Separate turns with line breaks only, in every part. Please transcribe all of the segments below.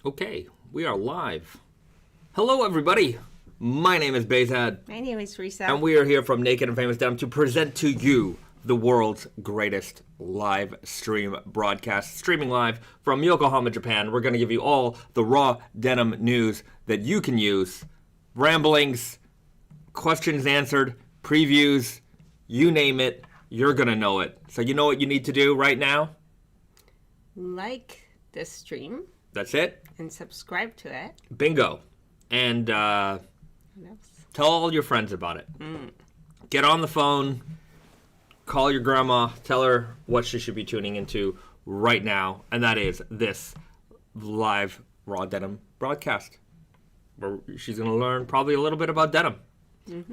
Okay, we are live. Hello, everybody. My name is Bahzad.
My name is Risa.
And we are here from Naked and Famous Denim to present to you the world's greatest live stream broadcast. Streaming live from Yokohama, Japan. We're going to give you all the raw denim news that you can use. Ramblings, questions answered, previews, you name it, you're going to know it. So you know what you need to do right now?
Like this stream.
That's it.
And subscribe to it.
Bingo. And tell all your friends about it. Get on the phone, call your grandma, tell her what she should be tuning into right now, and that is this live raw denim broadcast, where she's going to learn probably a little bit about denim.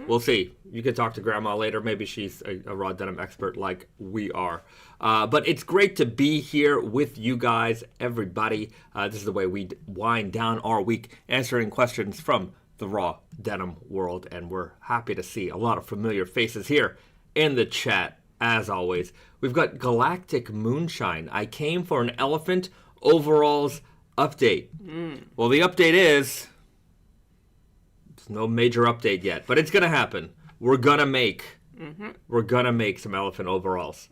We'll see. You can talk to grandma later. Maybe she's a raw denim expert like we are. But it's great to be here with you guys, everybody. This is the way we wind down our week, answering questions from the raw denim world. And we're happy to see a lot of familiar faces here in the chat, as always. We've got Galactic Moonshine. I came for an elephant overalls update. Well, the update is... no major update yet, but it's gonna happen. We're gonna make some elephant overalls.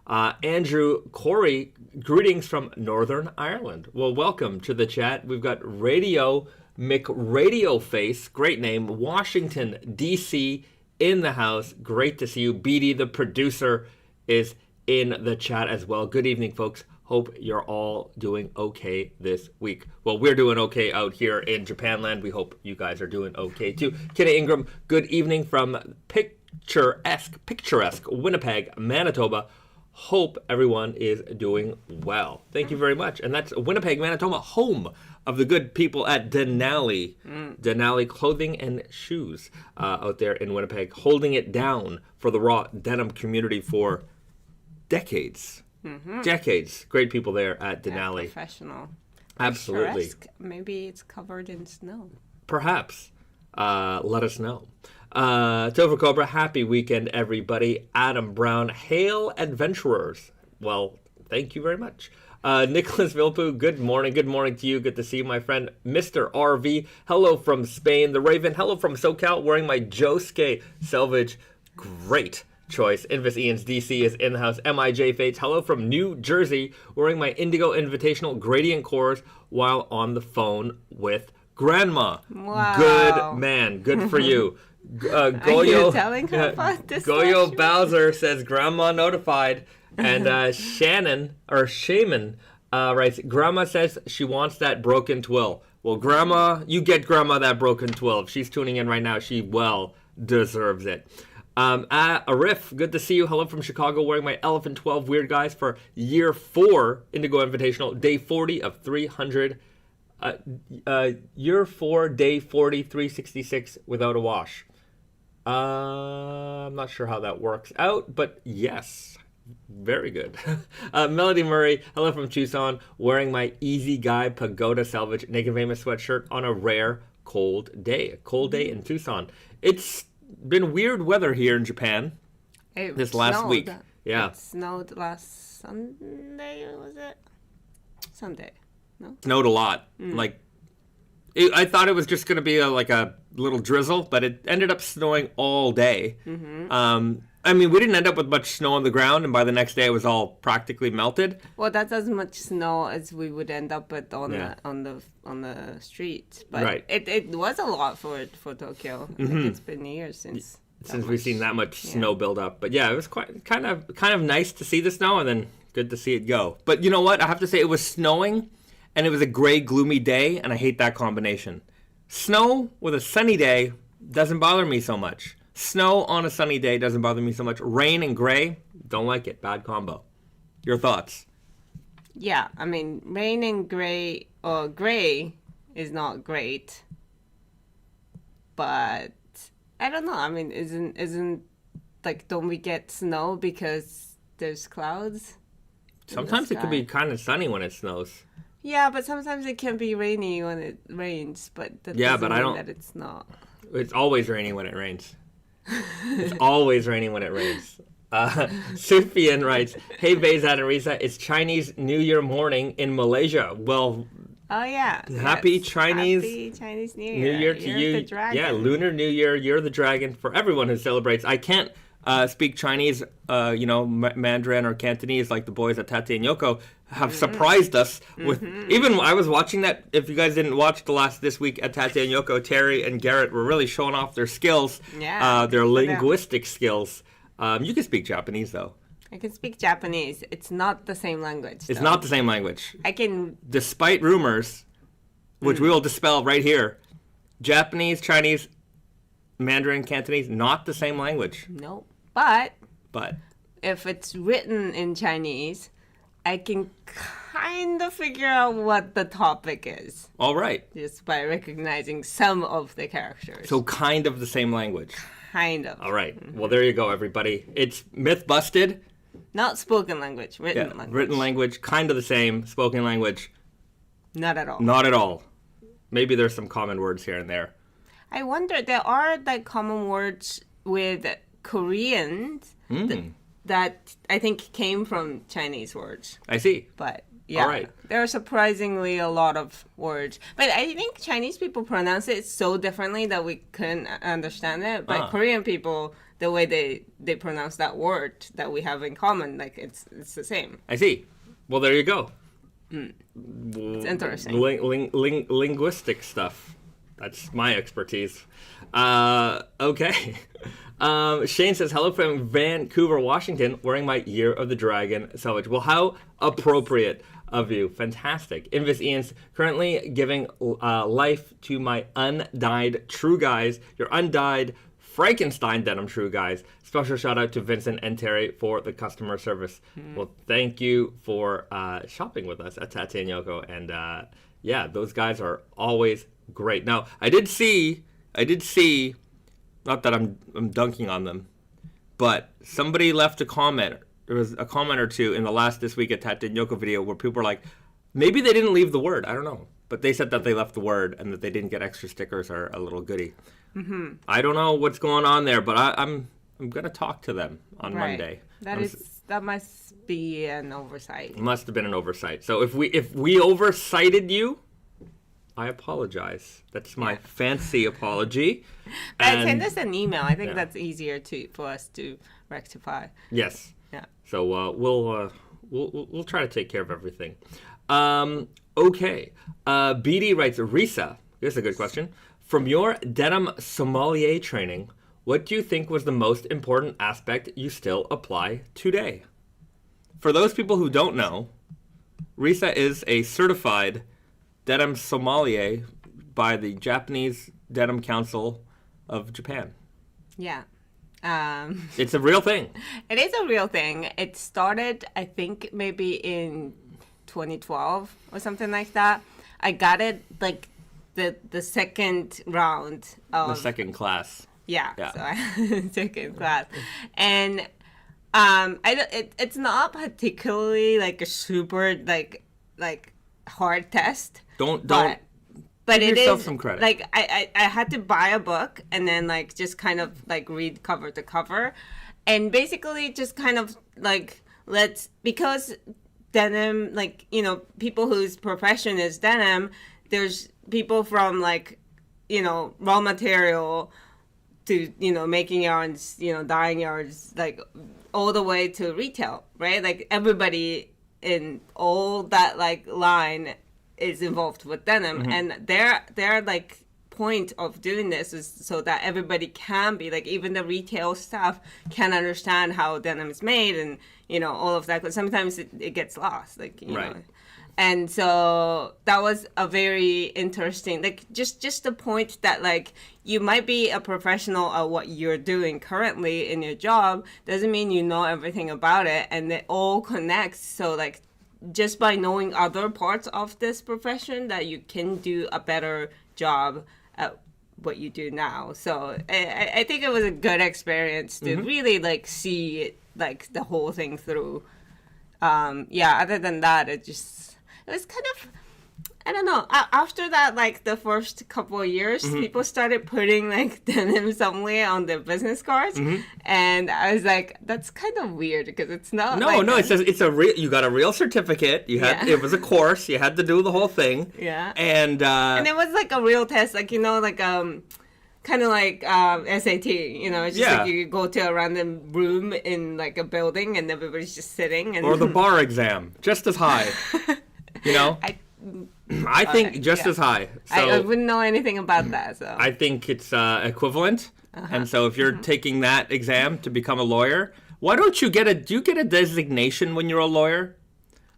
Andrew Corey, greetings from Northern Ireland. Well, welcome to the chat. We've got Radio McRadio Face, great name. Washington DC in the house. Great to see you. Beatty, the producer, is in the chat as well. Good evening, folks. Hope you're all doing okay this week. Well, we're doing okay out here in Japanland. We hope you guys are doing okay too. Kenny Ingram, good evening from picturesque Winnipeg, Manitoba. Hope everyone is doing well. Thank you very much. And that's Winnipeg, Manitoba, home of the good people at Denali. Denali Clothing and Shoes out there in Winnipeg, holding it down for the raw denim community for decades. Decades. Great people there at Denali.
Professional.
Absolutely.
Picturesque. Maybe it's covered in snow.
Perhaps. Let us know. Topher Cobra, happy weekend, everybody. Adam Brown, hail adventurers. Well, thank you very much. Nicholas Vilpu, good morning. Good morning to you. Good to see you, my friend. Mr. RV, hello from Spain. The Raven, hello from SoCal, wearing my Josuke Selvage. Great choice. Invis Ian's DC is in the house. MIJ Fates, hello from New Jersey, wearing my Indigo Invitational Gradient Cores while on the phone with Grandma.
Wow.
Good man. Good for you. Goyo,
Are you telling her about this?
Goyo Bowser says Grandma notified. And Shaman writes, Grandma says she wants that broken twill. Well, Grandma, you get Grandma that broken twill. If she's tuning in right now, she well deserves it. Arif, good to see you. Hello from Chicago, wearing my Elephant 12 Weird Guys for year 4 Indigo Invitational, day 40 of 300. Year 4, day 40, 366 without a wash. I'm not sure how that works out, but yes. Very good. Melody Murray, hello from Tucson, wearing my Easy Guy Pagoda Salvage Naked Famous sweatshirt on a rare cold day. A cold day in Tucson. It's been weird weather here in Japan this last week. Yeah.
It snowed last Sunday, was it? Sunday, no?
Snowed a lot. I thought it was just going to be like a little drizzle, but it ended up snowing all day. I mean, we didn't end up with much snow on the ground, and by the next day it was all practically melted.
Well, that's as much snow as we would end up with on the streets. But
right.
It was a lot for Tokyo. I think it's been years since
we've seen that much snow build up. But yeah, it was kind of nice to see the snow, and then good to see it go. But you know what? I have to say it was snowing, and it was a gray, gloomy day, and I hate that combination. Snow with a sunny day doesn't bother me so much. Snow on a sunny day doesn't bother me so much. Rain and gray, don't like it. Bad combo. Your thoughts?
Yeah, I mean, rain and gray, or gray is not great. But I don't know. I mean, isn't like, don't we get snow because there's clouds?
Sometimes it can be kind of sunny when it snows.
Yeah, but sometimes it can be rainy when it rains. But that doesn't mean that it's not.
It's always raining when it rains. It's always raining when it rains. Sufian writes, hey, Bahzad and Risa, it's Chinese New Year morning in Malaysia. Well,
Oh yeah.
Happy
yes.
Chinese
Happy Chinese New
New Year to
Year
you.
of the Dragon.
Yeah, Lunar New Year, Year of the Dragon for everyone who celebrates. I can't speak Chinese, Mandarin or Cantonese like the boys at Tate and Yoko have surprised us with. Even I was watching that. If you guys didn't watch this week at Tate and Yoko, Terry and Garrett were really showing off their skills, their linguistic skills. You can speak Japanese though.
I can speak Japanese. It's not the same language.
It's not the same language.
I can.
Despite rumors, which we will dispel right here, Japanese, Chinese, Mandarin, Cantonese, not the same language.
No. But
But
if it's written in Chinese, I can kind of figure out what the topic is
all right.
just by recognizing some of the characters.
So kind of the same language.
Kind of.
All right. Well, there you go, everybody. It's myth busted.
Not spoken language, written language.
Written language, kind of the same. Spoken language,
Not at all.
not at all. Maybe there's some common words here and there.
I wonder, there are like common words with Koreans that I think came from Chinese words.
I see.
But yeah,
All right.
there are surprisingly a lot of words. But I think Chinese people pronounce it so differently that we couldn't understand it. But Korean people, the way they pronounce that word that we have in common, like it's the same.
I see. Well, there you go.
It's interesting.
Linguistic stuff. That's my expertise. Okay. Shane says, hello from Vancouver, Washington, wearing my Year of the Dragon salvage. Well, how appropriate of you. Fantastic. Invis Ian's currently giving life to my undyed True Guys, your undyed Frankenstein denim True Guys. Special shout out to Vincent and Terry for the customer service. Well, thank you for shopping with us at Tate and Yoko. And yeah, those guys are always great. Now, I did see, not that I'm dunking on them, but somebody left a comment. There was a comment or two in the This Week at Tate and Yoko video where people were like, maybe they didn't leave the word. I don't know. But they said that they left the word and that they didn't get extra stickers or a little goodie. I don't know what's going on there, but I'm going to talk to them on Monday.
That must be an oversight.
It must have been an oversight. So if we oversighted you, I apologize. That's my fancy apology.
Send us an email. I think that's easier for us to rectify.
Yes.
Yeah.
So we'll try to take care of everything. Okay. BD writes, Risa, here's a good question. From your denim sommelier training, what do you think was the most important aspect you still apply today? For those people who don't know, Risa is a certified denim sommelier by the Japanese Denim Council of Japan.
Yeah.
It's a real thing.
It is a real thing. It started, I think, maybe in 2012 or something like that. I got it like the second round of...
The second class.
Yeah. So I second class. And it's not particularly like a super like hard test.
Don't
but
give
it
yourself
is
some credit.
like I had to buy a book and then like just kind of like read cover to cover, and basically just kind of like because denim, like, you know, people whose profession is denim, there's people from like, you know, raw material to, you know, making yarns, you know, dyeing yarns, like all the way to retail, right? Like everybody in all that like line is involved with denim, and their like point of doing this is so that everybody can be like, even the retail staff can understand how denim is made, and you know, all of that, because sometimes it gets lost, like, you know. And so that was a very interesting, like just the point that like you might be a professional at what you're doing currently in your job doesn't mean you know everything about it, and it all connects. So like just by knowing other parts of this profession, that you can do a better job at what you do now. So I think it was a good experience to really like see it, like the whole thing through. Other than that, it was kind of, I don't know. After that, like the first couple of years, people started putting like denim Sommelier on their business cards, and I was like, that's kind of weird because it's not.
No. It says it's a real. You got a real certificate. You had it was a course. You had to do the whole thing.
Yeah.
And
it was like a real test, like like kind of like SAT. It's just like you go to a random room in like a building and everybody's just sitting. And
or the bar exam, just as high. I think just as high. So
I wouldn't know anything about that. So
I think it's equivalent. And so if you're taking that exam to become a lawyer, why don't you do you get a designation when you're a lawyer?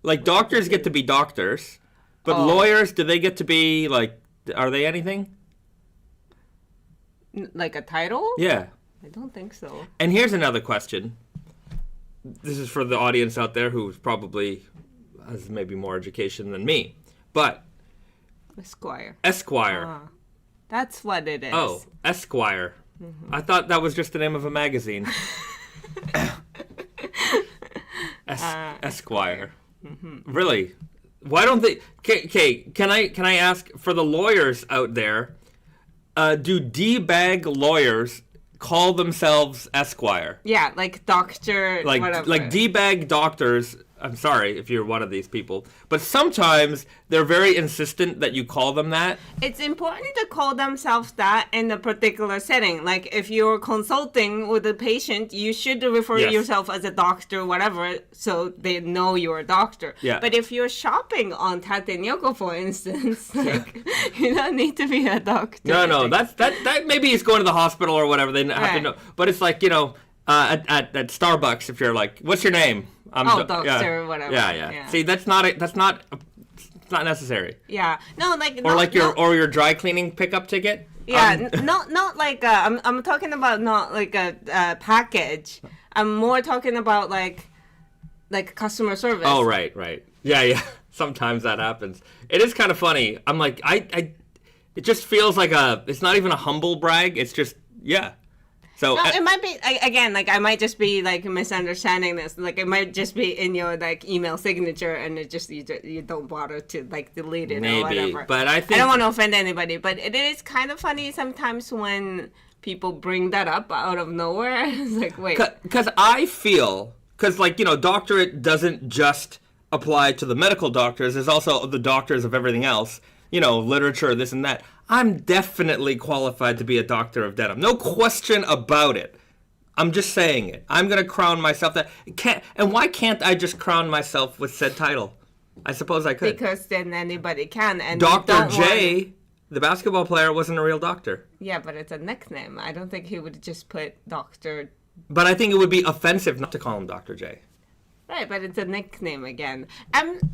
Like doctors get to be doctors, but lawyers, do they get to be like, are they anything?
Like a title?
Yeah.
I don't think so.
And here's another question. This is for the audience out there who probably has maybe more education than me. But
Esquire. That's what it is.
Oh, Esquire. I thought that was just the name of a magazine. Esquire. Really? Why don't they? Okay, can I ask for the lawyers out there? Do D-bag lawyers call themselves Esquire?
Yeah, like doctor, whatever.
Like D-bag doctors. I'm sorry if you're one of these people, but sometimes they're very insistent that you call them that.
It's important to call themselves that in a particular setting. Like if you're consulting with a patient, you should refer yourself as a doctor, whatever, so they know you're a doctor.
Yeah.
But if you're shopping on Tate and Yoko, for instance, like you don't need to be a doctor.
No, that maybe he's going to the hospital or whatever. They have to know, but it's like at Starbucks, if you're like, what's your name?
Doctor, whatever.
Yeah. See, it's not necessary.
Yeah. No, like
or your dry cleaning pickup ticket.
Yeah, not like I'm talking about not like a package. I'm more talking about like customer service.
Oh, right. Yeah. Sometimes that happens. It is kind of funny. I'm like, it just feels like it's not even a humble brag. It's just, yeah. So
no, it might be again, like I might just be like misunderstanding this. Like it might just be in your like email signature, and it just you don't bother to like delete it or whatever.
But I think
I don't want to offend anybody, but it is kind of funny sometimes when people bring that up out of nowhere. It's like, wait,
because I feel doctorate doesn't just apply to the medical doctors. There's also the doctors of everything else. Literature, this and that. I'm definitely qualified to be a doctor of denim. No question about it. I'm just saying it. I'm going to crown myself that. And why can't I just crown myself with said title? I suppose I could.
Because then anybody can. And
Dr. J, the basketball player, wasn't a real doctor.
Yeah, but it's a nickname. I don't think he would just put Dr.
But I think it would be offensive not to call him Dr. J.
Right, but it's a nickname again.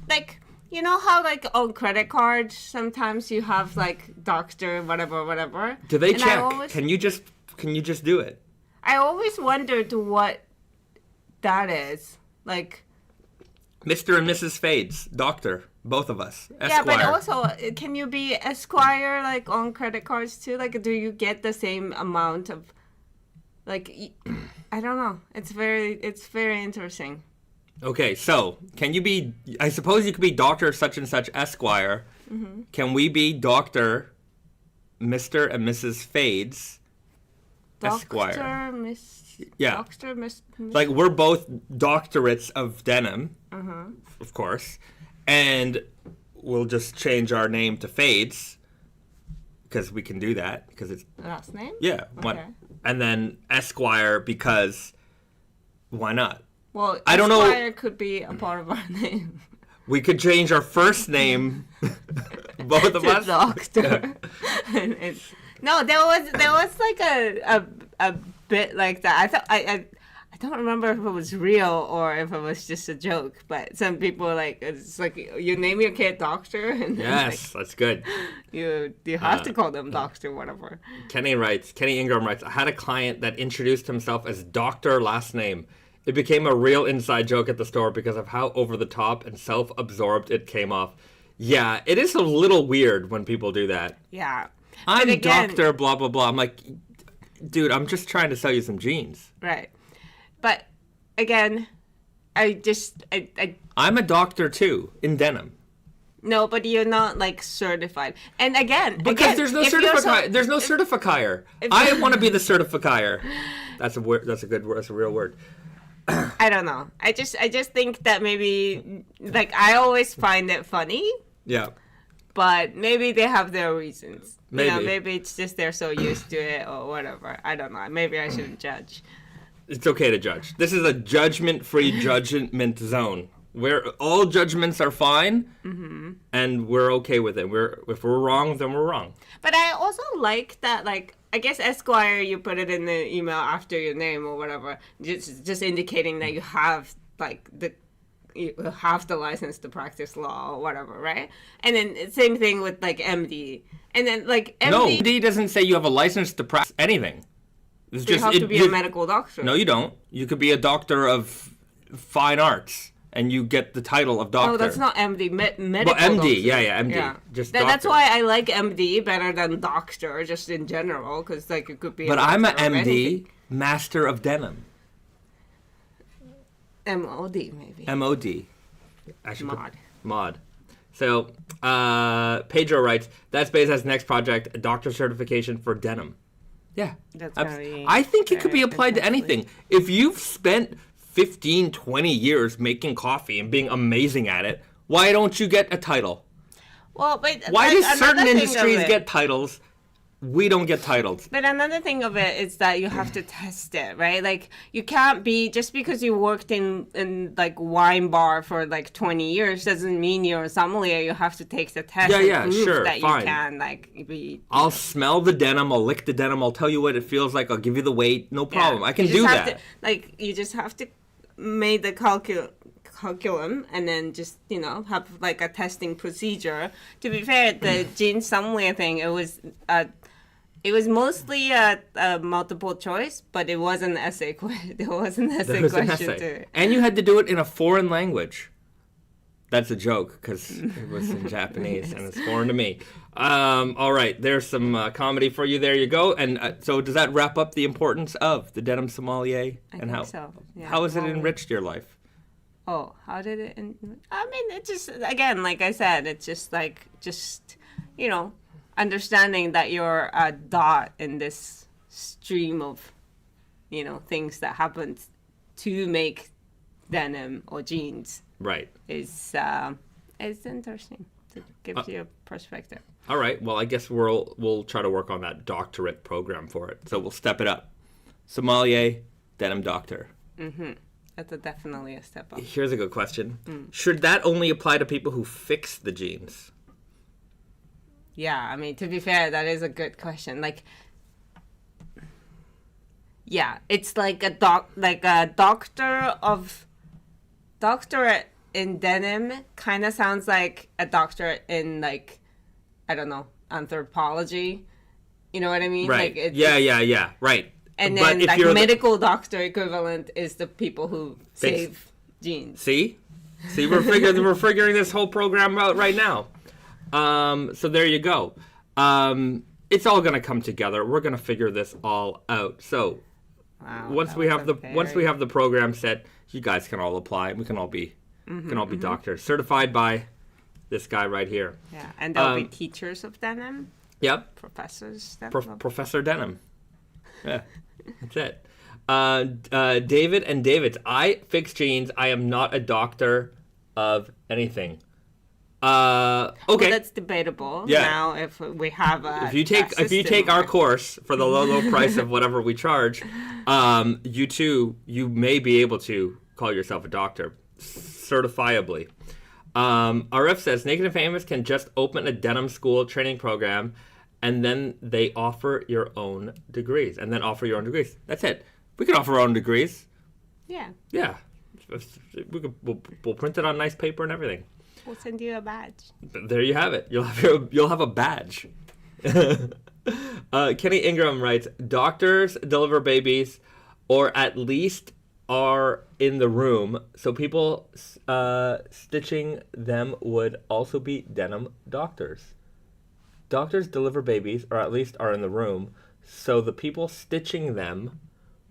Like... You know how, like, on credit cards, sometimes you have, like, doctor, whatever.
Do they check? Can you just do it?
I always wondered what that is. Like...
Mr. and Mrs. Fades, doctor, both of us. Esquire.
Yeah, but also, can you be Esquire, like, on credit cards, too? Like, do you get the same amount of... Like, I don't know. It's very interesting.
Okay, so can you be? I suppose you could be Doctor such and such Esquire. Mm-hmm. Can we be Doctor, Mr. and Mrs. Fades, Esquire?
Doctor, Miss.
Yeah.
Doctor, Miss.
Like we're both doctorates of denim, of course, and we'll just change our name to Fades because we can do that because it's
last name.
Yeah. Okay. And then Esquire because why not?
Well,
I don't know.
Esquire could be a part of our name.
We could change our first name, both of us.
Doctor. No, there was like a bit like that. I thought I don't remember if it was real or if it was just a joke. But some people it's like you name your kid Doctor, and
yes, that's good.
You have to call them Doctor, whatever.
Kenny Ingram writes, I had a client that introduced himself as Doctor last name. It became a real inside joke at the store because of how over the top and self-absorbed it came off. Yeah, it is a little weird when people do that.
Yeah.
I'm Doctor blah, blah, blah. I'm like, dude, I'm just trying to sell you some jeans.
Right. But, again, I'm
a doctor, too, in denim.
No, but you're not like certified. And
because there's no there's no certifier. I want to be the certifier. That's a word. That's a good word. That's a real word.
I don't know. I just think that maybe like I always find it funny.
Yeah.
But maybe they have their reasons.
Maybe.
Maybe it's just they're so used to it or whatever. I don't know. Maybe I shouldn't judge.
It's okay to judge. This is a judgment-free judgment zone where all judgments are fine, and we're okay with it. If we're wrong, then we're wrong.
But I also like that, like, I guess Esquire, you put it in the email after your name or whatever, just indicating that you have, like, you have the license to practice law or whatever, right? And then same thing with, like, MD. And then, like, MD...
No, MD doesn't say you have a license to practice anything. It's
just, you have to be a medical doctor.
No, you don't. You could be a doctor of fine arts, and you get the title of doctor.
Oh, that's not MD. Medical
well, MD,
doctor.
yeah, MD.
Yeah.
Just
that's why I like MD better than doctor, just in general, because, like, it could be
But I'm an MD, Master of Denim.
MOD, maybe.
MOD. Mod. So, Pedro writes, that's Bahzad's next project, a doctor certification for denim. Yeah. I think it could be applied to anything. If you've spent 15, 20 years making coffee and being amazing at it, why don't you get a title?
Well, but
why do certain industries get titles? We don't get titles.
But another thing of it is that you have to test it, right? Like, you can't be, just because you worked in like, wine bar for, like, 20 years doesn't mean you're a sommelier. You have to take the test and prove that you can, like, be...
I'll smell the denim, I'll lick the denim, I'll tell you what it feels like, I'll give you the weight, no problem. I can do that.
You just have to make the curriculum and then just, have, like, a testing procedure. To be fair, the Jean Sommelier thing, it was mostly a multiple choice, but it was an essay question. There was an essay question to it.
And you had to do it in a foreign language. That's a joke, because it was in Japanese, and it's foreign to me. All right, there's some comedy for you. There you go. And so does that wrap up the importance of the denim sommelier?
I think so. Yeah.
How has it enriched your life?
Oh, how did it... I mean, it just, again, like I said, it's just understanding that you're a dot in this stream of, things that happen to make denim or jeans.
Right.
It's interesting. It gives you a perspective.
All right. Well, I guess we'll try to work on that doctorate program for it. So we'll step it up. Sommelier, denim doctor.
Mm-hmm. That's definitely a step up.
Here's a good question. Should that only apply to people who fix the jeans?
Yeah, I mean, to be fair, that is a good question. Like, yeah, it's like a doctorate in denim kind of sounds like a doctorate in, like, I don't know, anthropology. You know what I mean?
Right.
Like,
yeah. Right.
And then, like, medical doctor equivalent is the people who save jeans.
See, we're figuring this whole program out right now. So there you go. It's all gonna come together. We're gonna figure this all out. So once we have the program set, you guys can all apply. We can all be doctors, certified by this guy right here.
Yeah, and there'll be teachers of denim.
Yep.
Professors.
Professor Denim. Yeah, that's it. David and David. I fix jeans. I am not a doctor of anything. Okay.
Well, that's debatable. Yeah. Now, if we have
if you take our course for the low price of whatever we charge, you may be able to call yourself a doctor, certifiably. RF says Naked and Famous can just open a denim school training program, and then they offer your own degrees. That's it. We can offer our own degrees.
Yeah.
Yeah. We'll print it on nice paper and everything.
We'll send you a badge.
There you have it. You'll have a badge. Kenny Ingram writes, doctors deliver babies, or at least are in the room, so people stitching them would also be denim doctors. Doctors deliver babies, or at least are in the room, so the people stitching them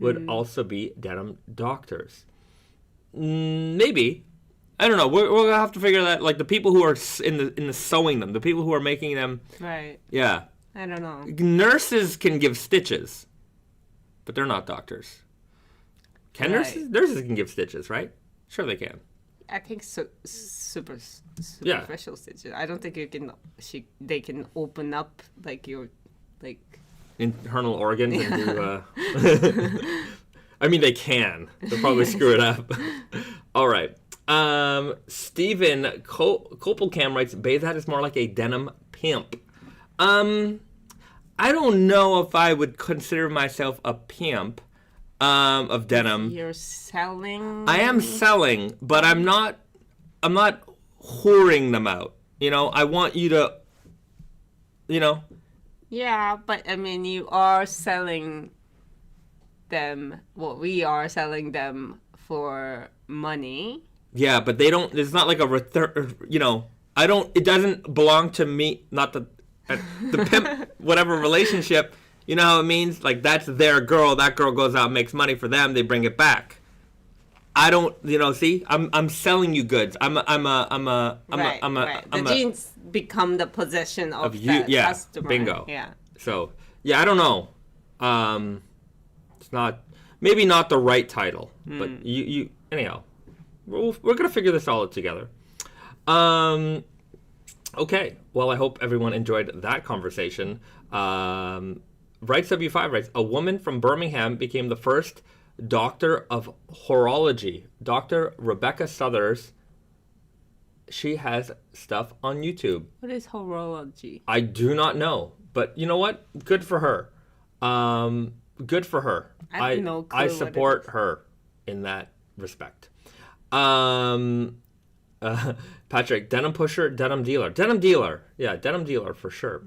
would also be denim doctors. Maybe. I don't know. We're gonna have to figure that. Like the people who are in the sewing them, the people who are making them.
Right.
Yeah.
I don't know.
Nurses can give stitches, but they're not doctors. Can nurses can give stitches, right? Sure they can.
I think superficial stitches. I don't think they can open up like your
internal organs and do. I mean, they can. They'll probably screw it up. All right. Stephen Copelcam writes, Bahzad is more like a denim pimp. I don't know if I would consider myself a pimp of denim.
You're selling?
I am selling, but I'm not whoring them out. You know, I want you to, you know.
Yeah, but I mean, you are selling them. Well, we are selling them for money.
Yeah, but they don't. It's not like a you know. I don't. It doesn't belong to me. Not the pimp, whatever relationship. You know how it means? Like that's their girl. That girl goes out and makes money for them. They bring it back. I don't. You know. See, I'm selling you goods. I'm a.
The jeans become the possession of
you. Yeah.
Customer.
Bingo.
Yeah.
So yeah, I don't know. It's not maybe not the right title, but you anyhow. We're gonna figure this all out together. Okay. Well, I hope everyone enjoyed that conversation. Writes W5 writes, a woman from Birmingham became the first doctor of horology. Dr. Rebecca Southers. She has stuff on YouTube.
What is horology?
I do not know, but you know what? Good for her. Good for her.
I have no clue
I support her in that respect. Patrick, denim pusher, denim dealer. Denim dealer. Yeah, denim dealer for sure.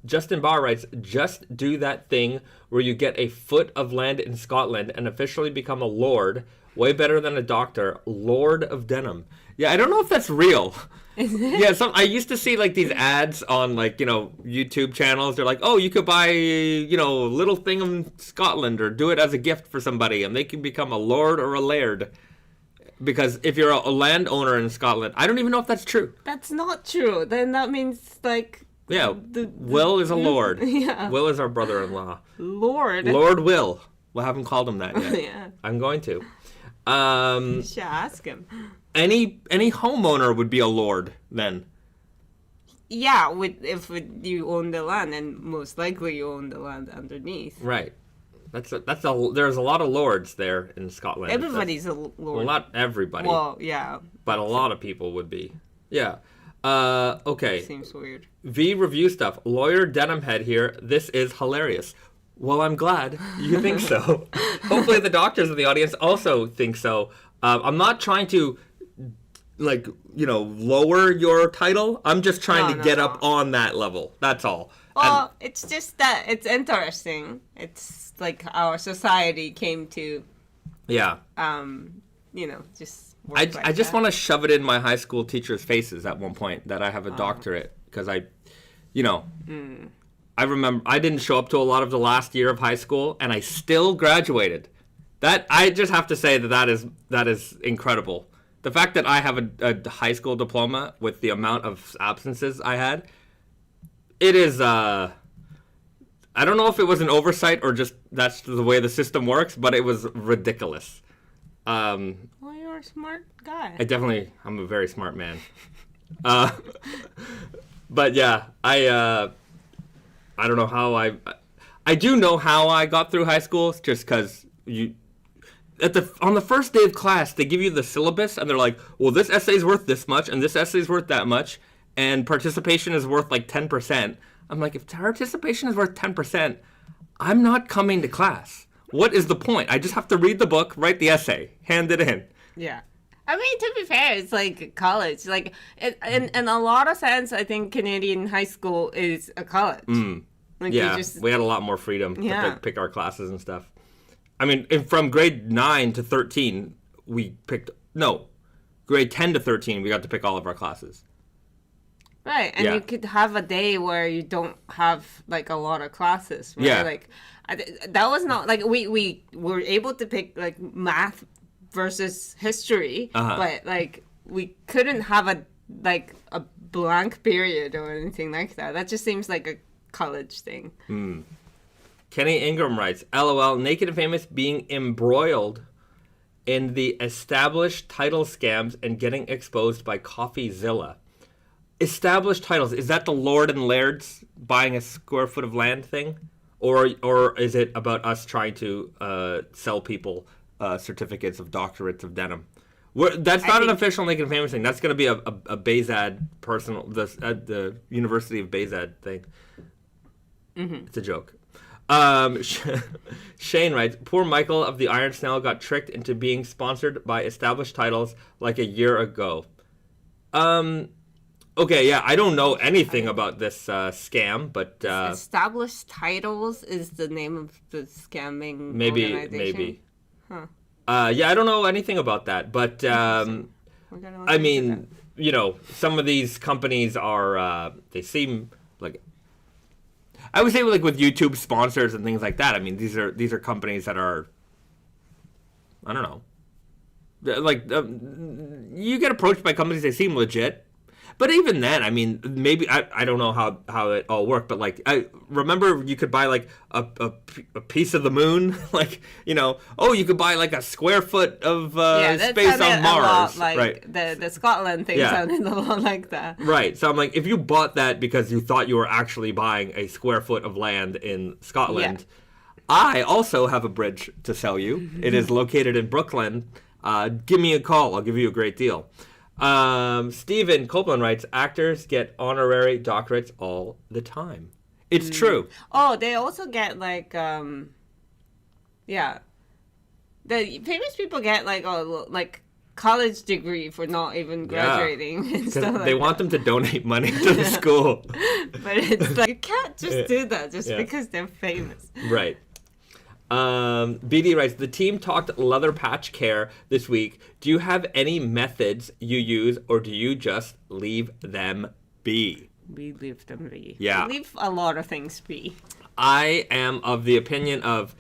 Justin Barr writes, just do that thing where you get a foot of land in Scotland and officially become a lord. Way better than a doctor. Lord of denim. Yeah, I don't know if that's real. Yeah, I used to see like these ads on like, you know, YouTube channels. They're like, oh, you could buy, you know, a little thing in Scotland or do it as a gift for somebody and they can become a lord or a laird. Because if you're a landowner in Scotland, I don't even know if that's true.
That's not true. Then that means like...
Yeah, Will is a lord.
Yeah.
Will is our brother-in-law.
Lord.
Lord Will. We haven't called him that yet.
Yeah.
I'm going to.
You should ask him.
Any homeowner would be a lord then.
Yeah, if you own the land, and most likely you own the land underneath.
Right. There's a lot of lords there in Scotland.
Everybody's a lord.
Well, not everybody.
Well, yeah.
But a lot of people would be. Yeah. Okay.
Seems weird.
V review stuff. Lawyer Denim Head here. This is hilarious. Well, I'm glad you think so. Hopefully the doctors in the audience also think so. I'm not trying to, like, you know, lower your title. I'm just trying to get up on that level. That's all.
Well, it's just that it's interesting. It's like our society came to,
yeah.
You know, just work
I just want to shove it in my high school teachers' faces at one point that I have a doctorate because I remember I didn't show up to a lot of the last year of high school and I still graduated. That I just have to say that is incredible. The fact that I have a high school diploma with the amount of absences I had, it is I don't know if it was an oversight or just that's the way the system works, but it was ridiculous.
Well, you're a smart guy.
I'm a very smart man. But yeah, I don't know how I do know how I got through high school, just because on the first day of class they give you the syllabus and they're like, well, this essay is worth this much and this essay is worth that much and participation is worth like 10%. I'm like, if participation is worth 10%, I'm not coming to class. What is the point? I just have to read the book, write the essay, hand it in.
Yeah. I mean, to be fair, it's like college. Like, in a lot of sense, I think Canadian high school is a college. Like
yeah, we had a lot more freedom to pick our classes and stuff. I mean, from grade 9 to 13, grade 10 to 13, we got to pick all of our classes.
Right, and you could have a day where you don't have, like, a lot of classes, right?
Yeah.
Like, that was not, like, we were able to pick, like, math versus history,
Uh-huh.
but like we couldn't have a blank period or anything like that. That just seems like a college thing.
Kenny Ingram writes, LOL, Naked and Famous being embroiled in the established title scams and getting exposed by CoffeeZilla. Established titles, is that the Lord and Laird's buying a square foot of land thing? Or is it about us trying to sell people certificates of doctorates of denim? That's not an official Naked and Famous thing. That's going to be a Bahzad personal, the University of Bahzad thing. Mm-hmm. It's a joke. Shane writes, poor Michael of the Iron Snail got tricked into being sponsored by established titles like a year ago. Okay, yeah, I don't know anything about this scam, but...
established titles is the name of the scamming organization?
Maybe.
Huh.
Yeah, I don't know anything about that, but I mean, you know, some of these companies are they seem like, I would say like with YouTube sponsors and things like that. I mean, these are companies that are, I don't know, like you get approached by companies, they seem legit. But even then, I mean, maybe I don't know how it all worked, but like I remember you could buy like a piece of the moon, like, you know, you could buy like a square foot of space on Mars,
like, right? The Scotland thing sounded a lot like that,
right? So I'm like, if you bought that because you thought you were actually buying a square foot of land in Scotland, I also have a bridge to sell you. It is located in Brooklyn. Give me a call. I'll give you a great deal. Stephen Copeland writes, actors get honorary doctorates all the time. It's true.
Oh, they also get like, the famous people get like college degree for not even graduating and stuff like
they want them to donate money to the school.
But it's like, you can't just do that just because they're famous.
Right. BD writes, the team talked leather patch care this week. Do you have any methods you use, or do you just leave them be?
We leave them be.
Yeah.
We leave a lot of things be.
I am of the opinion of,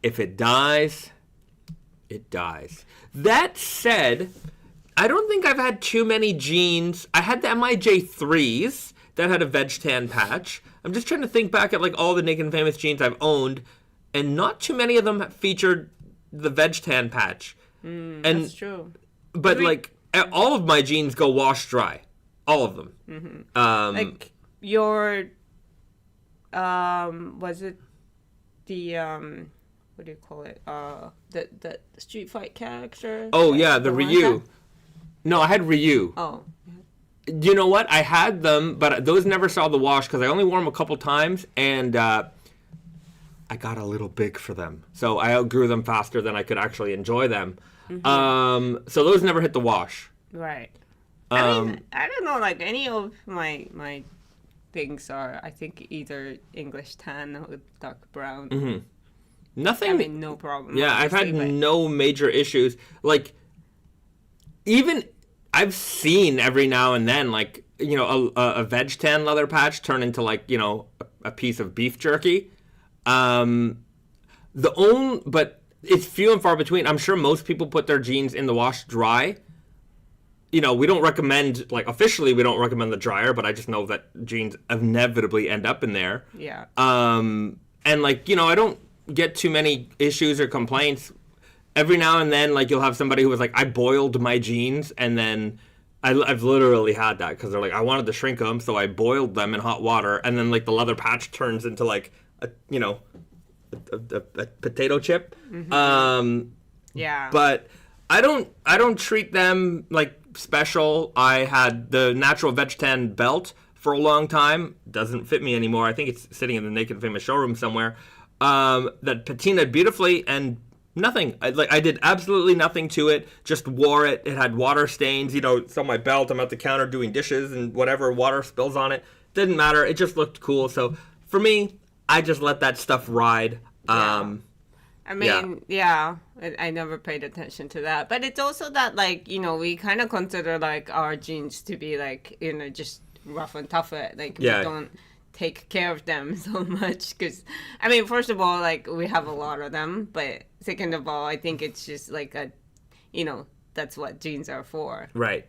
if it dies, it dies. That said, I don't think I've had too many jeans. I had the MIJ3s that had a veg tan patch. I'm just trying to think back at like all the Naked and Famous jeans I've owned, and not too many of them featured the veg tan patch.
That's true.
But like all of my jeans go wash dry, all of them.
Mm-hmm. Like your, was it the what do you call it? The Street Fight character.
Oh yeah, the Ryu. No, I had Ryu.
Oh.
You know what? I had them, but those never saw the wash because I only wore them a couple times, and I got a little big for them. So I outgrew them faster than I could actually enjoy them. Mm-hmm. So those never hit the wash.
Right. I mean, I don't know, like any of my things are, I think, either English tan or dark brown.
Mm-hmm. Nothing.
I mean, no problem.
Yeah, I've had no major issues. Like, even I've seen every now and then, like, you know, a veg tan leather patch turn into, like, you know, a piece of beef jerky. But it's few and far between. I'm sure most people put their jeans in the wash dry. You know, we don't recommend, like, officially we don't recommend the dryer, but I just know that jeans inevitably end up in there.
Yeah.
And, like, you know, I don't get too many issues or complaints. Every now and then, like, you'll have somebody who was like, I boiled my jeans, and then I've literally had that, because they're like, I wanted to shrink them, so I boiled them in hot water, and then, like, the leather patch turns into, like, a potato chip.
Mm-hmm. Yeah.
But I don't treat them like special. I had the natural veg tan belt for a long time. Doesn't fit me anymore. I think it's sitting in the Naked and Famous showroom somewhere. That patinaed beautifully, and nothing. I did absolutely nothing to it. Just wore it. It had water stains. You know, it's on my belt. I'm at the counter doing dishes, and whatever water spills on it, didn't matter. It just looked cool. So for me, I just let that stuff ride.
I mean, I never paid attention to that. But it's also that, like, you know, we kind of consider, like, our jeans to be, like, you know, just rough and tough. Like, we don't take care of them so much. Because, I mean, first of all, like, we have a lot of them. But second of all, I think it's just, like, that's what jeans are for.
Right.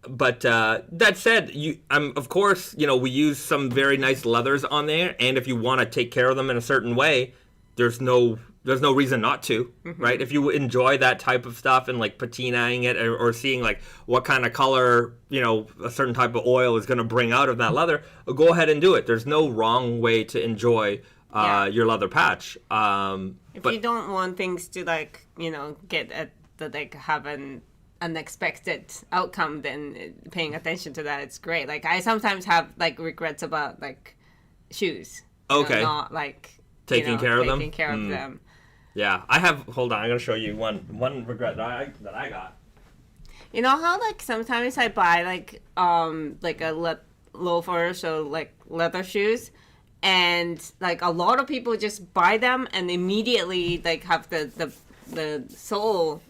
But that said, of course, we use some very nice leathers on there, and if you want to take care of them in a certain way, there's no reason not to, right? If you enjoy that type of stuff and like patinaing it or seeing like what kind of color, a certain type of oil is going to bring out of that leather, go ahead and do it. There's no wrong way to enjoy your leather patch.
If you don't want things to like, get at the like have an unexpected outcome, then paying attention to that, it's great. Like I sometimes have like regrets about like shoes.
Okay.
Not like
taking care of them.
Taking care of them.
Yeah, I have. Hold on, I'm gonna show you one regret that I got.
You know how like sometimes I buy like a loafer, so like leather shoes, and like a lot of people just buy them and immediately like have the sole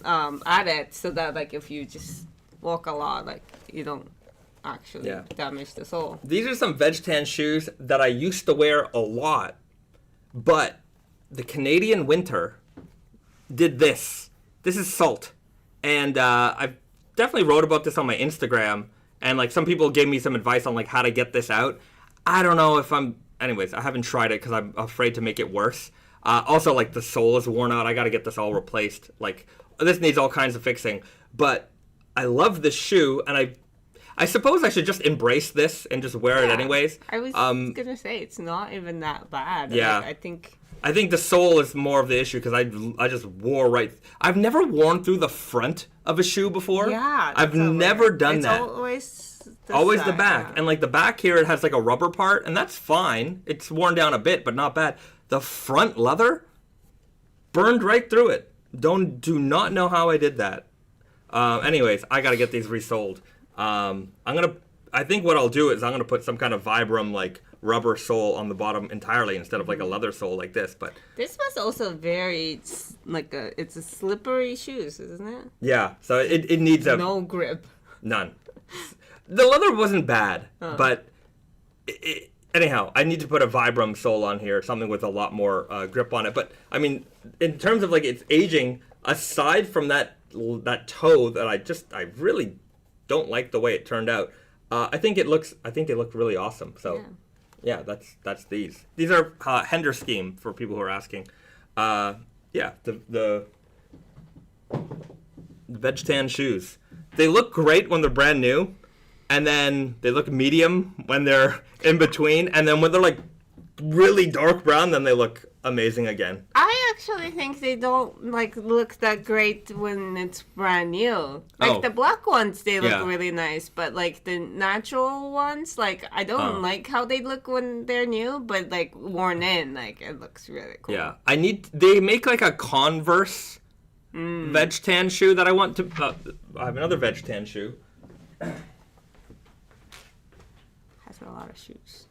added, so that like if you just walk a lot, like you don't actually damage the sole.
These are some veg tan shoes that I used to wear a lot, but the Canadian winter did this. This is salt, and I've definitely wrote about this on my Instagram, and like some people gave me some advice on like how to get this out. I don't know if anyways, I haven't tried it because I'm afraid to make it worse. Also, like the sole is worn out. I got to get this all replaced. Like this needs all kinds of fixing, but I love this shoe, and I suppose I should just embrace this and just wear it anyways.
I was gonna say it's not even that bad.
Yeah,
like,
I think the sole is more of the issue because I just wore right. I've never worn through the front of a shoe before.
Yeah,
I've never done that.
Always
the back, and like the back here, it has like a rubber part, and that's fine. It's worn down a bit, but not bad. The front leather burned right through it. Do not know how I did that. Anyways, I gotta get these resoled. I think what I'll do is I'm gonna put some kind of Vibram like rubber sole on the bottom entirely instead of like a leather sole like this. But
this was also very like it's a slippery shoes, isn't it?
Yeah, so it needs
no grip.
None. The leather wasn't bad, but anyhow, I need to put a Vibram sole on here, something with a lot more grip on it. But I mean, in terms of like its aging, aside from that toe that I really don't like the way it turned out. I think they look really awesome. So yeah, that's these. These are Hender scheme for people who are asking. The veg tan shoes. They look great when they're brand new, and then they look medium when they're in between, and then when they're like really dark brown, then they look amazing again.
I actually think they don't like look that great when it's brand new. Like the black ones, they look really nice, but like the natural ones, like I don't like how they look when they're new, but like worn in, like it looks really cool.
Yeah, they make like a Converse veg tan shoe that I want to. I have another veg tan shoe.
Has a lot of shoes.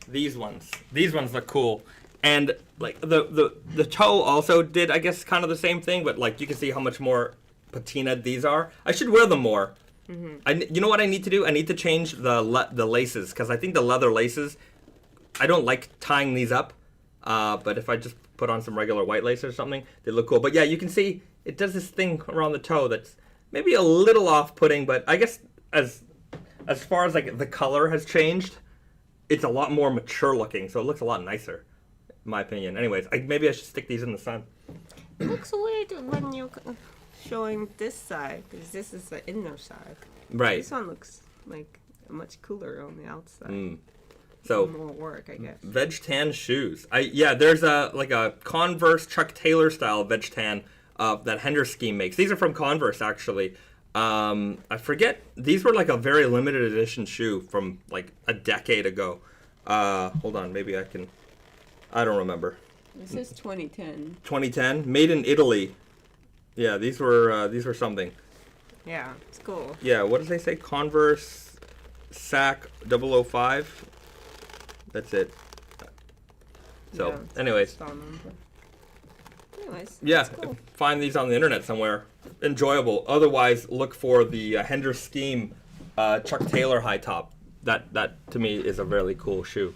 These ones look cool, and like the toe also did, I guess, kind of the same thing, but like you can see how much more patinaed these are. I should wear them more. You know what I need to do? I need to change the laces, because I think the leather laces, I don't like tying these up, but if I just put on some regular white laces or something, they look cool. But yeah, you can see it does this thing around the toe that's maybe a little off-putting, but I guess as far as like the color has changed, it's a lot more mature looking, so it looks a lot nicer, in my opinion. Anyways, maybe I should stick these in the sun.
It looks weird when you're showing this side, because this is the inner side.
Right.
This one looks like much cooler on the outside.
So
more work, I guess.
Veg tan shoes. There's a Converse Chuck Taylor style veg tan that Hender scheme makes. These are from Converse, actually. I forget. These were like a very limited edition shoe from like a decade ago. Hold on, maybe I can. I don't remember.
This is 2010.
2010, made in Italy. Yeah, these were something.
Yeah, it's cool.
Yeah, what does they say? Converse SAC 005. That's it. So, anyways. Yeah, cool. Find these on the internet somewhere. Enjoyable. Otherwise, look for the Hender scheme Chuck Taylor high top. That to me is a really cool shoe.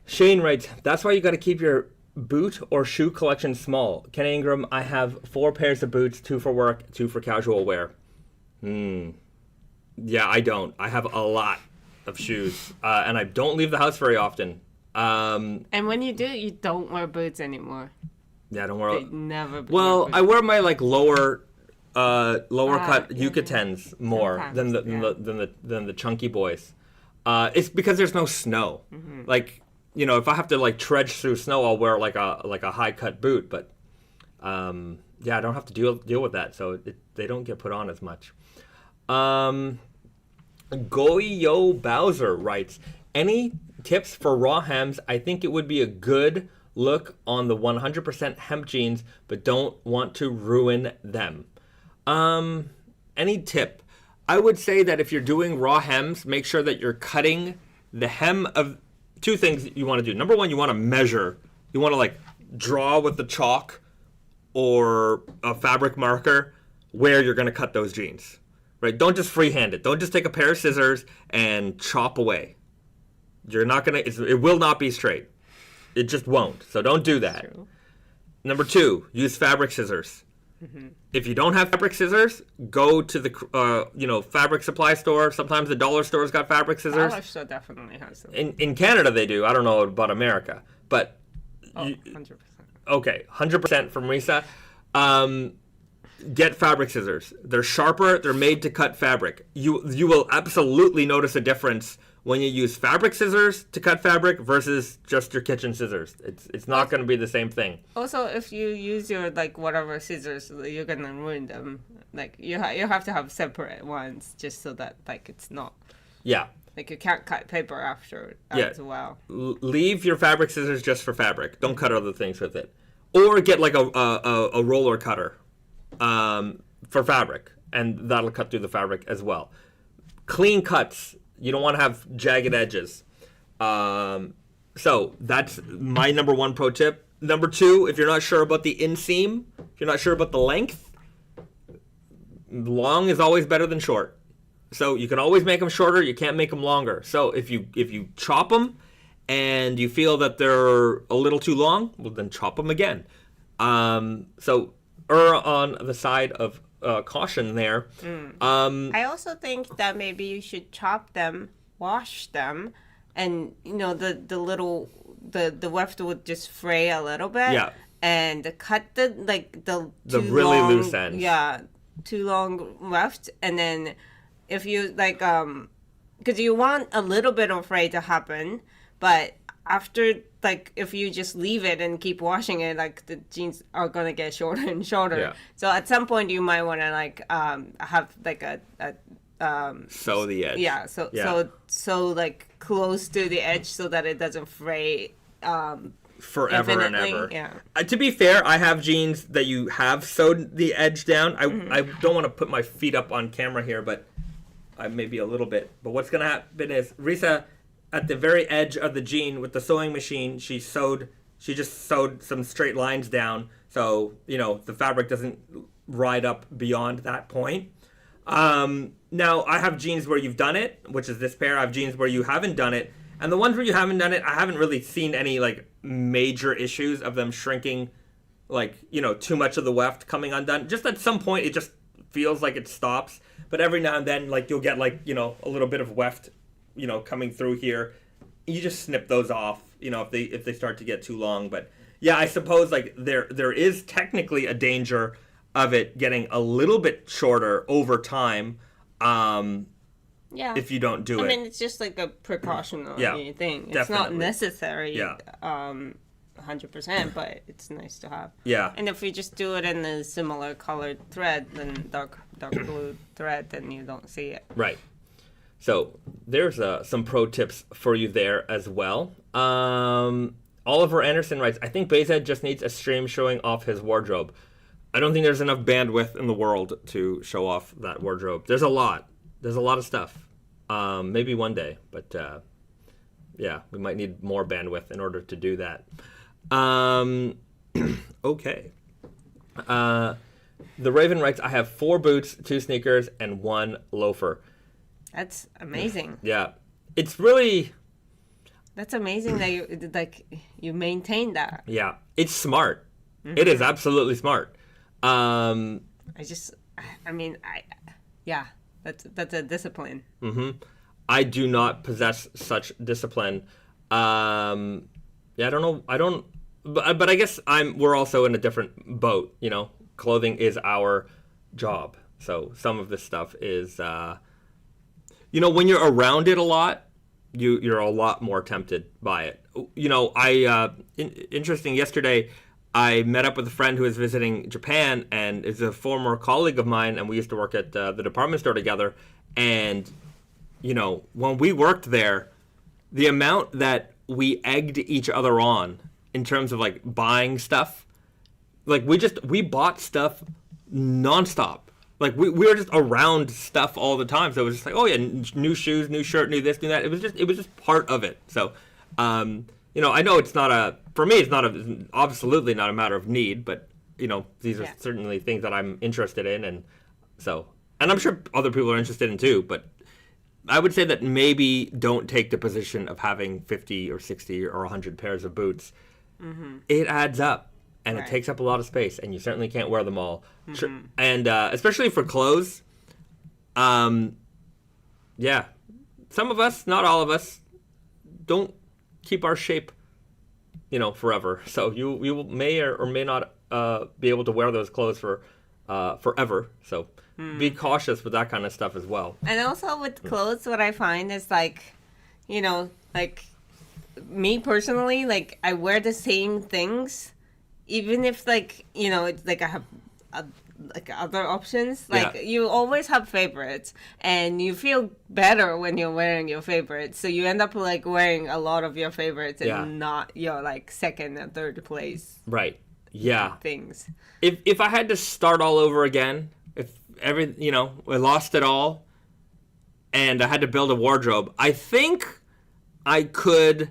Shane writes, that's why you got to keep your boot or shoe collection small. Ken Ingram, I have 4 pairs of boots, 2 for work, 2 for casual wear. Yeah, I don't. I have a lot of shoes, and I don't leave the house very often.
And when you do, you don't wear boots anymore.
Yeah, I don't wear.
They never.
Well, I wear my like lower cut Yucatens more than the chunky boys. It's because there's no snow. Like, you know, if I have to like trudge through snow, I'll wear like a high cut boot. But yeah, I don't have to deal with that, so they don't get put on as much. Goyo Bowser writes, any tips for raw hems? I think it would be a good look on the 100% hemp jeans, but don't want to ruin them. Any tip? I would say that if you're doing raw hems, make sure that you're cutting the hem of 2 things you want to do. Number 1, you want to measure. You want to like draw with the chalk or a fabric marker where you're going to cut those jeans. Right? Don't just freehand it. Don't just take a pair of scissors and chop away. You're not going to, it will not be straight. It just won't. So don't do that. True. Number 2, use fabric scissors. If you don't have fabric scissors, go to the fabric supply store. Sometimes the dollar store's got fabric scissors.
Dollar store definitely has them.
In Canada they do. I don't know about America, but
100%.
Okay, 100% from Risa. Get fabric scissors. They're sharper. They're made to cut fabric. You will absolutely notice a difference when you use fabric scissors to cut fabric versus just your kitchen scissors. It's not going to be the same thing.
Also, if you use your like whatever scissors, you're going to ruin them. Like you have to have separate ones just so that like it's not. Yeah. Like you can't cut paper after as well.
Leave your fabric scissors just for fabric. Don't cut other things with it. Or get like a roller cutter for fabric, and that'll cut through the fabric as well. Clean cuts. You don't want to have jagged edges. So that's my number 1 pro tip. Number 2, if you're not sure about the inseam, if you're not sure about the length, long is always better than short. So you can always make them shorter. You can't make them longer. So if you chop them and you feel that they're a little too long, well then chop them again. So err on the side of caution there.
I also think that maybe you should chop them, wash them, and the little the weft would just fray a little bit. Yeah. And cut the
really loose ends.
Yeah, too long weft, and then if you like because you want a little bit of fray to happen, but after, like, if you just leave it and keep washing it, like, the jeans are gonna get shorter and shorter. Yeah. So at some point you might want to like have like a
sew the edge.
Yeah. So like close to the edge so that it doesn't fray.
Forever
infinitely.
and ever.
Yeah.
To be fair, I have jeans that you have sewed the edge down. I don't want to put my feet up on camera here, but maybe a little bit. But what's gonna happen is Risa, at the very edge of the jean with the sewing machine, she just sewed some straight lines down, so the fabric doesn't ride up beyond that point. Now I have jeans where you've done it, which is this pair. I have jeans where you haven't done it, and the ones where you haven't done it, I haven't really seen any like major issues of them shrinking, like too much of the weft coming undone. Just at some point it just feels like it stops, but every now and then like you'll get like a little bit of weft coming through here. You just snip those off, if they start to get too long. But yeah, I suppose like there is technically a danger of it getting a little bit shorter over time.
Yeah.
If you don't do it.
I mean, it's just like a precautionary thing. It's not necessary. 100%, but it's nice to have.
Yeah.
And if you just do it in a similar colored thread than dark blue thread, then you don't see it.
Right. So there's some pro tips for you there as well. Oliver Anderson writes, I think Bahzad just needs a stream showing off his wardrobe. I don't think there's enough bandwidth in the world to show off that wardrobe. There's a lot of stuff. Maybe one day, but yeah, we might need more bandwidth in order to do that. Okay. The Raven writes, I have 4 boots, 2 sneakers, and 1 loafer.
That's amazing.
Yeah. It's really...
That's amazing that you maintain that.
Yeah, it's smart. It is absolutely smart.
Yeah, that's a discipline.
I do not possess such discipline. Yeah, I don't know. But I guess we're also in a different boat. You know, clothing is our job. So some of this stuff is, you know, when you're around it a lot, you're a lot more tempted by it. You know, interesting. Yesterday, I met up with a friend who is visiting Japan and is a former colleague of mine, and we used to work at the department store together. And you know, when we worked there, the amount that we egged each other on in terms of like buying stuff, like we bought stuff nonstop. Like we were just around stuff all the time. So it was just like, oh yeah, new shoes, new shirt, new this, new that. It was just part of it. So, you know, I know for me, it's absolutely not a matter of need, but you know, these are certainly things that I'm interested in. And I'm sure other people are interested in too, but I would say that maybe don't take the position of having 50 or 60 or 100 pairs of boots. It adds up, and it takes up a lot of space, and you certainly can't wear them all. And especially for clothes, yeah, some of us, not all of us, don't keep our shape, you know, forever. So you may or may not be able to wear those clothes for forever. So be cautious with that kind of stuff as well.
And also with clothes, what I find is like, you know, like me personally, like I wear the same things, even if like, you know, it's like I have like other options. Like you always have favorites, and you feel better when you're wearing your favorites. So you end up like wearing a lot of your favorites and not your like second and third place.
Right. Yeah.
Things.
If I had to start all over again, you know, I lost it all, and I had to build a wardrobe, I think I could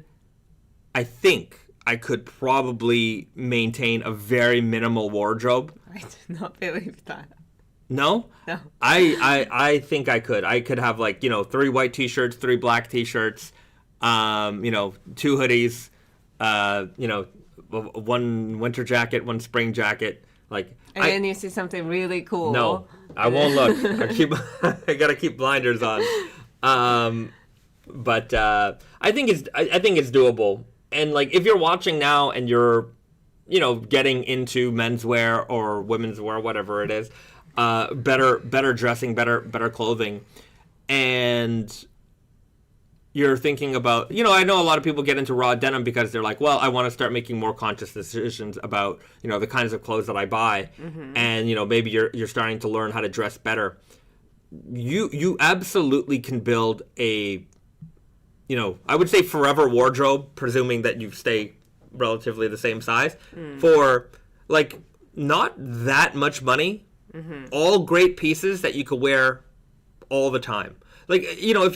probably maintain a very minimal wardrobe.
I do not believe that.
No?
No.
I think I could. I could have like, you know, 3 white t-shirts, 3 black t-shirts, you know, 2 hoodies, you know, 1 winter jacket, 1 spring jacket. Like,
and then you see something really cool.
No, I won't look. I gotta keep blinders on. But I think it's doable. And like, if you're watching now and you're, you know, getting into menswear or women's wear, whatever it is, better dressing, better clothing, and you're thinking about, you know, I know a lot of people get into raw denim because they're like, well, I want to start making more conscious decisions about, you know, the kinds of clothes that I buy. And, you know, maybe you're starting to learn how to dress better. You absolutely can build a, you know, I would say forever wardrobe, presuming that you stay relatively the same size, for like not that much money, all great pieces that you could wear all the time. Like, you know, if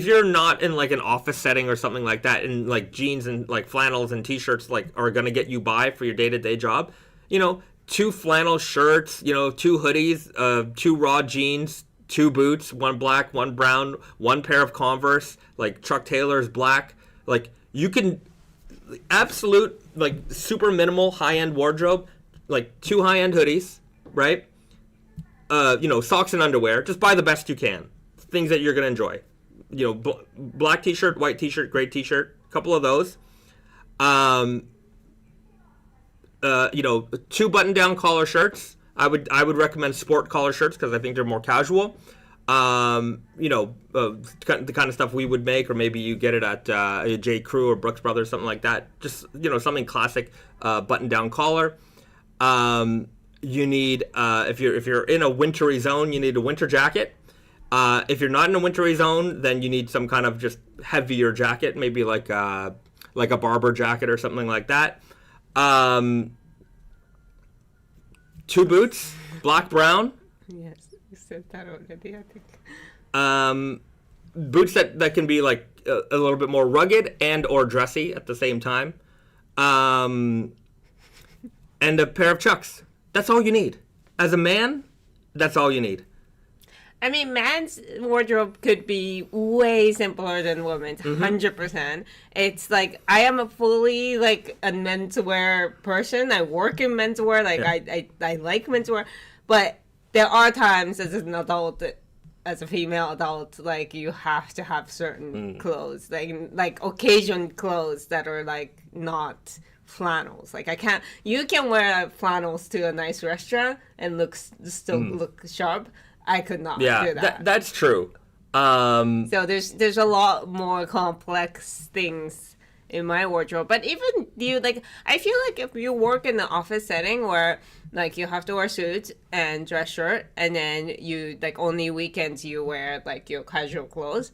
you're not in like an office setting or something like that, and like jeans and like flannels and t-shirts like are gonna get you by for your day-to-day job, you know, 2 flannel shirts, you know, 2 hoodies, 2 raw jeans, 2 boots, 1 black, 1 brown, 1 pair of Converse, like Chuck Taylor's black. Like, you can absolute like super minimal high-end wardrobe, like 2 high-end hoodies, right? You know, socks and underwear. Just buy the best you can. Things that you're going to enjoy. You know, black t-shirt, white t-shirt, gray t-shirt, a couple of those. You know, 2 button-down collar shirts. I would recommend sport collar shirts because I think they're more casual. You know, the kind of stuff we would make, or maybe you get it at J. Crew or Brooks Brothers, something like that. Just, you know, something classic, button-down collar. You need, if you're in a wintry zone, you need a winter jacket. If you're not in a wintry zone, then you need some kind of just heavier jacket, maybe like a Barber jacket or something like that. 2 boots, black, brown.
Yes, you said that already, I think.
Boots that can be like a little bit more rugged and or dressy at the same time. And a pair of Chucks. That's all you need. As a man, that's all you need.
I mean, man's wardrobe could be way simpler than women's, 100%. It's like, I am a fully, like, a menswear person. I work in menswear. Like, I like menswear. But there are times as an adult, as a female adult, like, you have to have certain clothes. Like, occasion clothes that are, like, not flannels. Like, you can wear flannels to a nice restaurant and still look sharp. I could not do that.
That's true.
So there's a lot more complex things in my wardrobe. But even I feel like if you work in the office setting where like you have to wear suits and dress shirt, and then you like only weekends you wear like your casual clothes,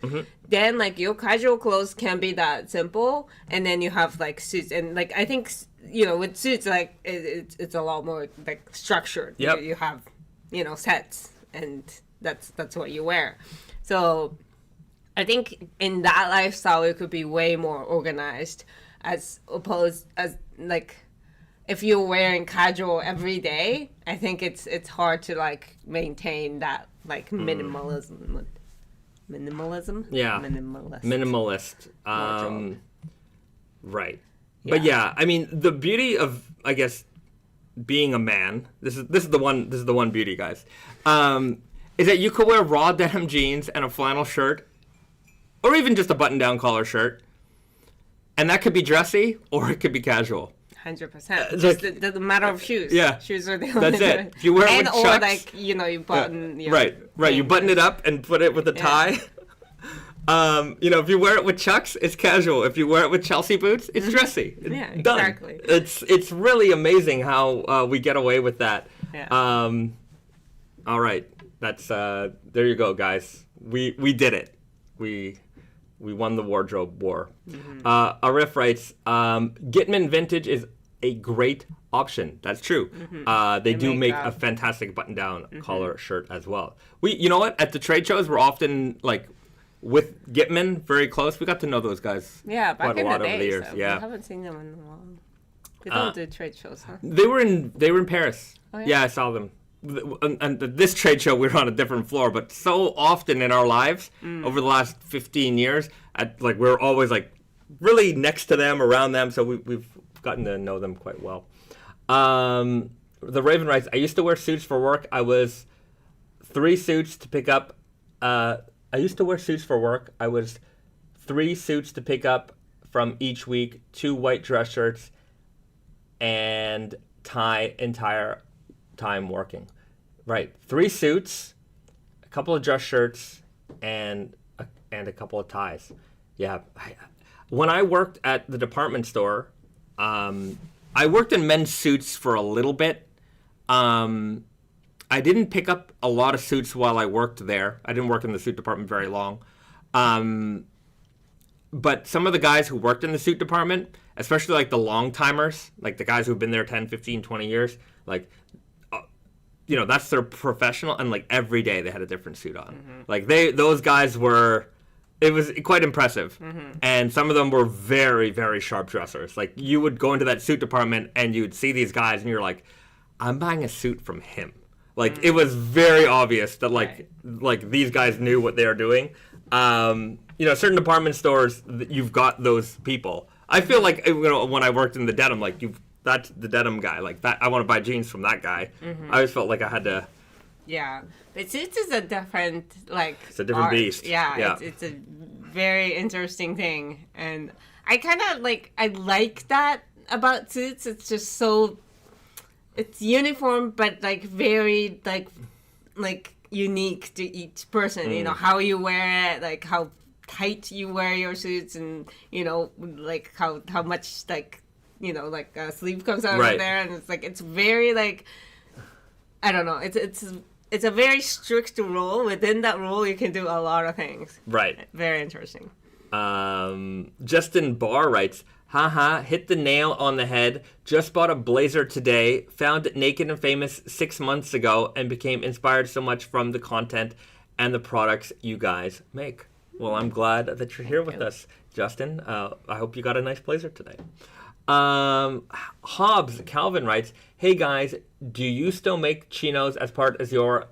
then like your casual clothes can be that simple, and then you have like suits, and like I think with suits like it's a lot more like structured.
Yep.
You have sets. And that's what you wear. So I think in that lifestyle, it could be way more organized as opposed as like if you're wearing casual every day. I think it's hard to like maintain that like minimalism. Yeah.
Minimalist. Right. Yeah. But yeah, I mean the beauty of I guess being a man, this is the one beauty, guys, is that you could wear raw denim jeans and a flannel shirt, or even just a button-down collar shirt, and that could be dressy or it could be casual.
100%. Just the matter of shoes.
Yeah,
shoes are the only.
That's it. If you wear it with chucks,
or like you button.
Right. You button it up and put it with a tie. If you wear it with chucks, it's casual. If you wear it with Chelsea boots, it's dressy. It's
yeah,
done.
Exactly.
It's really amazing how we get away with that.
Yeah.
All right, that's there you go, guys. We did it. We won the wardrobe war. Arif writes, Gitman Vintage is a great option. That's true. They do make a fantastic button-down collar shirt as well. You know what? At the trade shows, we're often like. With Gitman, very close. We got to know those guys
back
quite a lot over the years.
So
yeah,
we haven't seen them in a while. They don't do trade shows, huh?
They were in Paris.
Oh, yeah?
Yeah, I saw them. And this trade show, we were on a different floor, but so often in our lives over the last 15 years, we're always like really next to them, around them. So we've gotten to know them quite well. The Raven writes, I used to wear suits for work. I was 3 suits to pick up. I used to wear suits for work. I was 3 suits to pick up from each week, 2 white dress shirts, and tie entire time working. Right, 3 suits, a couple of dress shirts, and a couple of ties. Yeah, when I worked at the department store, I worked in men's suits for a little bit. I didn't pick up a lot of suits while I worked there. I didn't work in the suit department very long. But some of the guys who worked in the suit department, especially like the long timers, like the guys who've been there 10, 15, 20 years, like, that's their professional. And like every day they had a different suit on. Like those guys it was quite impressive. And some of them were very, very sharp dressers. Like you would go into that suit department and you'd see these guys and you're like, I'm buying a suit from him. Like, it was very obvious that, like these guys knew what they were doing. Certain department stores, you've got those people. I feel like, when I worked in the denim, like, that's the denim guy. Like, that I want to buy jeans from that guy. I always felt like I had to...
Yeah. But suits is a different, like...
It's a different beast.
Yeah. It's a very interesting thing. And I kind of, I like that about suits. It's just so... It's uniform, but very unique to each person. How you wear it, like how tight you wear your suits, and how much a sleeve comes out of there, and it's very I don't know. It's a very strict rule. Within that rule, you can do a lot of things.
Right.
Very interesting.
Justin Barr writes, haha, hit the nail on the head. Just bought a blazer today. Found Naked and Famous 6 months ago and became inspired so much from the content and the products you guys make. Well, I'm glad that you're here with us, Justin. I hope you got a nice blazer today. Hobbs Calvin writes, hey guys, do you still make chinos as part of your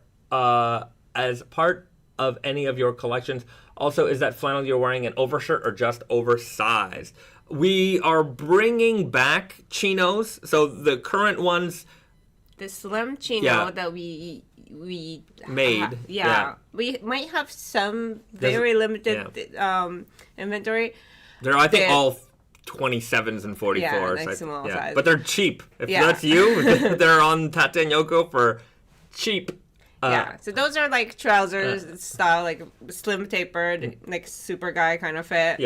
as part of any of your collections? Also, is that flannel you're wearing an overshirt or just oversized? We are bringing back chinos. So the current ones,
the slim chino that we
made.
We might have some very limited inventory.
They're, I think, all 27s and 44s.
Yeah, like small size.
But they're cheap. If that's you, they're on Tate and Yoko for cheap.
So those are like trousers style, like slim tapered, like super guy kind of fit.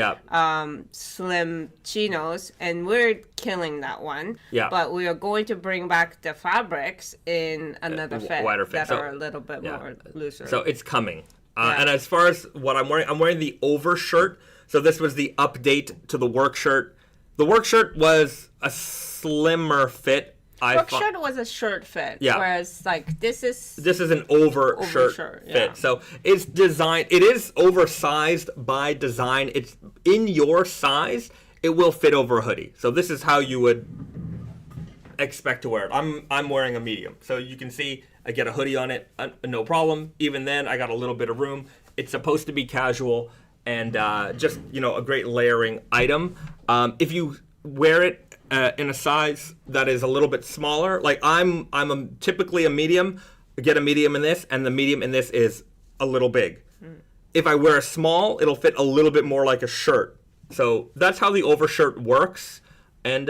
Slim chinos, and we're killing that one. But we are going to bring back the fabrics in another fit,
wider fit
that are a little bit more looser.
So it's coming. And as far as what I'm wearing the overshirt. So this was the update to the work shirt. The work shirt was a slimmer fit.
Work shirt was a shirt fit, whereas like this is
an overshirt fit. So it's designed. It is oversized by design. It's in your size. It will fit over a hoodie. So this is how you would expect to wear it. I'm wearing a medium, so you can see I get a hoodie on it, no problem. Even then, I got a little bit of room. It's supposed to be casual and just a great layering item. If you wear it in a size that is a little bit smaller, like I'm typically a medium. I get a medium in this, and the medium in this is a little big. If I wear a small, it'll fit a little bit more like a shirt. So that's how the overshirt works. And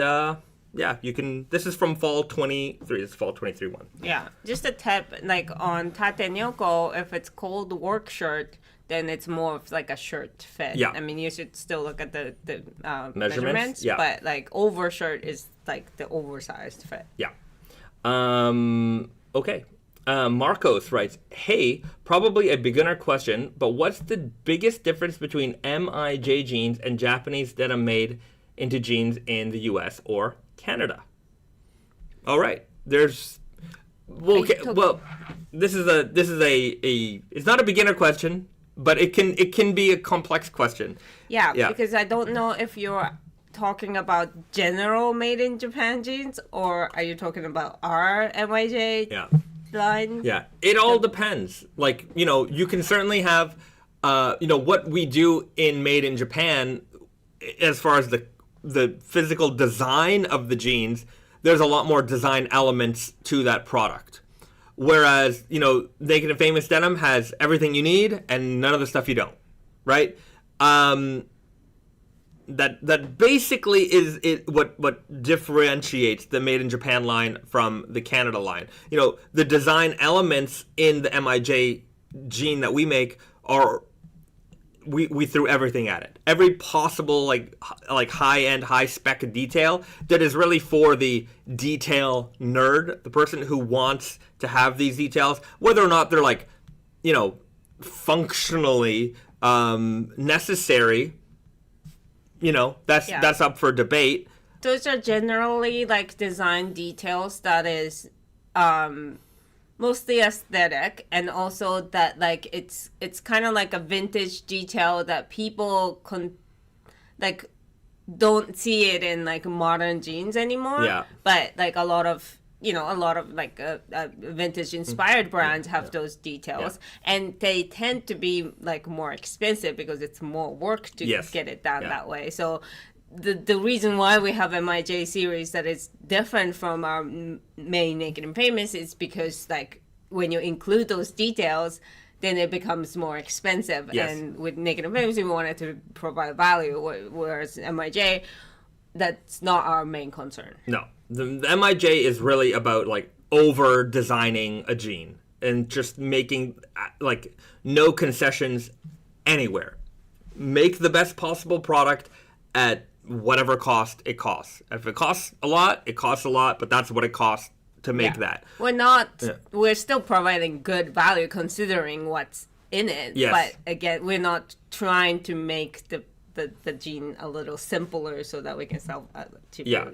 you can. This is from fall 23. This is fall 23 one.
Yeah, just a tip, like on Tate and Yoko, if it's called work shirt, then it's more of like a shirt fit. I mean, you should still look at the measurements. But like overshirt is like the oversized fit.
Okay. Marcos writes, hey, probably a beginner question, but what's the biggest difference between MIJ jeans and Japanese denim made into jeans in the US or Canada? All right. There's this is a it's not a beginner question, but it can be a complex question.
Because I don't know if you're talking about general made in Japan jeans, or are you talking about our MIJ line?
It all depends. Like, you can certainly have what we do in made in Japan as far as the physical design of the jeans. There's a lot more design elements to that product. Whereas, Naked and Famous Denim has everything you need and none of the stuff you don't, right? That basically is what differentiates the Made in Japan line from the Canada line. The design elements in the MIJ jean that we make are we threw everything at it. Every possible like high-end, high-spec detail that is really for the detail nerd, the person who wants to have these details, whether or not they're like, functionally necessary. That's up for debate.
Those are generally like design details that is mostly aesthetic, and also that like it's kind of like a vintage detail that people don't see it in like modern jeans anymore. But like a lot of like vintage inspired brands have those details, and they tend to be like more expensive because it's more work to get it done that way. So the reason why we have a MIJ series that is different from our main Naked and Famous is because like when you include those details, then it becomes more expensive. And with Naked and Famous, we wanted to provide value, whereas MIJ, that's not our main concern.
No, the MIJ is really about like over designing a jean and just making like no concessions anywhere. Make the best possible product at whatever cost it costs. If it costs a lot, it costs a lot, but that's what it costs to make that.
We're still providing good value considering what's in it. But again, we're not trying to make the jean a little simpler so that we can sell at cheaper,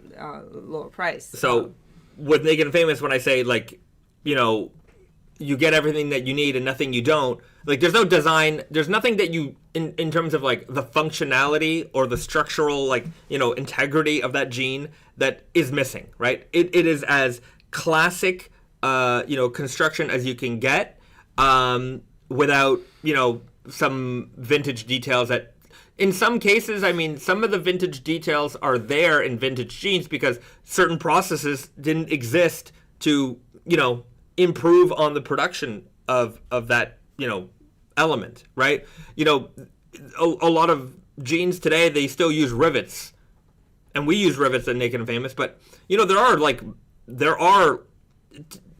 lower price.
So with Naked and Famous, when I say like, you get everything that you need and nothing you don't, like there's no design, there's nothing that you in terms of like the functionality or the structural like integrity of that jean that is missing, right? It is as classic construction as you can get, without, some vintage details that, in some cases, I mean, some of the vintage details are there in vintage jeans because certain processes didn't exist to, improve on the production of that, element, right? A lot of jeans today, they still use rivets. And we use rivets at Naked and Famous, but, there are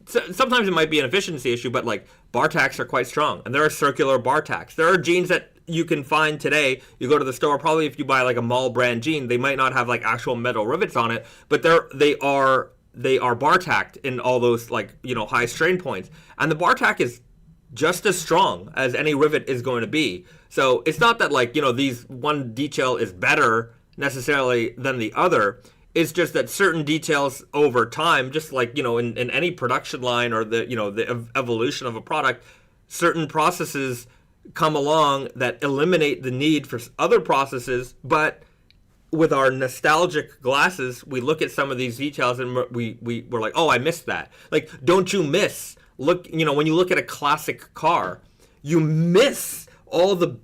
sometimes it might be an efficiency issue, but like bar tacks are quite strong, and there are circular bar tacks. There are jeans that you can find today. You go to the store, probably if you buy like a mall brand jean, they might not have like actual metal rivets on it, but they are bar tacked in all those high strain points, and the bar tack is just as strong as any rivet is going to be. So it's not that these one detail is better necessarily than the other. It's just that certain details over time, just like, in any production line or the evolution of a product, certain processes come along that eliminate the need for other processes. But with our nostalgic glasses, we look at some of these details and we're like, oh, I missed that. Like, don't you miss? Look, when you look at a classic car, you miss all the,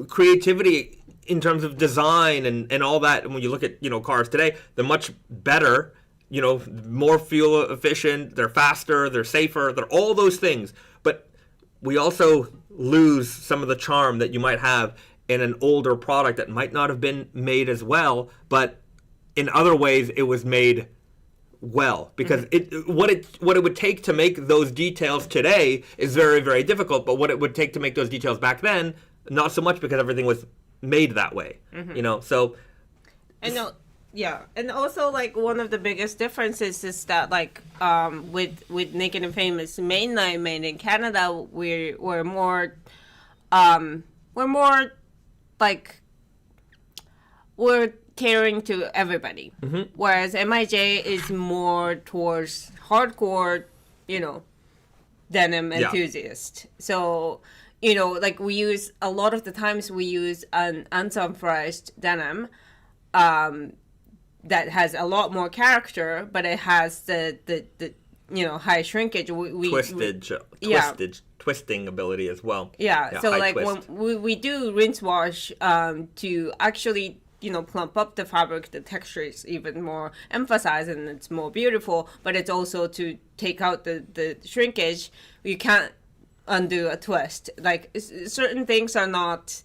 creativity in terms of design and all that. And when you look at, cars today, they're much better, more fuel efficient, they're faster, they're safer, they're all those things. But we also lose some of the charm that you might have in an older product that might not have been made as well, but in other ways it was made well, because what it would take to make those details today is very, very difficult, but what it would take to make those details back then, not so much, because everything was made that way, so.
I know, yeah, and also one of the biggest differences is that with Naked and Famous mainline made in Canada, we're more we're catering to everybody, whereas MIJ is more towards hardcore, denim enthusiast. So. We use, a lot of the times we use an unsulfurized denim that has a lot more character, but it has the high shrinkage.
Twisting ability as well.
Yeah, so when we do rinse wash to actually, plump up the fabric, the texture is even more emphasized and it's more beautiful, but it's also to take out the shrinkage. You can't undo a twist. Certain things are not,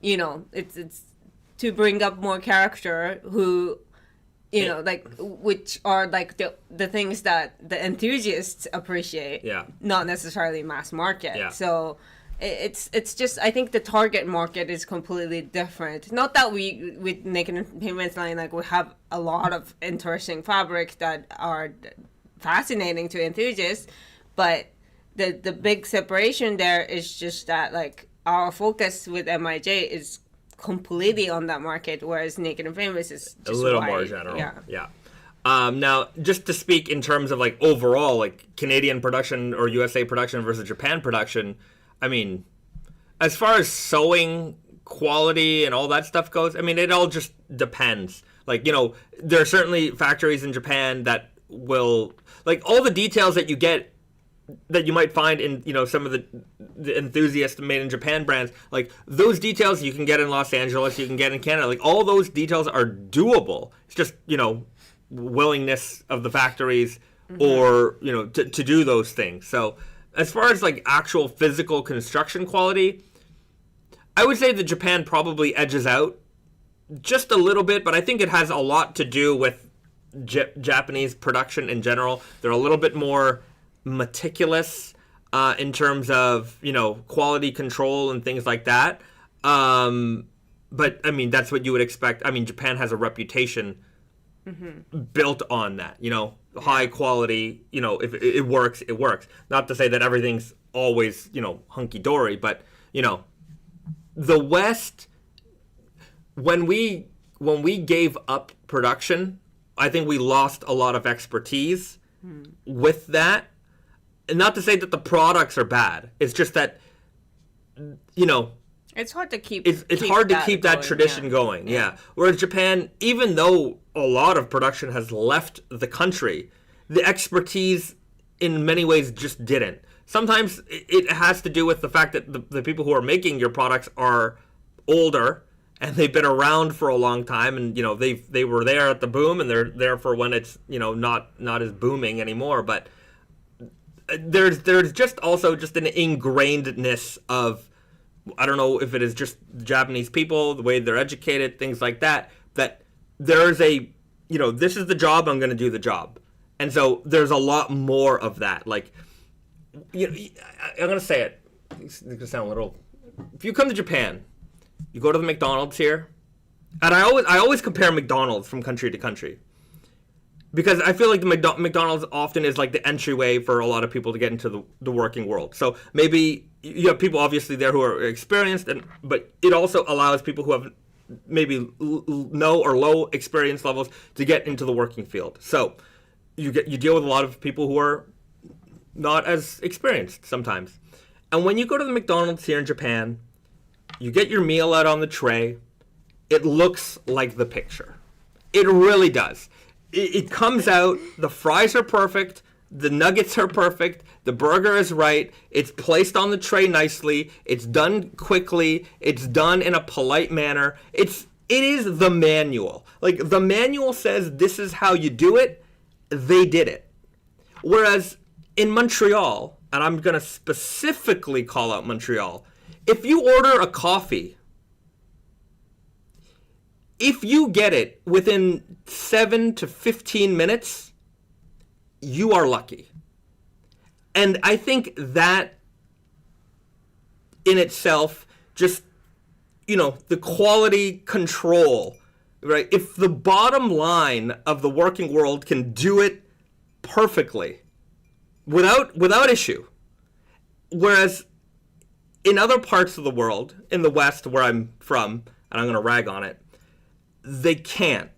it's to bring up more character who, which are the things that the enthusiasts appreciate, not necessarily mass market. Yeah. So it's just, I think the target market is completely different. Not that we, with Naked and Famous line, we have a lot of interesting fabric that are fascinating to enthusiasts, but the big separation there is just that our focus with MIJ is completely on that market, whereas Naked and Famous is just
a little
wide.
more general. Yeah. Now, just to speak in terms of overall Canadian production or USA production versus Japan production, I mean, as far as sewing quality and all that stuff goes, I mean, it all just depends. There are certainly factories in Japan that will all the details that you get, that you might find in some of the enthusiast made in Japan brands, those details you can get in Los Angeles, you can get in Canada. All those details are doable. It's just willingness of the factories or to do those things. So as far as actual physical construction quality, I would say that Japan probably edges out just a little bit, but I think it has a lot to do with Japanese production in general. They're a little bit more meticulous in terms of quality control and things like that, but I mean that's what you would expect. I mean, Japan has a reputation built on that, high quality. If it works, it works. Not to say that everything's always hunky-dory, but the West, when we gave up production, I think we lost a lot of expertise with that. And not to say that the products are bad. It's just that,
it's hard to keep.
It's hard to keep that tradition going. Yeah. Whereas Japan, even though a lot of production has left the country, the expertise in many ways just didn't. Sometimes it has to do with the fact that the people who are making your products are older and they've been around for a long time, and they were there at the boom, and they're there for when it's not as booming anymore. But there's just also just an ingrainedness of, I don't know if it is just Japanese people, the way they're educated, things like that, that there's a, this is the job, I'm going to do the job. And so there's a lot more of that. Like, I'm going to say it. It's going to sound a little... If you come to Japan, you go to the McDonald's here, and I always compare McDonald's from country to country. Because I feel like the McDonald's often is like the entryway for a lot of people to get into the working world. So maybe you have people obviously there who are experienced, but it also allows people who have maybe no or low experience levels to get into the working field. So you deal with a lot of people who are not as experienced sometimes. And when you go to the McDonald's here in Japan, you get your meal out on the tray. It looks like the picture. It really does. It comes out, the fries are perfect, the nuggets are perfect, the burger is right, it's placed on the tray nicely, it's done quickly, it's done in a polite manner. It is the manual. Like, the manual says this is how you do it, they did it. Whereas in Montreal, and I'm going to specifically call out Montreal, if you order a coffee, if you get it within 7 to 15 minutes, you are lucky. And I think that in itself, just, the quality control, right? If the bottom line of the working world can do it perfectly, without issue, whereas in other parts of the world, in the West where I'm from, and I'm going to rag on it, they can't.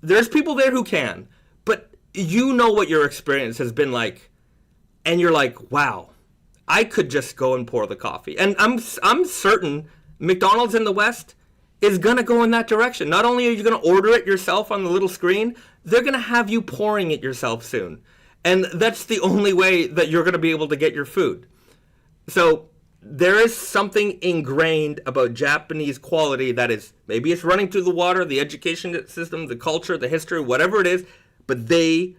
There's people there who can, but what your experience has been like, and you're like, wow, I could just go and pour the coffee. And I'm certain McDonald's in the West is going to go in that direction. Not only are you going to order it yourself on the little screen, they're going to have you pouring it yourself soon. And that's the only way that you're going to be able to get your food. So there is something ingrained about Japanese quality that is, maybe it's running through the water, the education system, the culture, the history, whatever it is, but they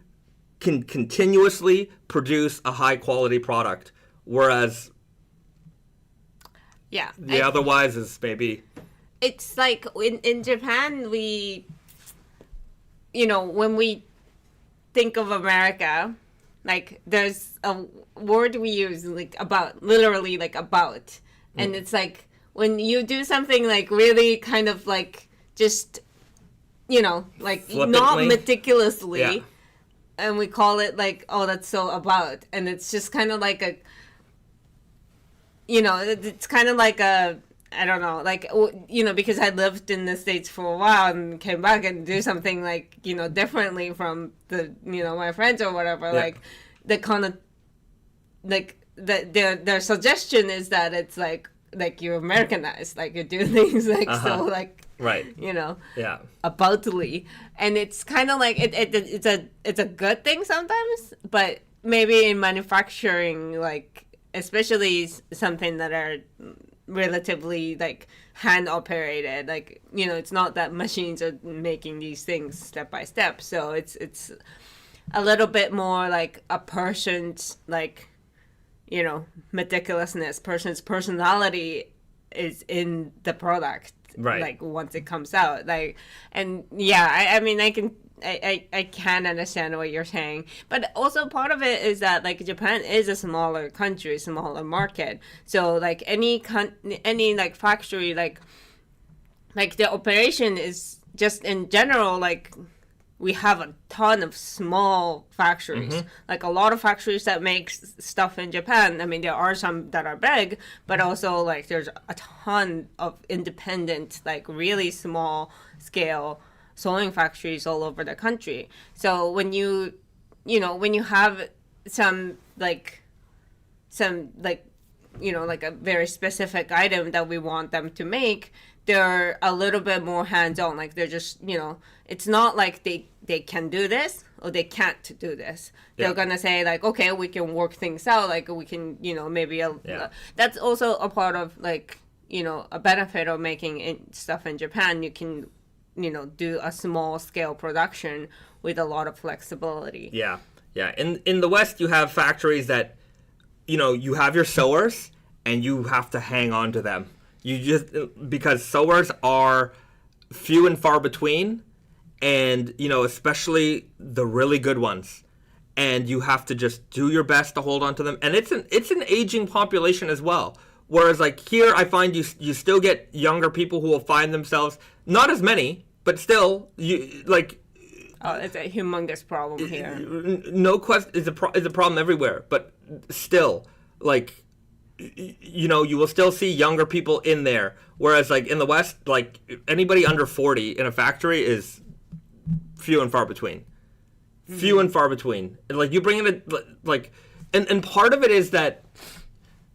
can continuously produce a high quality product. Whereas otherwise is maybe...
It's like in Japan, when we think of America, like, there's a word we use, like, about, literally, like, about. And it's like, when you do something, like, really kind of, like, just, like,
flippantly,
not meticulously,
yeah.
And we call it, like, oh, that's so about. And it's just kind of like it's kind of like I don't know, like, because I lived in the States for a while and came back and do something, like, differently from my friends or whatever, yeah. Like, the kind of, like, their suggestion is that it's like you're Americanized, like, you do things, like, so, like,
right,
yeah, aboutly. And it's kind of like, it's a good thing sometimes, but maybe in manufacturing, like, especially something that are relatively, like, hand operated, like, it's not that machines are making these things step by step, so it's a little bit more like a person's, like, meticulousness, person's personality is in the product,
right?
Like, once it comes out, like, and yeah, I mean, I can understand what you're saying, but also part of it is that, like, Japan is a smaller country, smaller market, so, like, any like factory, like the operation is just, in general, like, we have a ton of small factories, like, a lot of factories that make stuff in Japan. I mean, there are some that are big, but also, like, there's a ton of independent, like, really small scale sewing factories all over the country. So when you have some like a very specific item that we want them to make, they're a little bit more hands-on. Like, they're just, it's not like they can do this oh, they can't do this.
Yeah.
They're gonna say like, okay, we can work things out. Like we can, maybe that's also a part of like, a benefit of making stuff in Japan. You can, do a small scale production with a lot of flexibility.
Yeah. In the West, you have factories that, you have your sewers and you have to hang on to them. Because sewers are few and far between, and especially the really good ones, and you have to just do your best to hold on to them. And it's an aging population as well. Whereas like here, I find you still get younger people who will find themselves, not as many, but still you like.
Oh, it's a humongous problem here.
No question, it's a problem everywhere. But still, like, you will still see younger people in there. Whereas, like, in the West, like, anybody under 40 in a factory is few and far between. Few and far between. Like, you bring in and part of it is that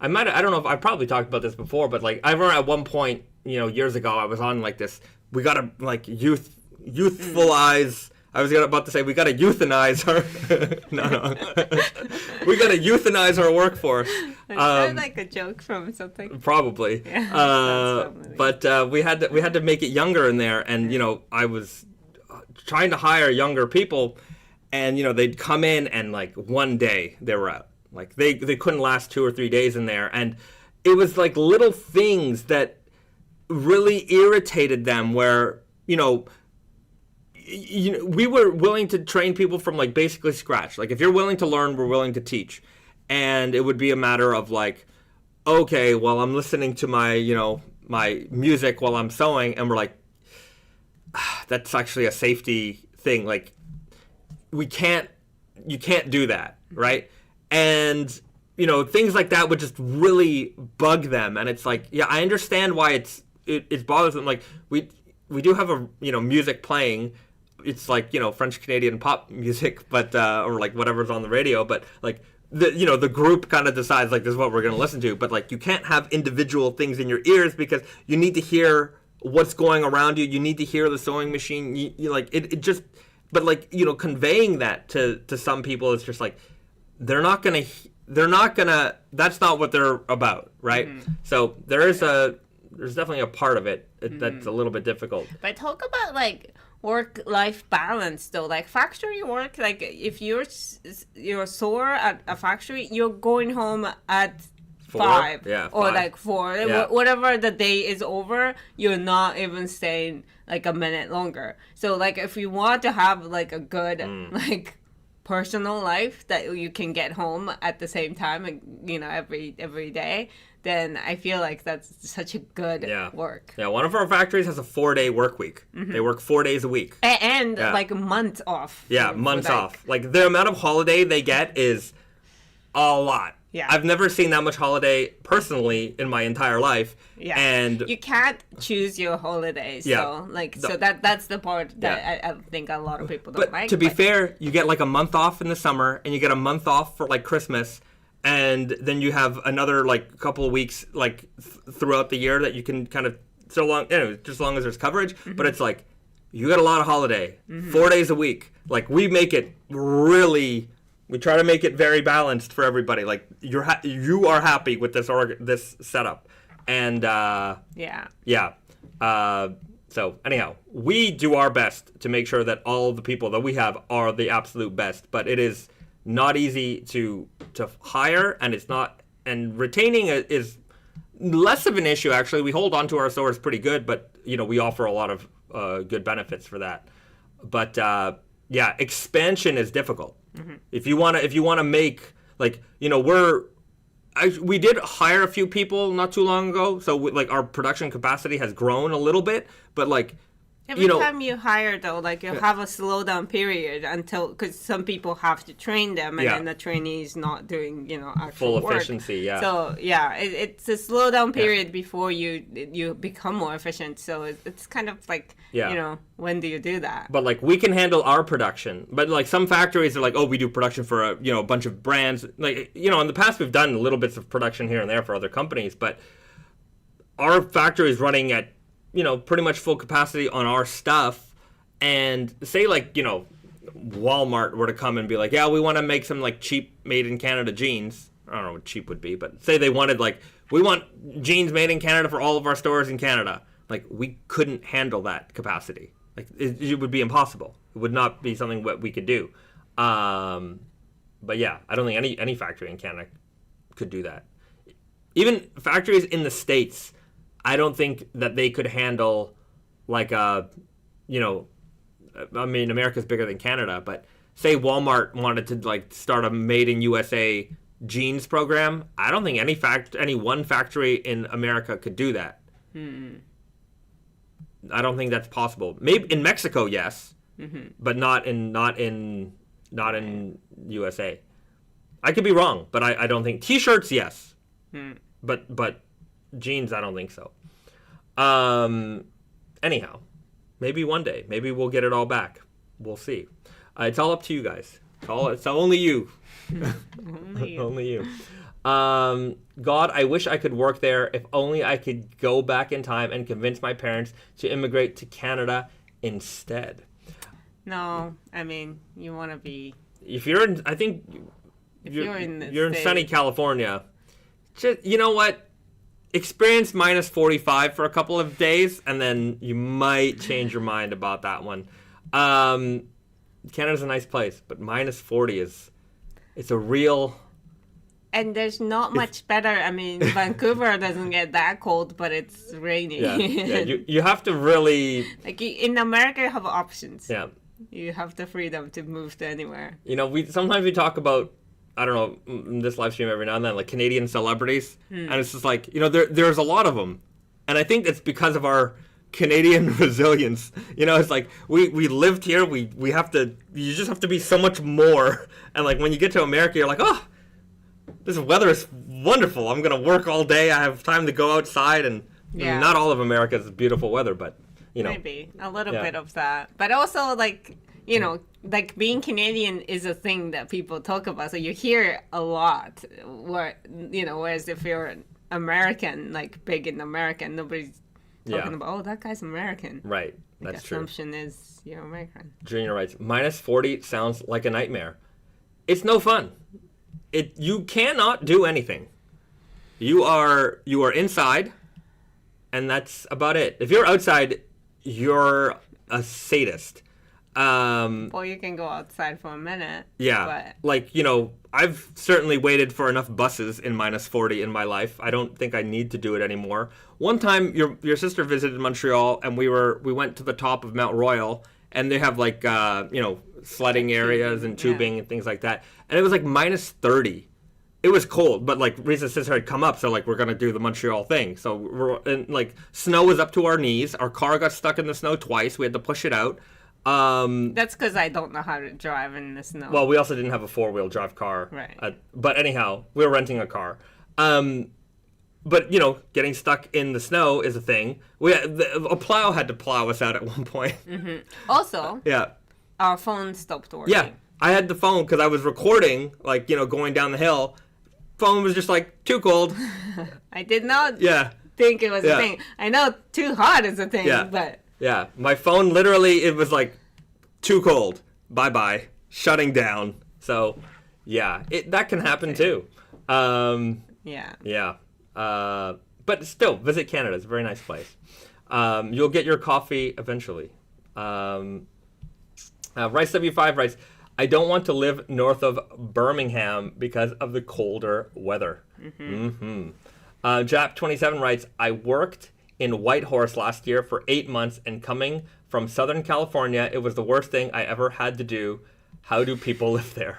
I don't know if I probably talked about this before, but like I remember at one point, years ago, I was on like this. We gotta like youthfulize. I was about to say we gotta euthanize our. No. We gotta euthanize our workforce.
Sounds like a joke from something.
Probably.
Yeah,
but we had to make it younger in there, and I was trying to hire younger people, and they'd come in and like one day they were out. Like they couldn't last 2 or 3 days in there, and it was like little things that really irritated them. Where we were willing to train people from like basically scratch. Like if you're willing to learn, we're willing to teach, and it would be a matter of like, okay, well I'm listening to my my music while I'm sewing, and we're like, that's actually a safety thing. Like you can't do that, right? And things like that would just really bug them. And it's like, yeah, I understand why it's bothersome. Like we do have a music playing. It's like French Canadian pop music, but or like whatever's on the radio. But like the group kind of decides like this is what we're going to listen to. But like you can't have individual things in your ears because you need to hear what's going around you. You need to hear the sewing machine. You like it just. But like conveying that to some people is just like. They're not gonna. That's not what they're about, right? Mm-hmm. So there's definitely a part of it that's a little bit difficult.
But talk about like work-life balance, though. Like factory work, like if you're sore at a factory, you're going home at 5, or like 4, whatever the day is over. You're not even staying like a minute longer. So like if you want to have like a good like. Personal life that you can get home at the same time, every day, then I feel like that's such a good work.
Yeah, one of our factories has a 4-day work week. Mm-hmm. They work 4 days a week.
And like a month off.
Yeah, months off. Like the amount of holiday they get is a lot. Yeah. I've never seen that much holiday personally in my entire life.
Yeah.
And
you can't choose your holidays. So so that's the part that I think a lot of people don't like.
To be fair, you get like a month off in the summer and you get a month off for like Christmas, and then you have another like couple of weeks like throughout the year that you can kind of just as long as there's coverage, but it's like you get a lot of holiday. 4 days a week. Like we make it really. We try to make it very balanced for everybody. Like you are happy with this setup, and So anyhow, we do our best to make sure that all of the people that we have are the absolute best. But it is not easy to hire, and it's not. And retaining is less of an issue. Actually, we hold on to our stores pretty good, but we offer a lot of good benefits for that. But expansion is difficult. Mm-hmm. If you want to make like we did hire a few people not too long ago, so our production capacity has grown a little bit, but like
every time you hire though, like you have a slowdown period because some people have to train them, and then the trainee is not doing actual
full efficiency.
Work. So it's a slowdown period before you become more efficient. So it's kind of like when do you do that?
But like we can handle our production, but like some factories are like, oh, we do production for a bunch of brands. Like in the past we've done little bits of production here and there for other companies, but our factory is running at pretty much full capacity on our stuff. And say like Walmart were to come and be like, yeah, we want to make some like cheap made in Canada jeans. I don't know what cheap would be, but say they wanted like, we want jeans made in Canada for all of our stores in Canada. Like, we couldn't handle that capacity. Like, it would be impossible. It would not be something that we could do. But yeah, I don't think any factory in Canada could do that. Even factories in the States, I don't think that they could handle like I mean, America's bigger than Canada, but say Walmart wanted to like start a made in USA jeans program. I don't think any one factory in America could do that. I don't think that's possible. Maybe in Mexico, yes, but not in USA. I could be wrong, but I don't think T-shirts, yes, but jeans, I don't think so. Anyhow, maybe one day, maybe we'll get it all back. We'll see. It's all up to you guys. It's only you. Only you. God, I wish I could work there. If only I could go back in time and convince my parents to immigrate to Canada instead.
No, I mean, you want to be...
If you're in, I think... You're in sunny California. Just, you know what? Experience minus 45 for a couple of days, and then you might change your mind about that one. Canada's a nice place, but minus 40 it's a real...
And there's not much better. I mean, Vancouver doesn't get that cold, but it's rainy.
Yeah. You have to really...
Like, in America, you have options.
Yeah.
You have the freedom to move to anywhere.
You know, sometimes we talk about, I don't know, in this live stream every now and then, like Canadian celebrities. And it's just like, you know, there's a lot of them. And I think it's because of our Canadian resilience. You know, it's like, we lived here, you just have to be so much more. And like, when you get to America, you're like, oh, this weather is wonderful. I'm going to work all day. I have time to go outside. And I mean, not all of America is beautiful weather, but, you know.
Maybe a little bit of that. But also, like, you know, like being Canadian is a thing that people talk about. So you hear a lot. Whereas if you're American, like big in America, nobody's talking about, oh, that guy's American.
Right. That's true.
The assumption is you're American.
Junior writes, minus 40 sounds like a nightmare. It's no fun. You cannot do anything. You are inside, and that's about it. If you're outside, you're a sadist.
Well, you can go outside for a minute.
Yeah.
But...
Like, you know, I've certainly waited for enough buses in minus 40 in my life. I don't think I need to do it anymore. One time, your sister visited Montreal, and we went to the top of Mount Royal, and they have like sledding areas and tubing and things like that, and it was like minus 30. It was cold, but like Risa's sister had come up, so like we're gonna do the Montreal thing. So like snow was up to our knees. Our car got stuck in the snow twice. We had to push it out.
That's because I don't know how to drive in the snow.
Well, we also didn't have a 4-wheel drive car.
Right.
But anyhow, we were renting a car. But, you know, getting stuck in the snow is a thing. A plow had to plow us out at one point.
Mm-hmm. Also, our phone stopped working.
Yeah, I had the phone because I was recording, like, you know, going down the hill. Phone was just like, too cold.
I did not think it was a thing. I know too hot is a thing, but...
Yeah, my phone literally, it was like, too cold. Bye-bye. Shutting down. So, yeah, that can happen too. Yeah. But still, visit Canada. It's a very nice place. You'll get your coffee eventually. Rice75 writes, I don't want to live north of Birmingham because of the colder weather. Jap27 writes, I worked in Whitehorse last year for 8 months, and coming from Southern California, it was the worst thing I ever had to do. How do people live there?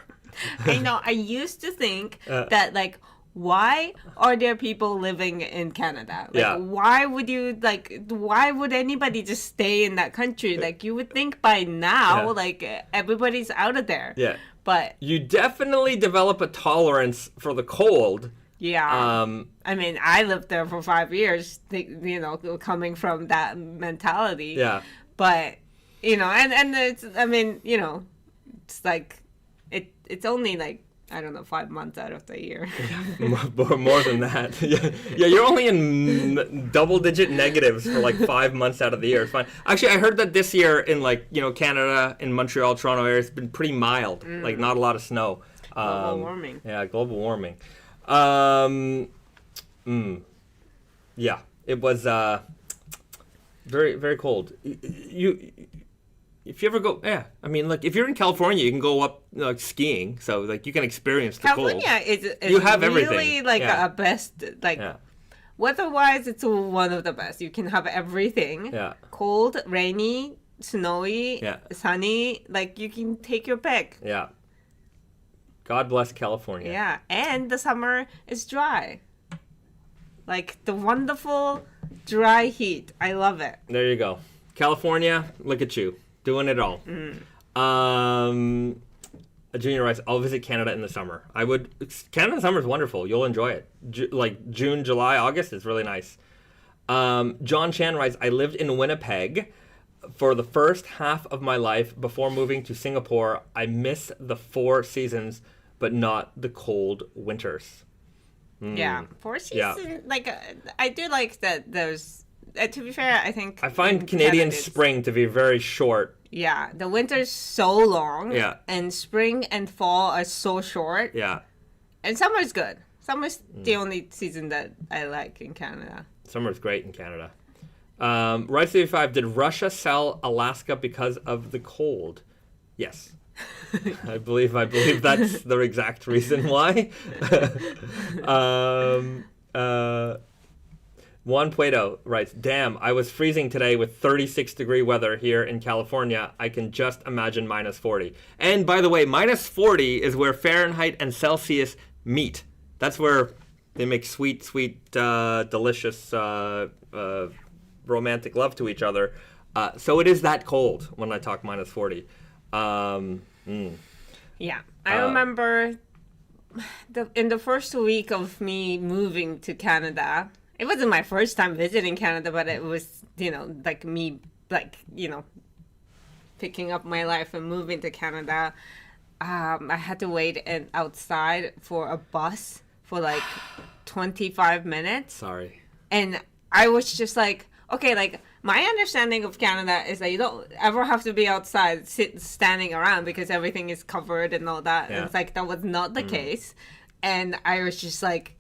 I know. I used to think that, like, why are there people living in Canada? Like, why would anybody just stay in that country? Like, you would think by now, like, everybody's out of there. Yeah. But
you definitely develop a tolerance for the cold.
Yeah. I mean, I lived there for 5 years, you know, coming from that mentality. Yeah. But, you know, and it's, I mean, you know, it's like, it's only like I don't know, 5 months out of the year.
More than that. Yeah, you're only in double-digit negatives for like 5 months out of the year. It's fine. Actually, I heard that this year in like, Canada, in Montreal, Toronto area, it's been pretty mild. Like not a lot of snow.
Global warming.
Yeah, global warming. Yeah, it was very, very cold. If you ever go, I mean, like if you're in California, you can go up skiing, so like you can experience the
California
cold.
is
you have
really
everything.
like a best, like weather-wise, it's one of the best. You can have everything.
Yeah.
Cold, rainy, snowy, sunny. Like you can take your pick.
Yeah. God bless California.
Yeah, and the summer is dry. Like the wonderful dry heat. I love it.
There you go. California, look at you. Doing it all. Junior writes, I'll visit Canada in the summer. Canada in the summer is wonderful. You'll enjoy it. Like June, July, August, it's really nice. John Chan writes, I lived in Winnipeg for the first half of my life before moving to Singapore. I miss the 4 seasons, but not the cold winters.
Yeah, 4 seasons. Like I do like that there's... to be fair, I think...
I find Canadian spring to be very short.
Yeah, the winter's so long.
Yeah.
And spring and fall are so short.
Yeah.
And summer's good. Summer's the only season that I like in Canada.
Summer's great in Canada. Right35, did Russia sell Alaska because of the cold? Yes. I believe that's the exact reason why. Juan Puedo writes, damn, I was freezing today with 36-degree weather here in California. I can just imagine minus 40. And by the way, minus 40 is where Fahrenheit and Celsius meet. That's where they make sweet, sweet, delicious, romantic love to each other. So it is that cold when I talk minus 40.
Yeah, I remember in the first week of me moving to Canada... It wasn't my first time visiting Canada, but it was, like me, picking up my life and moving to Canada. I had to wait outside for a bus for like 25 minutes.
Sorry.
And I was just like, okay, like my understanding of Canada is that you don't ever have to be outside standing around because everything is covered and all that. Yeah. And it's like, that was not the case. And I was just like,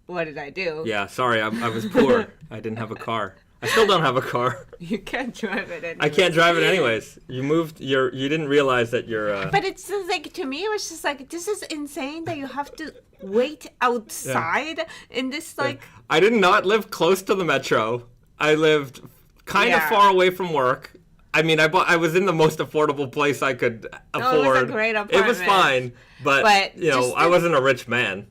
what did I do?
Yeah, sorry, I was poor. I didn't have a car. I still don't have a car.
You can't drive it anyways.
I can't drive it anyways. You moved, you didn't realize that you're...
But it's just like, to me, it was just like, this is insane that you have to wait outside in this, like... Yeah.
I did not live close to the metro. I lived kind of far away from work. I mean, I was in the most affordable place I could afford.
It was a great apartment.
It was fine, but I wasn't a rich man.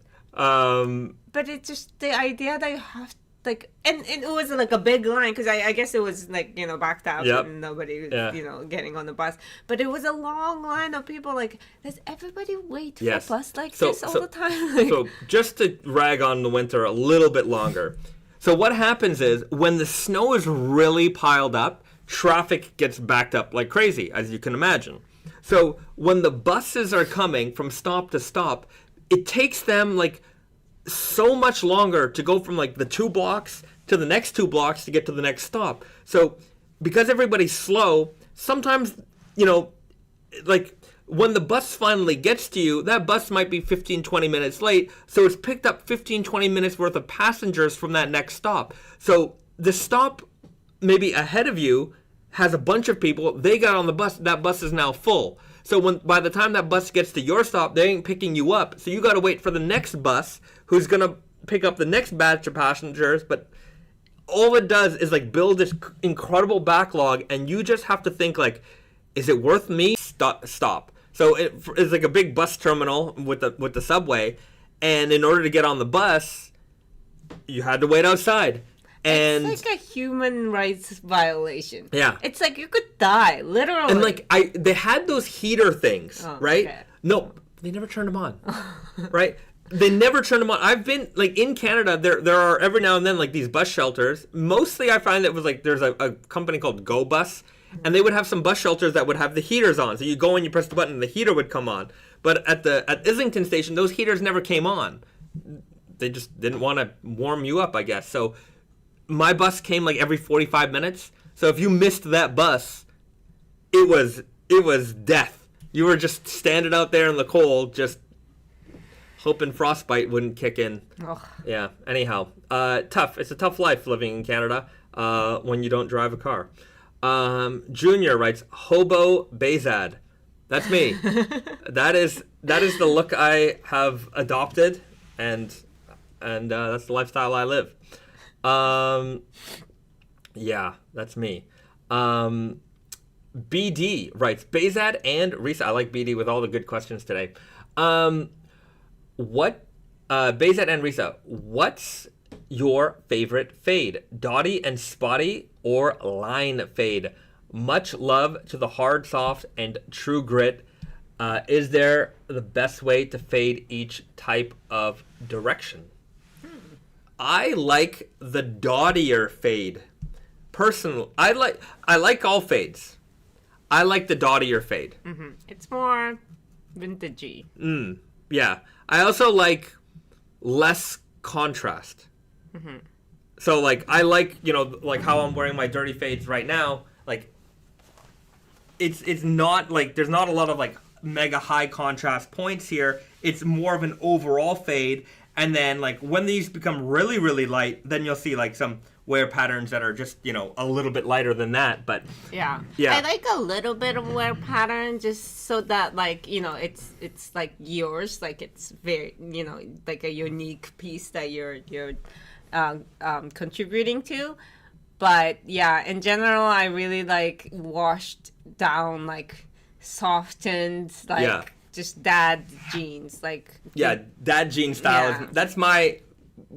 But it's just the idea that you have, like, and it was like a big line, because I guess it was, like, backed up and nobody was, getting on the bus. But it was a long line of people, like, does everybody wait for a bus like this all the time? Like,
so just to rag on the winter a little bit longer. So what happens is, when the snow is really piled up, traffic gets backed up like crazy, as you can imagine. So when the buses are coming from stop to stop, it takes them, like, so much longer to go from like the 2 blocks to the next 2 blocks to get to the next stop. So because everybody's slow, sometimes, like when the bus finally gets to you, that bus might be 15-20 minutes late, so it's picked up 15-20 minutes worth of passengers from that next stop. So the stop maybe ahead of you has a bunch of people, they got on the bus, that bus is now full. So by the time that bus gets to your stop, they ain't picking you up. So you got to wait for the next bus, who's going to pick up the next batch of passengers. But all it does is like build this incredible backlog, and you just have to think like, is it worth me? Stop. So it's like a big bus terminal with the subway, and in order to get on the bus, you had to wait outside. And
it's like a human rights violation.
Yeah.
It's like you could die, literally.
And like they had those heater things, right? Okay. No, they never turned them on. Right? They never turned them on. I've been like in Canada, there are every now and then like these bus shelters. Mostly I find it was like there's a company called Go Bus, And they would have some bus shelters that would have the heaters on. So you go and you press the button and the heater would come on. But at Islington Station, those heaters never came on. They just didn't want to warm you up, I guess. So my bus came like every 45 minutes. So if you missed that bus, it was death. You were just standing out there in the cold, just hoping frostbite wouldn't kick in.
Ugh.
Yeah. Anyhow, tough. It's a tough life living in Canada when you don't drive a car. Junior writes, Hobo Bahzad. That's me. that is the look I have adopted, and that's the lifestyle I live. Yeah, that's me. BD writes, Bahzad and Risa. I like BD with all the good questions today. Bahzad and Risa, what's your favorite fade? Dotty and spotty or line fade? Much love to the hard, soft, and true grit. Is there the best way to fade each type of direction? I like the dottier fade. Personally, I like all fades. I like the dottier fade.
Mm-hmm. It's more vintagey.
Yeah. I also like less contrast.
Mm-hmm.
So, like, I like, like how I'm wearing my dirty fades right now. Like, it's not, like, there's not a lot of, like, mega high contrast points here. It's more of an overall fade. And then, like, when these become really, really light, then you'll see, like, some wear patterns that are just, a little bit lighter than that. But
yeah.
I
like a little bit of wear pattern just so that, like, it's like yours. Like, it's very, like a unique piece that you're contributing to. But yeah, in general, I really like washed down, like softened, like just dad jeans, like
dad jean style. That's my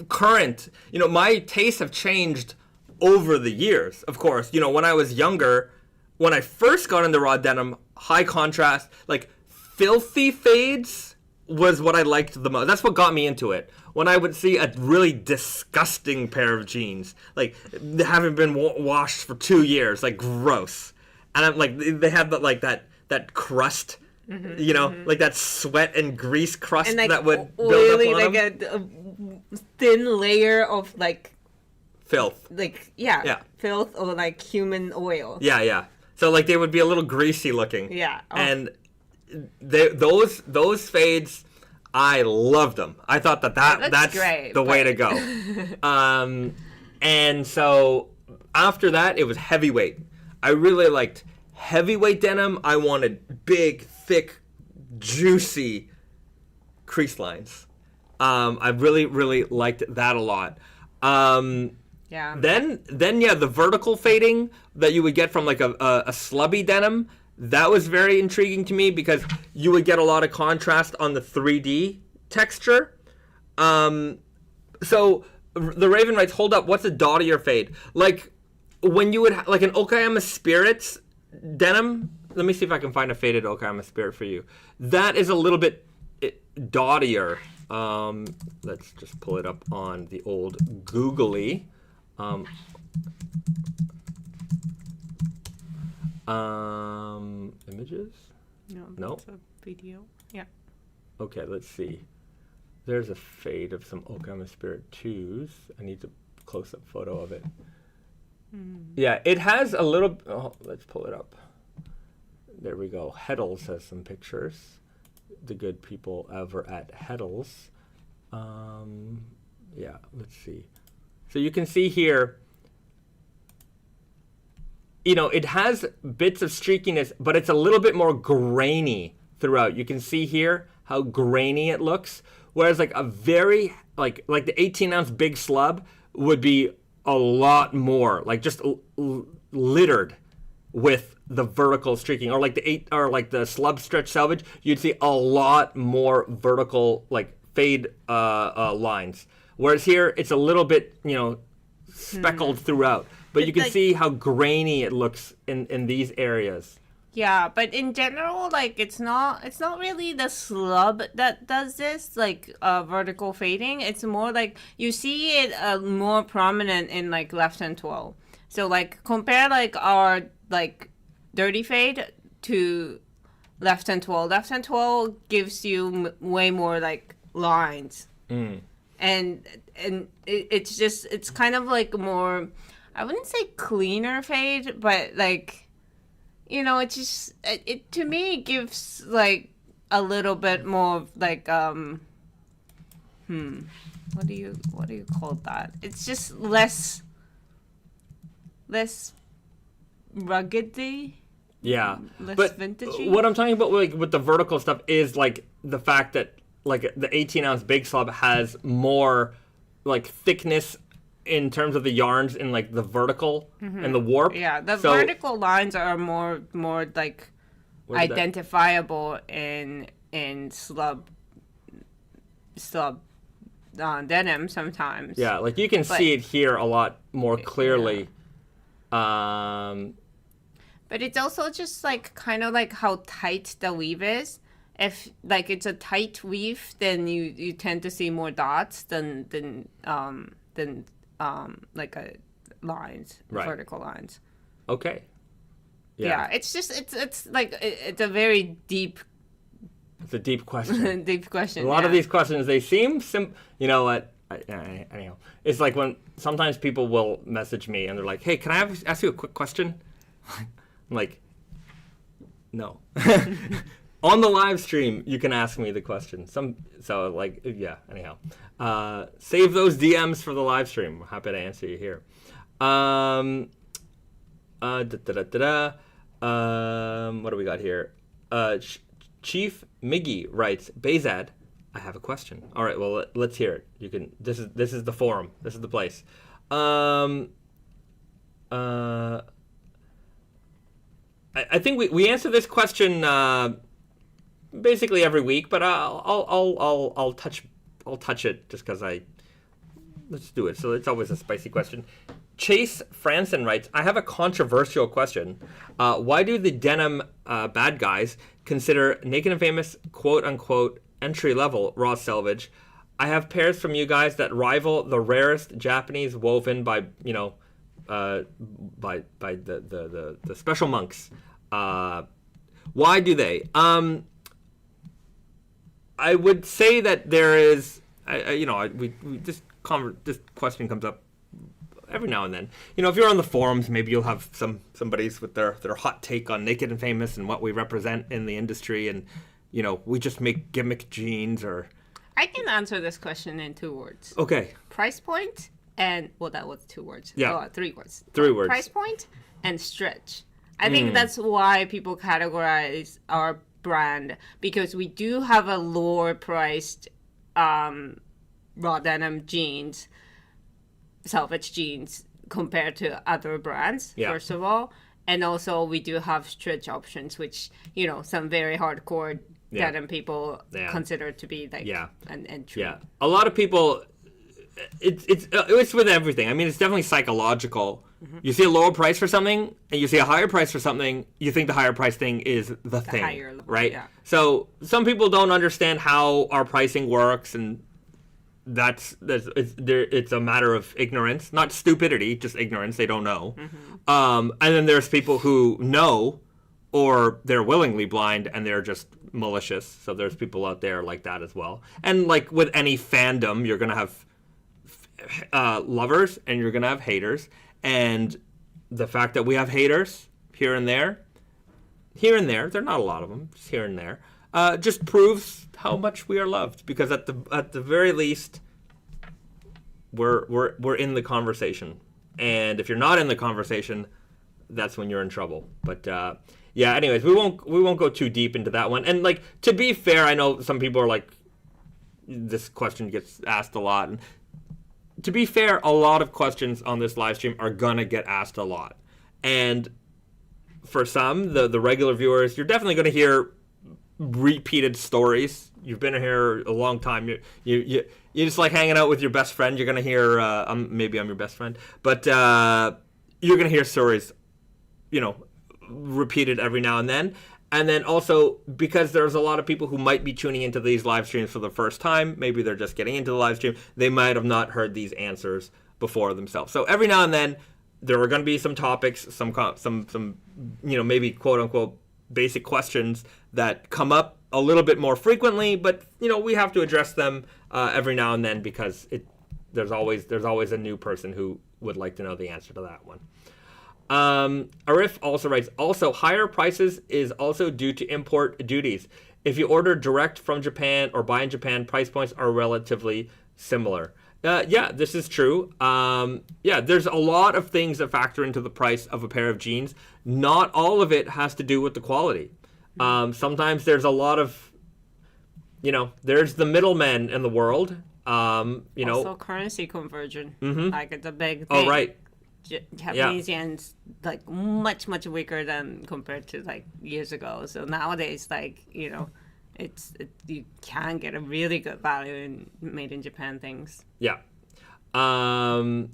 current. My tastes have changed over the years. Of course, when I was younger, when I first got into raw denim, high contrast, like filthy fades was what I liked the most. That's what got me into it. When I would see a really disgusting pair of jeans, like they haven't been washed for 2 years, like gross, and I'm like, they have that crust, like that sweat and grease crust and, like, that would build up on
like
them.
A thin layer of like
filth,
like filth or like human oil.
Yeah. So like they would be a little greasy looking.
Yeah. Oh.
And those fades, I loved them. I thought that's
great,
the way to go. And so after that, it was heavyweight. I really liked heavyweight denim. I wanted big, thick, juicy crease lines. I really, really liked that a lot. Then the vertical fading that you would get from like a slubby denim, that was very intriguing to me because you would get a lot of contrast on the 3D texture. So the Raven writes, hold up, what's a dottier fade? Like when you would like an Okayama Spirits denim. Let me see if I can find a faded Okayama Spirit for you. That is a little bit dottier. Let's just pull it up on the old Googly. Images? No.
It's a video. Yeah.
Okay, let's see. There's a fade of some Okayama Spirit 2s. I need a close-up photo of it. Yeah, it has a little... Oh, let's pull it up. There we go. Heddles has some pictures. The good people over at Heddles. Yeah, let's see. So you can see here, it has bits of streakiness, but it's a little bit more grainy throughout. You can see here how grainy it looks. Whereas like a very, like the 18-ounce big slub would be a lot more, like just littered with the vertical streaking. Or like the slub stretch selvage, you'd see a lot more vertical, like fade lines. Whereas here, it's a little bit, speckled throughout. But you can see how grainy it looks in these areas.
Yeah, but in general, like it's not really the slub that does this, like vertical fading. It's more like you see it more prominent in like left hand 12. So like compare like our like dirty fade to left hand twirl. Left hand twirl gives you way more like lines. And it's kind of like more, I wouldn't say cleaner fade, but like, you know, it just it to me it gives like a little bit more of like what do you call that? It's just less ruggedy.
Yeah,
Less
but
vintagey.
what I'm talking about like with the vertical stuff is like the fact that like the 18-ounce big slab has more like thickness in terms of the yarns in like the vertical and the warp.
Yeah, the vertical lines are more like identifiable in slub denim sometimes.
Yeah, like you can see it here a lot more clearly.
Yeah. But it's also just like kind of like how tight the weave is. If like it's a tight weave, then you tend to see more dots than like lines,
right.
Vertical lines.
Okay.
Yeah, it's just it's like it's a very deep.
It's a deep question.
Deep question.
A lot of these questions, they seem you know what? Anyhow, it's like when sometimes people will message me and they're like, "Hey, can I ask you a quick question?" I'm like, "No." On the live stream, you can ask me the question. Anyhow, save those DMs for the live stream. I'm happy to answer you here. What do we got here? Chief Miggy writes, Bahzad, I have a question. All right, well let's hear it. You can. This is the forum. This is the place. I think we answer this question basically every week, but I'll touch it just because let's do it. So it's always a spicy question. Chase Franson writes, I have a controversial question. Why do the denim bad guys consider Naked and Famous quote-unquote entry-level raw selvage? I have pairs from you guys that rival the rarest Japanese woven by, by the special monks. Why do they? I would say that there is, this question comes up every now and then. If you're on the forums, maybe you'll have somebody's with their hot take on Naked and Famous and what we represent in the industry, and we just make gimmick jeans. Or
I can answer this question in 2 words.
Okay.
Price point and that was 2 words.
Yeah.
3 words.
3 words.
Price point and stretch. I think that's why people categorize our brand, because we do have a lower priced raw denim jeans, salvage jeans, compared to other brands, first of all. And also we do have stretch options, which, some very hardcore denim people consider to be like an entry. Yeah.
A lot of people, it's with everything. I mean, it's definitely psychological. Mm-hmm. You see a lower price for something and you see a higher price for something, you think the higher price thing is the thing, higher level, right? Yeah. So some people don't understand how our pricing works, and it's a matter of ignorance, not stupidity, just ignorance. They don't know. Mm-hmm. And then there's people who know, or they're willingly blind and they're just malicious. So there's people out there like that as well. And like with any fandom, you're going to have lovers and you're going to have haters. And the fact that we have haters here and there, they're not a lot of them, just here and there, just proves how much we are loved. Because at the very least, we're in the conversation. And if you're not in the conversation, that's when you're in trouble. But anyways, we won't go too deep into that one. And like, to be fair, I know some people are like, this question gets asked a lot, and to be fair, a lot of questions on this live stream are gonna get asked a lot. And for some, the regular viewers, you're definitely gonna hear repeated stories. You've been here a long time. You just like hanging out with your best friend. You're gonna hear maybe I'm your best friend, but you're gonna hear stories, repeated every now and then. And then also, because there's a lot of people who might be tuning into these live streams for the first time, maybe they're just getting into the live stream, they might have not heard these answers before themselves. So every now and then, there are going to be some topics, some maybe quote unquote basic questions that come up a little bit more frequently, but we have to address them every now and then because there's always a new person who would like to know the answer to that one. Arif also writes, also higher prices is also due to import duties. If you order direct from Japan or buy in Japan, price points are relatively similar. Yeah, this is true. There's a lot of things that factor into the price of a pair of jeans. Not all of it has to do with the quality. Sometimes there's a lot of, there's the middlemen in the world.
Also currency conversion.
Mm-hmm.
Like it's a big thing.
Oh, right.
Japanese yen's like much weaker than compared to like years ago. So nowadays, like you can get a really good value in made in Japan things.
Yeah. Cameron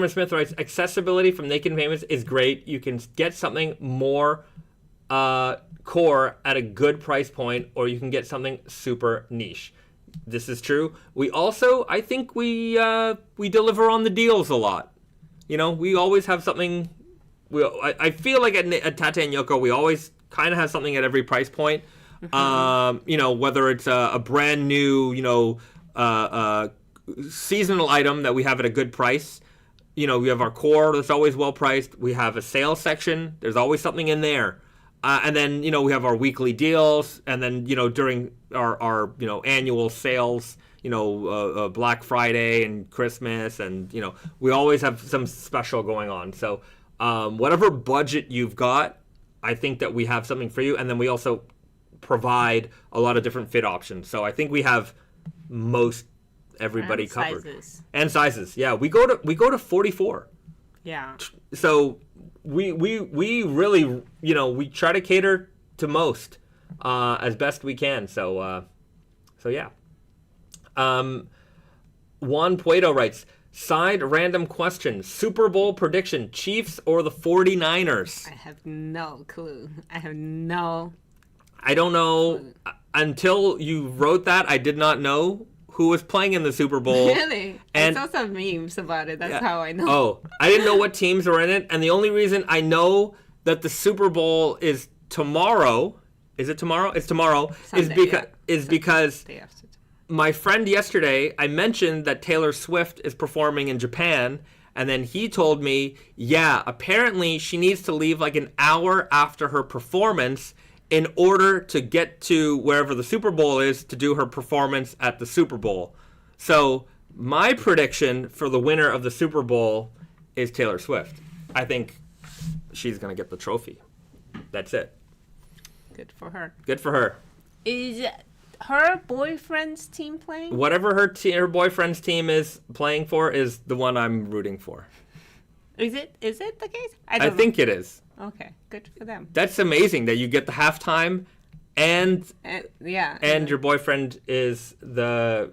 Smith writes, accessibility from Naked Famous is great. You can get something more core at a good price point, or you can get something super niche. This is true. We also, I think we deliver on the deals a lot. We always have something. I feel like at Tate and Yoko, we always kind of have something at every price point. Whether it's a brand new, seasonal item that we have at a good price. We have our core that's always well priced. We have a sales section. There's always something in there. And then, we have our weekly deals. And then, during our annual sales, Black Friday and Christmas, and we always have some special going on. So whatever budget you've got, I think that we have something for you. And then we also provide a lot of different fit options. So I think we have most everybody
and
covered.
Sizes.
And sizes. Yeah, we go to 44.
Yeah. So
we really we try to cater to most as best we can. So yeah. Juan Puedo writes, side random question, Super Bowl prediction, Chiefs or the 49ers?
I have no clue.
I don't know. Until you wrote that, I did not know who was playing in the Super Bowl.
Really? And I saw some memes about it. That's how I know.
Oh, I didn't know what teams were in it. And the only reason I know that the Super Bowl is tomorrow, is it tomorrow? It's tomorrow.
Sunday,
because my friend yesterday, I mentioned that Taylor Swift is performing in Japan. And then he told me, apparently she needs to leave like an hour after her performance in order to get to wherever the Super Bowl is to do her performance at the Super Bowl. So my prediction for the winner of the Super Bowl is Taylor Swift. I think she's going to get the trophy. That's it.
Good for her.
Good for her.
Is her boyfriend's team playing?
Whatever her boyfriend's team is playing for is the one I'm rooting for.
Is it the case?
I think it is.
Okay, good for them.
That's amazing that you get the halftime and your boyfriend is the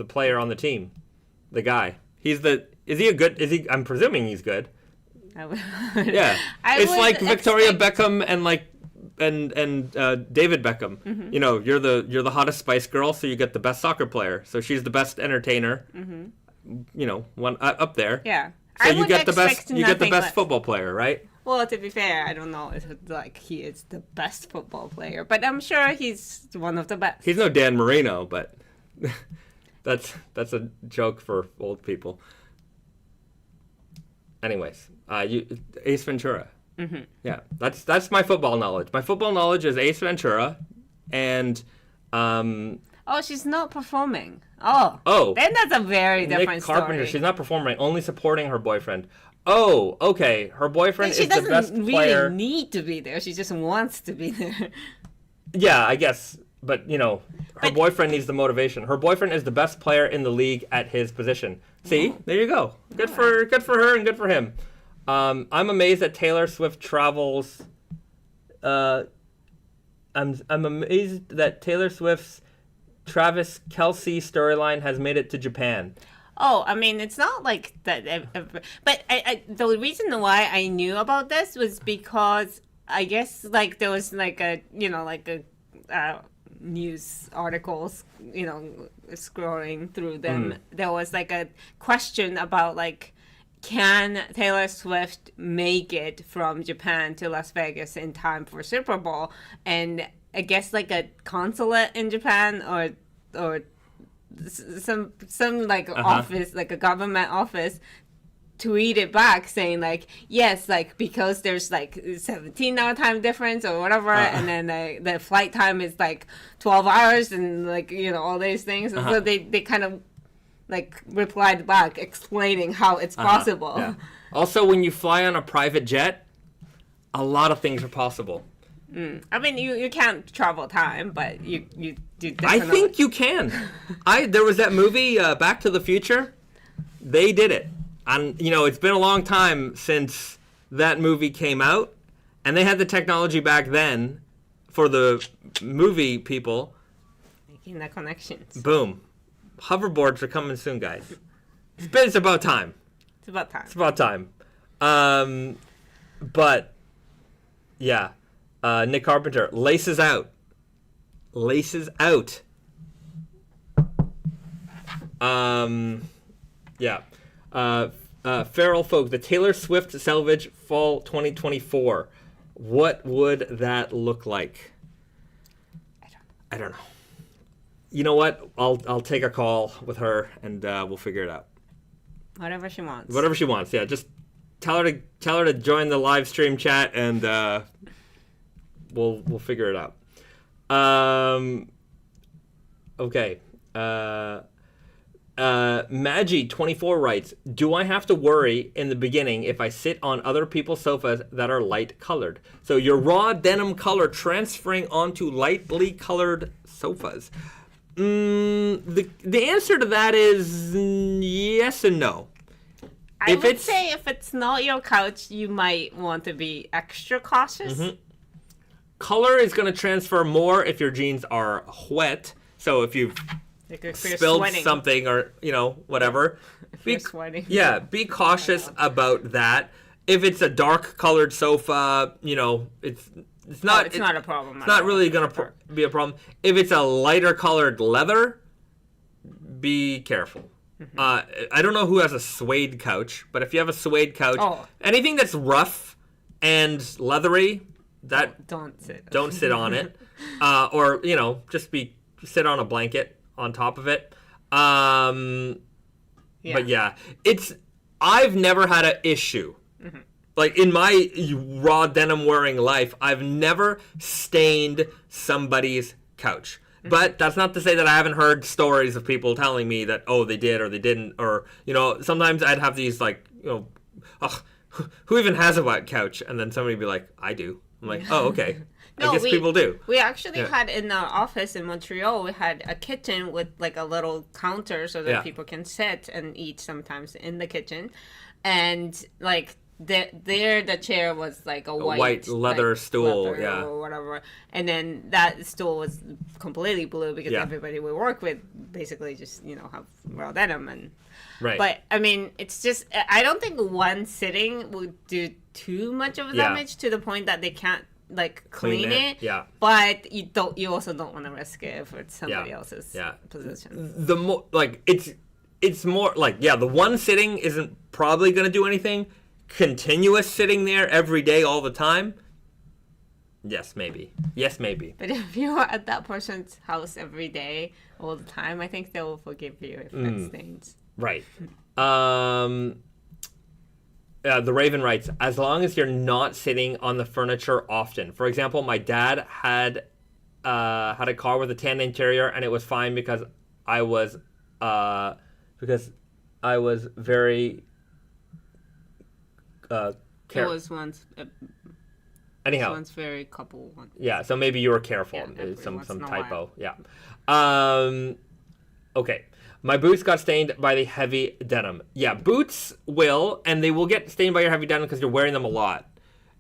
player on the team. The guy. I'm presuming he's good. Yeah. It's like Victoria Beckham and David Beckham. Mm-hmm. You're the hottest Spice Girl, so you get the best soccer player. So she's the best entertainer. Mm-hmm. One up there.
Yeah.
So you get the best football player, right?
Well, to be fair, I don't know if he is the best football player, but I'm sure he's one of the best.
He's no Dan Marino, but that's a joke for old people. Anyways, Ace Ventura. Mm-hmm. Yeah, that's my football knowledge. My football knowledge is Ace Ventura, and
Oh, she's not performing. Oh. Then that's a very different
story. Nick Carpenter. She's not performing, only supporting her boyfriend. Oh, okay. Her boyfriend is the best player. She doesn't really
need to be there. She just wants to be there.
Yeah, I guess. But, her boyfriend needs the motivation. Her boyfriend is the best player in the league at his position. See? There you go. Good for her and good for him. I'm amazed that Taylor Swift travels. I'm amazed that Taylor Swift's Travis Kelce storyline has made it to Japan.
Oh, I mean, it's not like that. But the reason why I knew about this was because I guess there was news articles, scrolling through them. There was a question about can Taylor Swift make it from Japan to Las Vegas in time for Super Bowl? And I guess like a consulate in Japan or some like office, like a government office, tweeted back saying like, yes, like because there's like 17-hour time difference or whatever, and then the flight time is like 12 hours and like, you know, all these things. And so they kind of like replied back explaining how it's possible.
Yeah. Also, when you fly on a private jet, a lot of things are possible.
I mean, you can't travel time, but you do definitely.
I think you can. There was that movie, Back to the Future. They did it. And, you know, it's been a long time since that movie came out, and they had the technology back then for the movie people.
Making the connections.
Boom. Hoverboards are coming soon, guys. It's about time.
It's about time.
It's about time. But, yeah. Nick Carpenter, laces out. Laces out. Yeah. Feral Folk, the Taylor Swift Selvage Fall 2024. What would that look like? I don't know. You know what? I'll take a call with her and we'll figure it out.
Whatever she wants.
Whatever she wants. Yeah, just tell her to join the live stream chat and we'll figure it out. Okay. Maggie24 writes, do I have to worry in the beginning if I sit on other people's sofas that are light colored? So your raw denim color transferring onto lightly colored sofas. The answer to that is yes and no.
I would say if it's not your couch, you might want to be extra cautious.
Mm-hmm. Color is going to transfer more if your jeans are wet. So if you've spilled something or, you know, whatever.
Be sweating.
Yeah, be cautious about that. If it's a dark colored sofa, you know, it's not
a problem.
It's not really going to be a problem. If it's a lighter colored leather, be careful. Mm-hmm. I don't know who has a suede couch, but if you have a suede couch, anything that's rough and leathery, don't sit on it. Or, you know, just sit on a blanket on top of it. But yeah, I've never had an issue. Mm-hmm. Like in my raw denim wearing life, I've never stained somebody's couch. Mm-hmm. But that's not to say that I haven't heard stories of people telling me that, oh, they did or they didn't. Or, you know, sometimes I'd have these like, you know, who even has a wet couch? And then somebody would be like, I do. I'm like, oh, okay. I guess people do.
We actually had in our office in Montreal, we had a kitchen with like a little counter so that people can sit and eat sometimes in the kitchen. And like the chair was like a white
leather stool,
or whatever. And then that stool was completely blue because everybody we work with basically just, you know, have raw denim and
right.
But I mean, it's just I don't think one sitting would do too much of damage to the point that they can't like clean it.
Yeah.
But you also don't want to risk it if it's somebody else's position.
The more like it's more like the one sitting isn't probably going to do anything. Continuous sitting there every day all the time. Yes, maybe.
But if you're at that person's house every day all the time, I think they will forgive you if it stains.
Right. The Raven writes, as long as you're not sitting on the furniture often. For example, my dad had a car with a tan interior, and it was fine because I was very
It was once.
Anyhow,
once very couple once.
Yeah, so maybe you were careful. Some typo. Yeah. Okay. My boots got stained by the heavy denim. Yeah, boots will, and they will get stained by your heavy denim because you're wearing them a lot.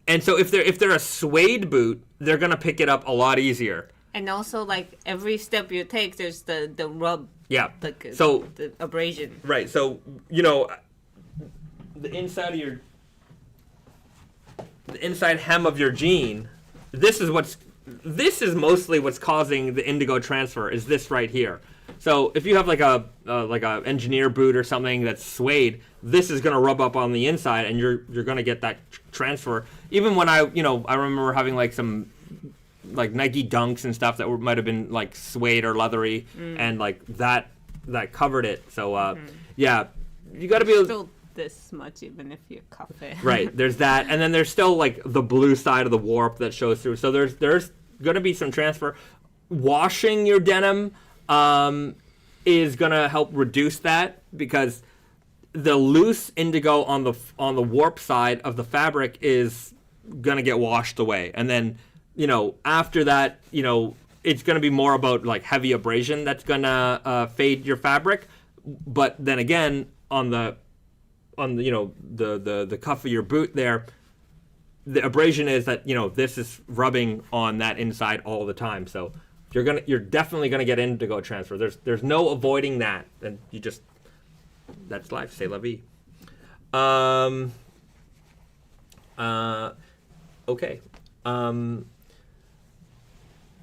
And so if they're a suede boot, they're gonna pick it up a lot easier.
And also, like every step you take, there's the rub.
Yeah.
So the abrasion.
Right. So you know, the inside hem of your jean. This is what's this is mostly what's causing the indigo transfer. Is this right here? So if you have like a engineer boot or something that's suede, this is gonna rub up on the inside, and you're gonna get that transfer. Even when I remember having like some like Nike Dunks and stuff that might have been like suede or leathery, and like that covered it. So yeah, you got to be
still this much even if you cuff it.
Right. There's that, and then there's still like the blue side of the warp that shows through. So there's going to be some transfer. Washing your denim is going to help reduce that, because the loose indigo on the warp side of the fabric is going to get washed away, and then after that, it's going to be more about like heavy abrasion that's going to fade your fabric. But then again, on the cuff of your boot there, the abrasion is that this is rubbing on that inside all the time. So you're definitely gonna get indigo transfer. There's no avoiding that, and that's life. C'est la vie. Okay.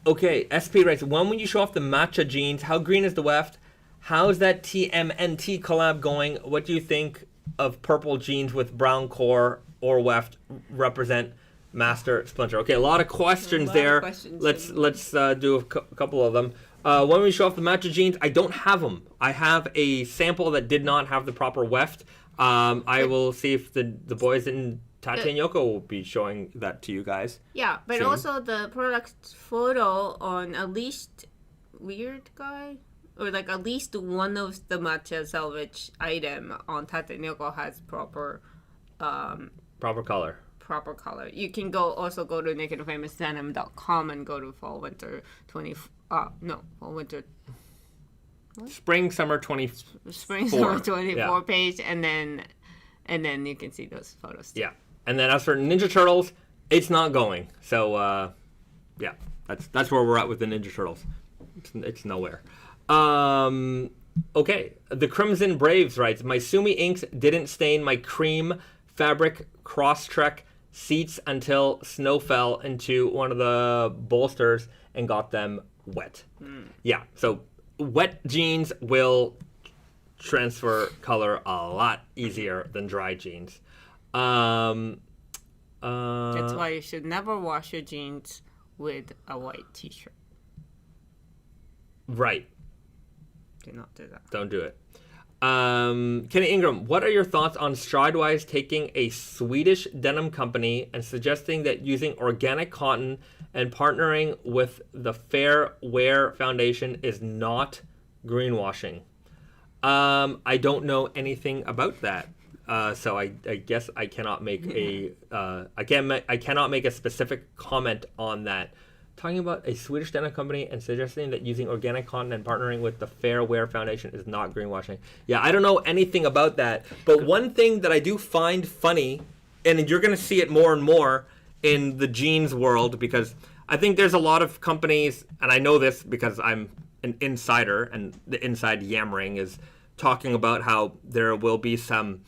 Okay, SP writes, when will you show off the matcha jeans? How green is the weft? How's that TMNT collab going? What do you think of purple jeans with brown core or weft represent master splinter? Okay, a lot of questions there. Let's do a couple of them. When will you show off the matcha jeans? I don't have them. I have a sample that did not have the proper weft. I will see if the boys in Tate and Yoko will be showing that to you guys.
Yeah, but
soon.
Also the product photo on at least Weird Guy, or like at least one of the matcha salvage item on Tate and Yoko has proper
color.
Proper color. You can also go to nakedfamousdenim.com and go to fall winter
Spring summer 24.
Spring summer 24
yeah.
page, and then you can see those photos too.
Yeah. And then as for Ninja Turtles, it's not going. So, yeah, that's where we're at with the Ninja Turtles. It's nowhere. Okay. The Crimson Braves writes, my Sumi inks didn't stain my cream fabric Crosstrek seats until snow fell into one of the bolsters and got them wet. Yeah. So wet jeans will transfer color a lot easier than dry jeans. That's
why you should never wash your jeans with a white t-shirt.
Right.
Do not do that.
Don't do it. Kenny Ingram, what are your thoughts on Stridewise taking a Swedish denim company and suggesting that using organic cotton and partnering with the Fair Wear Foundation is not greenwashing? I don't know anything about that, so I guess I cannot make I cannot make a specific comment on that. Talking about a Swedish denim company and suggesting that using organic cotton and partnering with the Fair Wear Foundation is not greenwashing. Yeah, I don't know anything about that, but one thing that I do find funny, and you're going to see it more and more in the jeans world, because I think there's a lot of companies, and I know this because I'm an insider, and the inside yammering is talking about how there will be some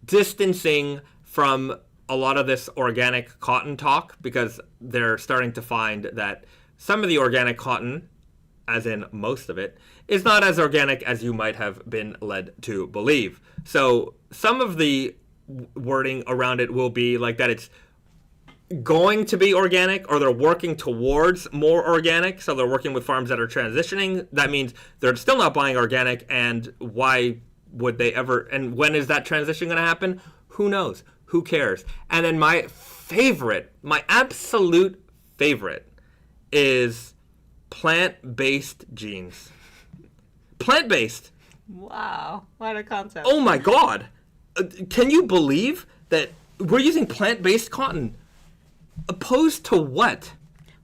distancing from a lot of this organic cotton talk, because they're starting to find that some of the organic cotton, as in most of it, is not as organic as you might have been led to believe. So some of the wording around it will be like that it's going to be organic, or they're working towards more organic, so they're working with farms that are transitioning. That means they're still not buying organic, and why would they ever, and when is that transition going to happen? Who knows? Who cares? And then my absolute favorite is plant-based jeans. Plant-based.
Wow, what a concept.
Oh my God. Can you believe that we're using plant-based cotton? Opposed to what?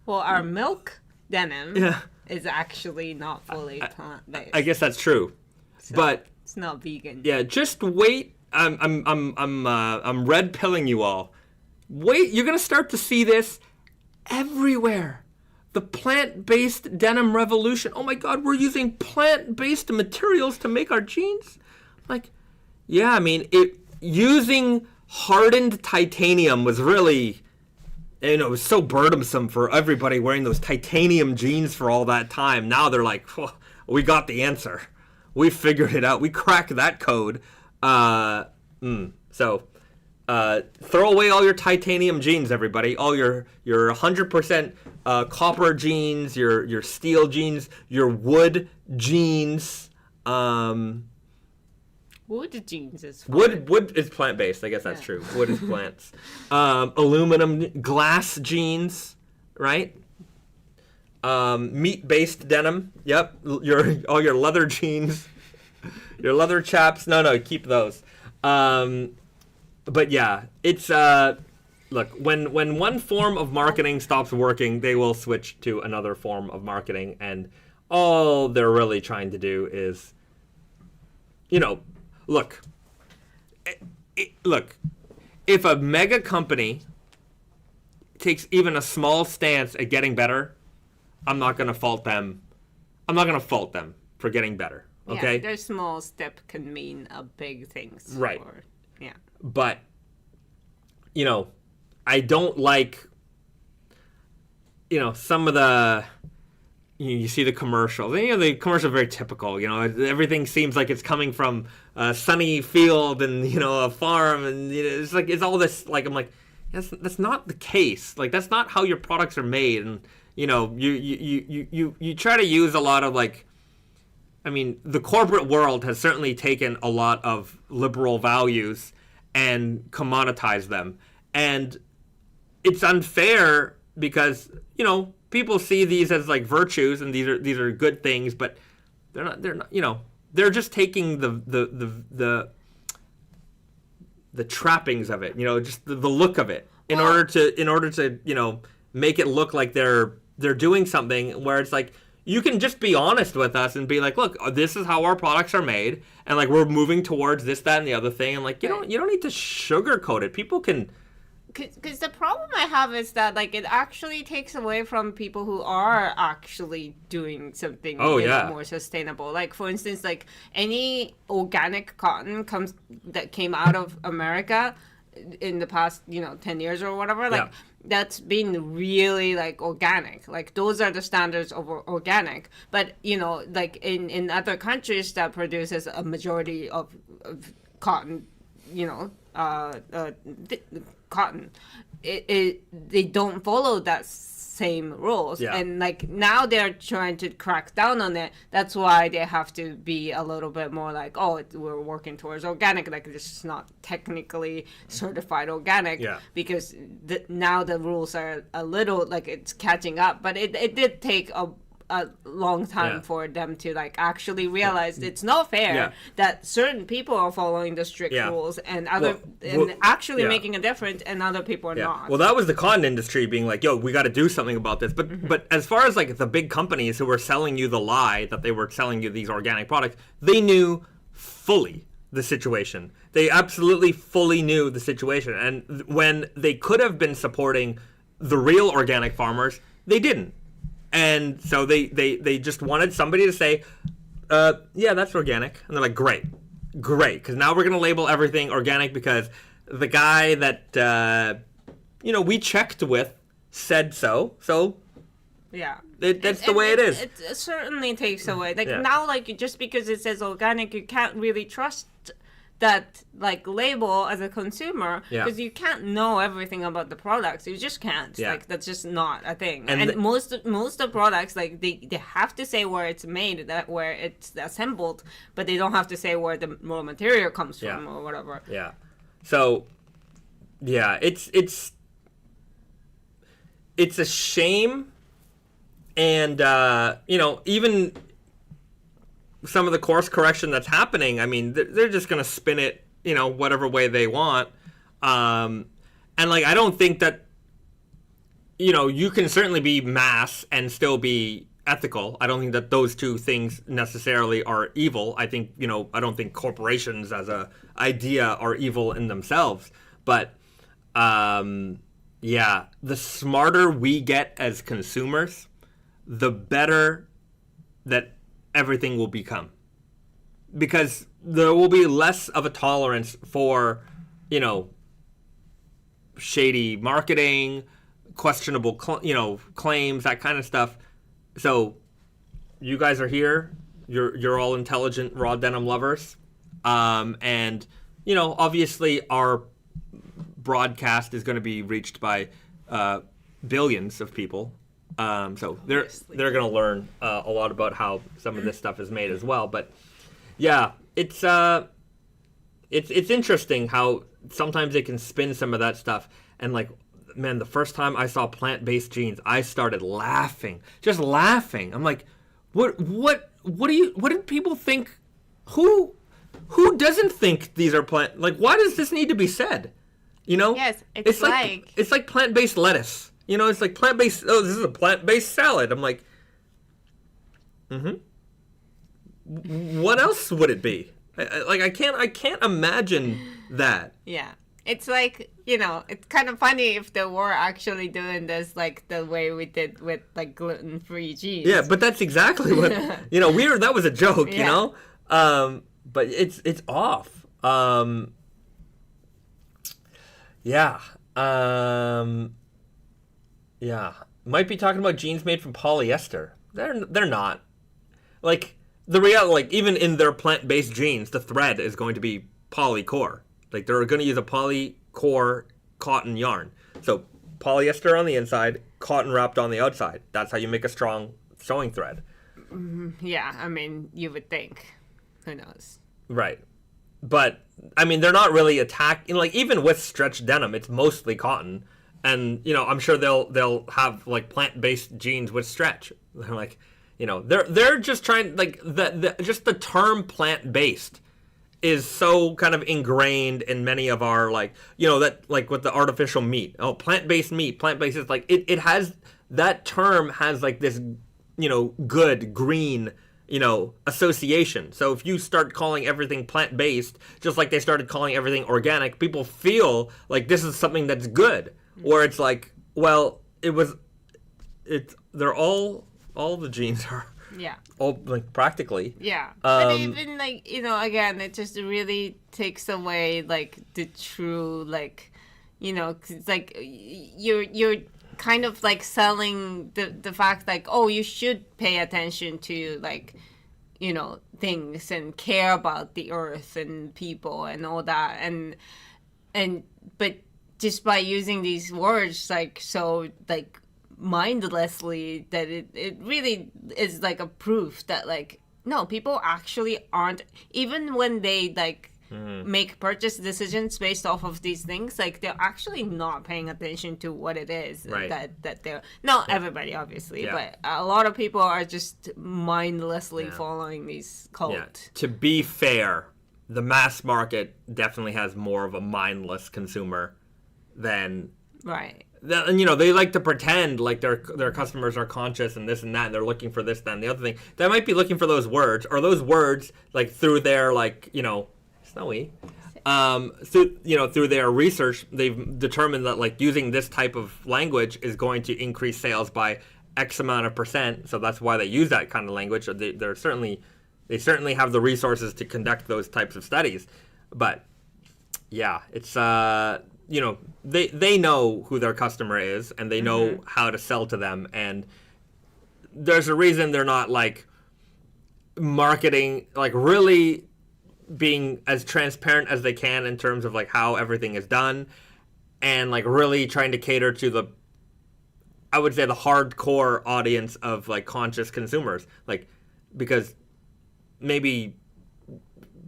Well, our milk denim is actually not fully plant-based.
I guess that's true,
so
but
it's not vegan.
Yeah, just wait. I'm red pilling you all. Wait, you're gonna start to see this everywhere. The plant-based denim revolution. Oh my God, we're using plant-based materials to make our jeans. Like, yeah, I mean, using hardened titanium was really And it was so burdensome for everybody wearing those titanium jeans for all that time. Now they're like, oh, we got the answer. We figured it out. We cracked that code. So throw away all your titanium jeans, everybody. All your 100% copper jeans, your steel jeans, your wood jeans.
Wood jeans is fine.
Wood is plant based. I guess that's true. Wood is plants. Aluminum glass jeans, right? Meat based denim. Yep. All your leather jeans, your leather chaps. No, keep those. But yeah, it's look, when one form of marketing stops working, they will switch to another form of marketing, and all they're really trying to do is, look, if a mega company takes even a small stance at getting better, I'm not going to fault them. I'm not going to fault them for getting better. Okay?
Yeah, their small step can mean a big things.
Right.
Yeah.
But, I don't like, some of the... You see the commercials. The commercials are very typical. Everything seems like it's coming from a sunny field and a farm, and it's like it's all this. Like I'm like, that's not the case. Like that's not how your products are made. And you try to use a lot of the corporate world has certainly taken a lot of liberal values and commoditized them, and it's unfair because people see these as like virtues and these are good things, but they're not they're just taking the trappings of it, just the look of it in order to make it look like they're doing something where it's like you can just be honest with us and be like, look, this is how our products are made, and like we're moving towards this, that, and the other thing, and like you don't need to sugarcoat it. People can.
Because the problem I have is that it actually takes away from people who are actually doing something more sustainable. Like for instance, any organic cotton that came out of America in the past 10 years or whatever, that's been really organic. Like those are the standards of organic. But in other countries that produces a majority of cotton, cotton, they don't follow that same rules, and now they're trying to crack down on it. That's why they have to be a little bit more we're working towards organic, this is not technically certified organic, because now the rules are a little it's catching up, but it did take a long time for them to actually realize it's not fair that certain people are following the strict rules and making a difference, and other people are not.
Well, that was the cotton industry being like, yo, we got to do something about this. But but as far as the big companies who were selling you the lie that they were selling you these organic products, they knew fully the situation. They absolutely fully knew the situation. And when they could have been supporting the real organic farmers, they didn't. And so they just wanted somebody to say, yeah, that's organic. And they're like, great, because now we're going to label everything organic because the guy that, we checked with said so. So
yeah,
that's the way it is.
It certainly takes away. Now, just because it says organic, you can't really trust that label as a consumer, because you can't know everything about the products. You just can't. That's just not a thing. And most of products they have to say where it's made, where it's assembled, but they don't have to say where the raw material comes from or whatever.
Yeah. So it's a shame, and even some of the course correction that's happening, I mean, they're just going to spin it, whatever way they want. And I don't think that, you can certainly be mass and still be ethical. I don't think that those two things necessarily are evil. I think, I don't think corporations as a idea are evil in themselves. But, the smarter we get as consumers, the better that everything will become, because there will be less of a tolerance for shady marketing, questionable, claims, that kind of stuff. So you guys are here. You're all intelligent raw denim lovers, and obviously our broadcast is going to be reached by billions of people. So they're going to learn a lot about how some of this stuff is made as well. But yeah, it's interesting how sometimes they can spin some of that stuff. And like, man, the first time I saw plant-based jeans, I started laughing, just laughing. I'm like, what do people think? Who doesn't think these are plant? Like, why does this need to be said?
Yes, it's
like plant-based lettuce. It's like plant-based. Oh, this is a plant-based salad. I'm like, what else would it be? I can't imagine that.
Yeah, it's like it's kind of funny if they were actually doing this like the way we did with like gluten-free cheese.
Yeah, but that's exactly what that was a joke, but it's off. Yeah. Yeah. Might be talking about jeans made from polyester. They're not. Like the reality, like even in their plant-based jeans, the thread is going to be polycore. Like they're going to use a polycore cotton yarn. So polyester on the inside, cotton wrapped on the outside. That's how you make a strong sewing thread.
Yeah, I mean, you would think. Who knows?
Right. But I mean, they're not really attacking. Like even with stretch denim, it's mostly cotton, and I'm sure they'll have like plant-based jeans with stretch. They're like, they're just trying like just the term plant-based is so kind of ingrained in many of our like that like with the artificial meat. Oh, plant-based meat, plant-based is like it has that term has like this good green association. So if you start calling everything plant-based, just like they started calling everything organic, people feel like this is something that's good. Or it's like, well, they're all the jeans are.
Yeah.
All like practically.
Yeah. But even like, again, it just really takes away like the true like, 'cause it's like you're kind of like selling the fact like, oh, you should pay attention to like things and care about the earth and people and all that but just by using these words like so like mindlessly that it really is like a proof that like no, people actually aren't, even when they like make purchase decisions based off of these things, like they're actually not paying attention to what it is that they're not everybody obviously, but a lot of people are just mindlessly following these codes.
Yeah. To be fair, the mass market definitely has more of a mindless consumer than they like to pretend like their customers are conscious and this and that, and they're looking for this, that, and the other thing. They might be looking for those words, or those words like through their like snowy. Through their research, they've determined that like using this type of language is going to increase sales by X amount of percent. So that's why they use that kind of language. They certainly have the resources to conduct those types of studies. But yeah, it's they know who their customer is and they know how to sell to them, and there's a reason they're not like marketing like really being as transparent as they can in terms of like how everything is done, and like really trying to cater to the, I would say, the hardcore audience of like conscious consumers, like because maybe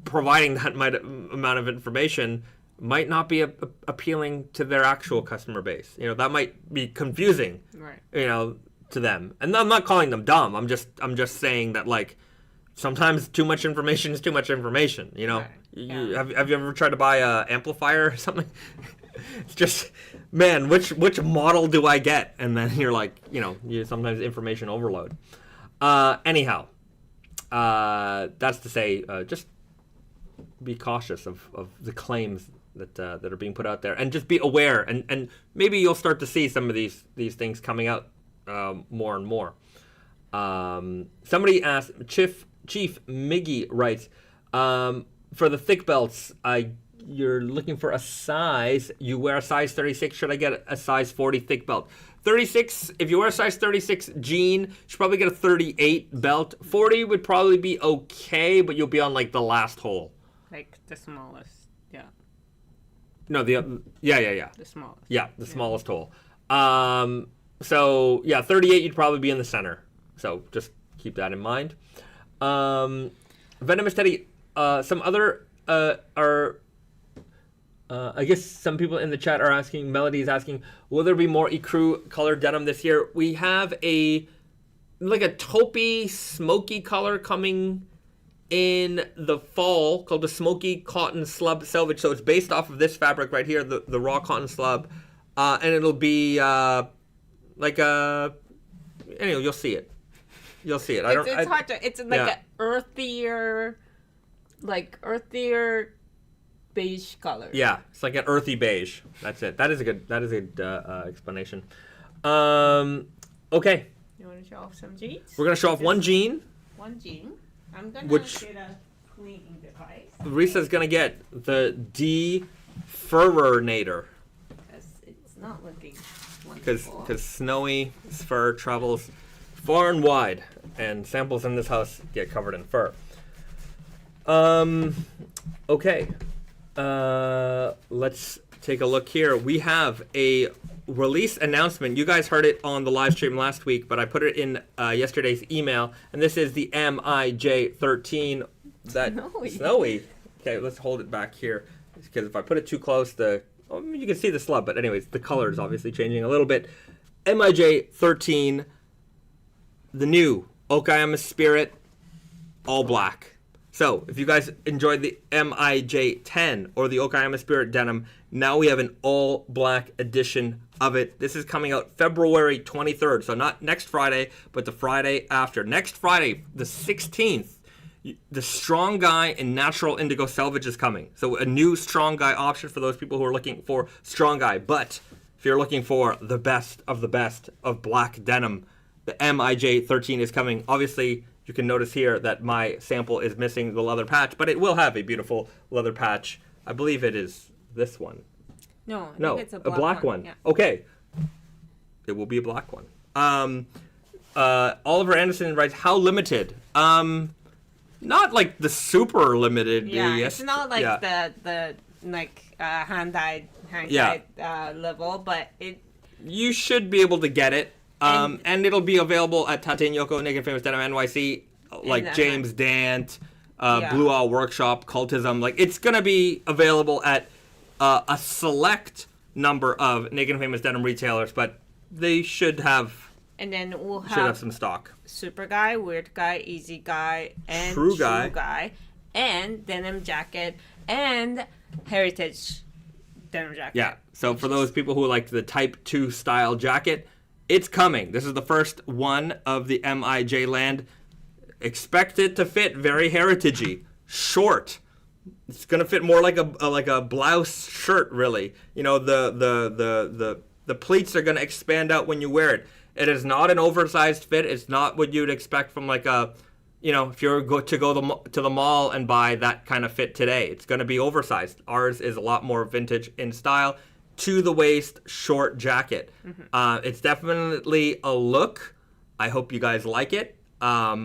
providing that amount of information might not be appealing to their actual customer base. That might be confusing, to them. And I'm not calling them dumb. I'm just saying that like sometimes too much information is too much information. Have you ever tried to buy a amplifier or something? It's just, man, which model do I get? And then you're like, you sometimes information overload. Anyhow, that's to say, just be cautious of the claims that are being put out there, and just be aware, and maybe you'll start to see some of these things coming out more and more. Somebody asked, Chief Miggy writes, for the thick belts, you're looking for a size. You wear a size 36. Should I get a size 40 thick belt? 36, if you wear a size 36 jean, you should probably get a 38 belt. 40 would probably be okay, but you'll be on like the last hole.
Like the smallest. Yeah.
No, yeah.
The smallest.
Yeah, the smallest hole. So, yeah, 38, you'd probably be in the center. So just keep that in mind. Venomous Teddy, some other I guess some people in the chat are asking, Melody is asking, will there be more ecru colored denim this year? We have a taupey, smoky color coming in the fall called the Smoky Cotton Slub Selvage. So it's based off of this fabric right here, the raw cotton slub. And it'll be anyway, you'll see it. You'll see it.
It's hard to. It's like an earthier beige color.
Yeah, it's like an earthy beige. That's it. That is a good explanation. Okay.
You want to show off some jeans?
We're gonna show off one jean.
One jean. I'm gonna get a cleaning device.
Risa's gonna get the Defurrinator.
It's not looking wonderful.
Because snowy fur travels far and wide, and samples in this house get covered in fur. Okay. Let's take a look here. We have a release announcement. You guys heard it on the live stream last week, but I put it in yesterday's email, and this is the MIJ13. Snowy. Okay, let's hold it back here, because if I put it too close, you can see the slub, but anyways, the color is obviously changing a little bit. MIJ13, the new Okayama Spirit, all black. So, if you guys enjoyed the MIJ10 or the Okayama Spirit denim, now we have an all-black edition of it. This is coming out February 23rd, so not next Friday, but the Friday after. Next Friday, the 16th, the Strong Guy in Natural Indigo Selvage is coming. So, a new Strong Guy option for those people who are looking for Strong Guy. But, if you're looking for the best of black denim, the MIJ13 is coming. Obviously, you can notice here that my sample is missing the leather patch, but it will have a beautiful leather patch. I believe it is this one.
No, I think it's a
black one.
Yeah.
Okay. It will be a black one. Oliver Anderson writes, how limited? Not like the super limited.
Yeah, it's not like the hand-dyed level, but it.
You should be able to get it. And it'll be available at Tate and Yoko, Naked Famous Denim NYC, like James Dant, Blue Owl Workshop, Cultism. Like, it's going to be available at a select number of Naked and Famous Denim retailers, but they should have.
And then we'll have
some stock.
Super Guy, Weird Guy, Easy Guy, and
True Guy,
and Denim Jacket, and Heritage Denim Jacket.
Yeah, so for those people who like the Type 2 style jacket, it's coming. This is the first one of the MIJ land. Expect it to fit very heritagey. Short. It's gonna fit more like a blouse shirt, really. You know, the pleats are gonna expand out when you wear it. It is not an oversized fit. It's not what you'd expect from like a, if you're to go to the mall and buy that kind of fit today. It's gonna be oversized. Ours is a lot more vintage in style. To the waist, short jacket. Mm-hmm. It's definitely a look. I hope you guys like it. I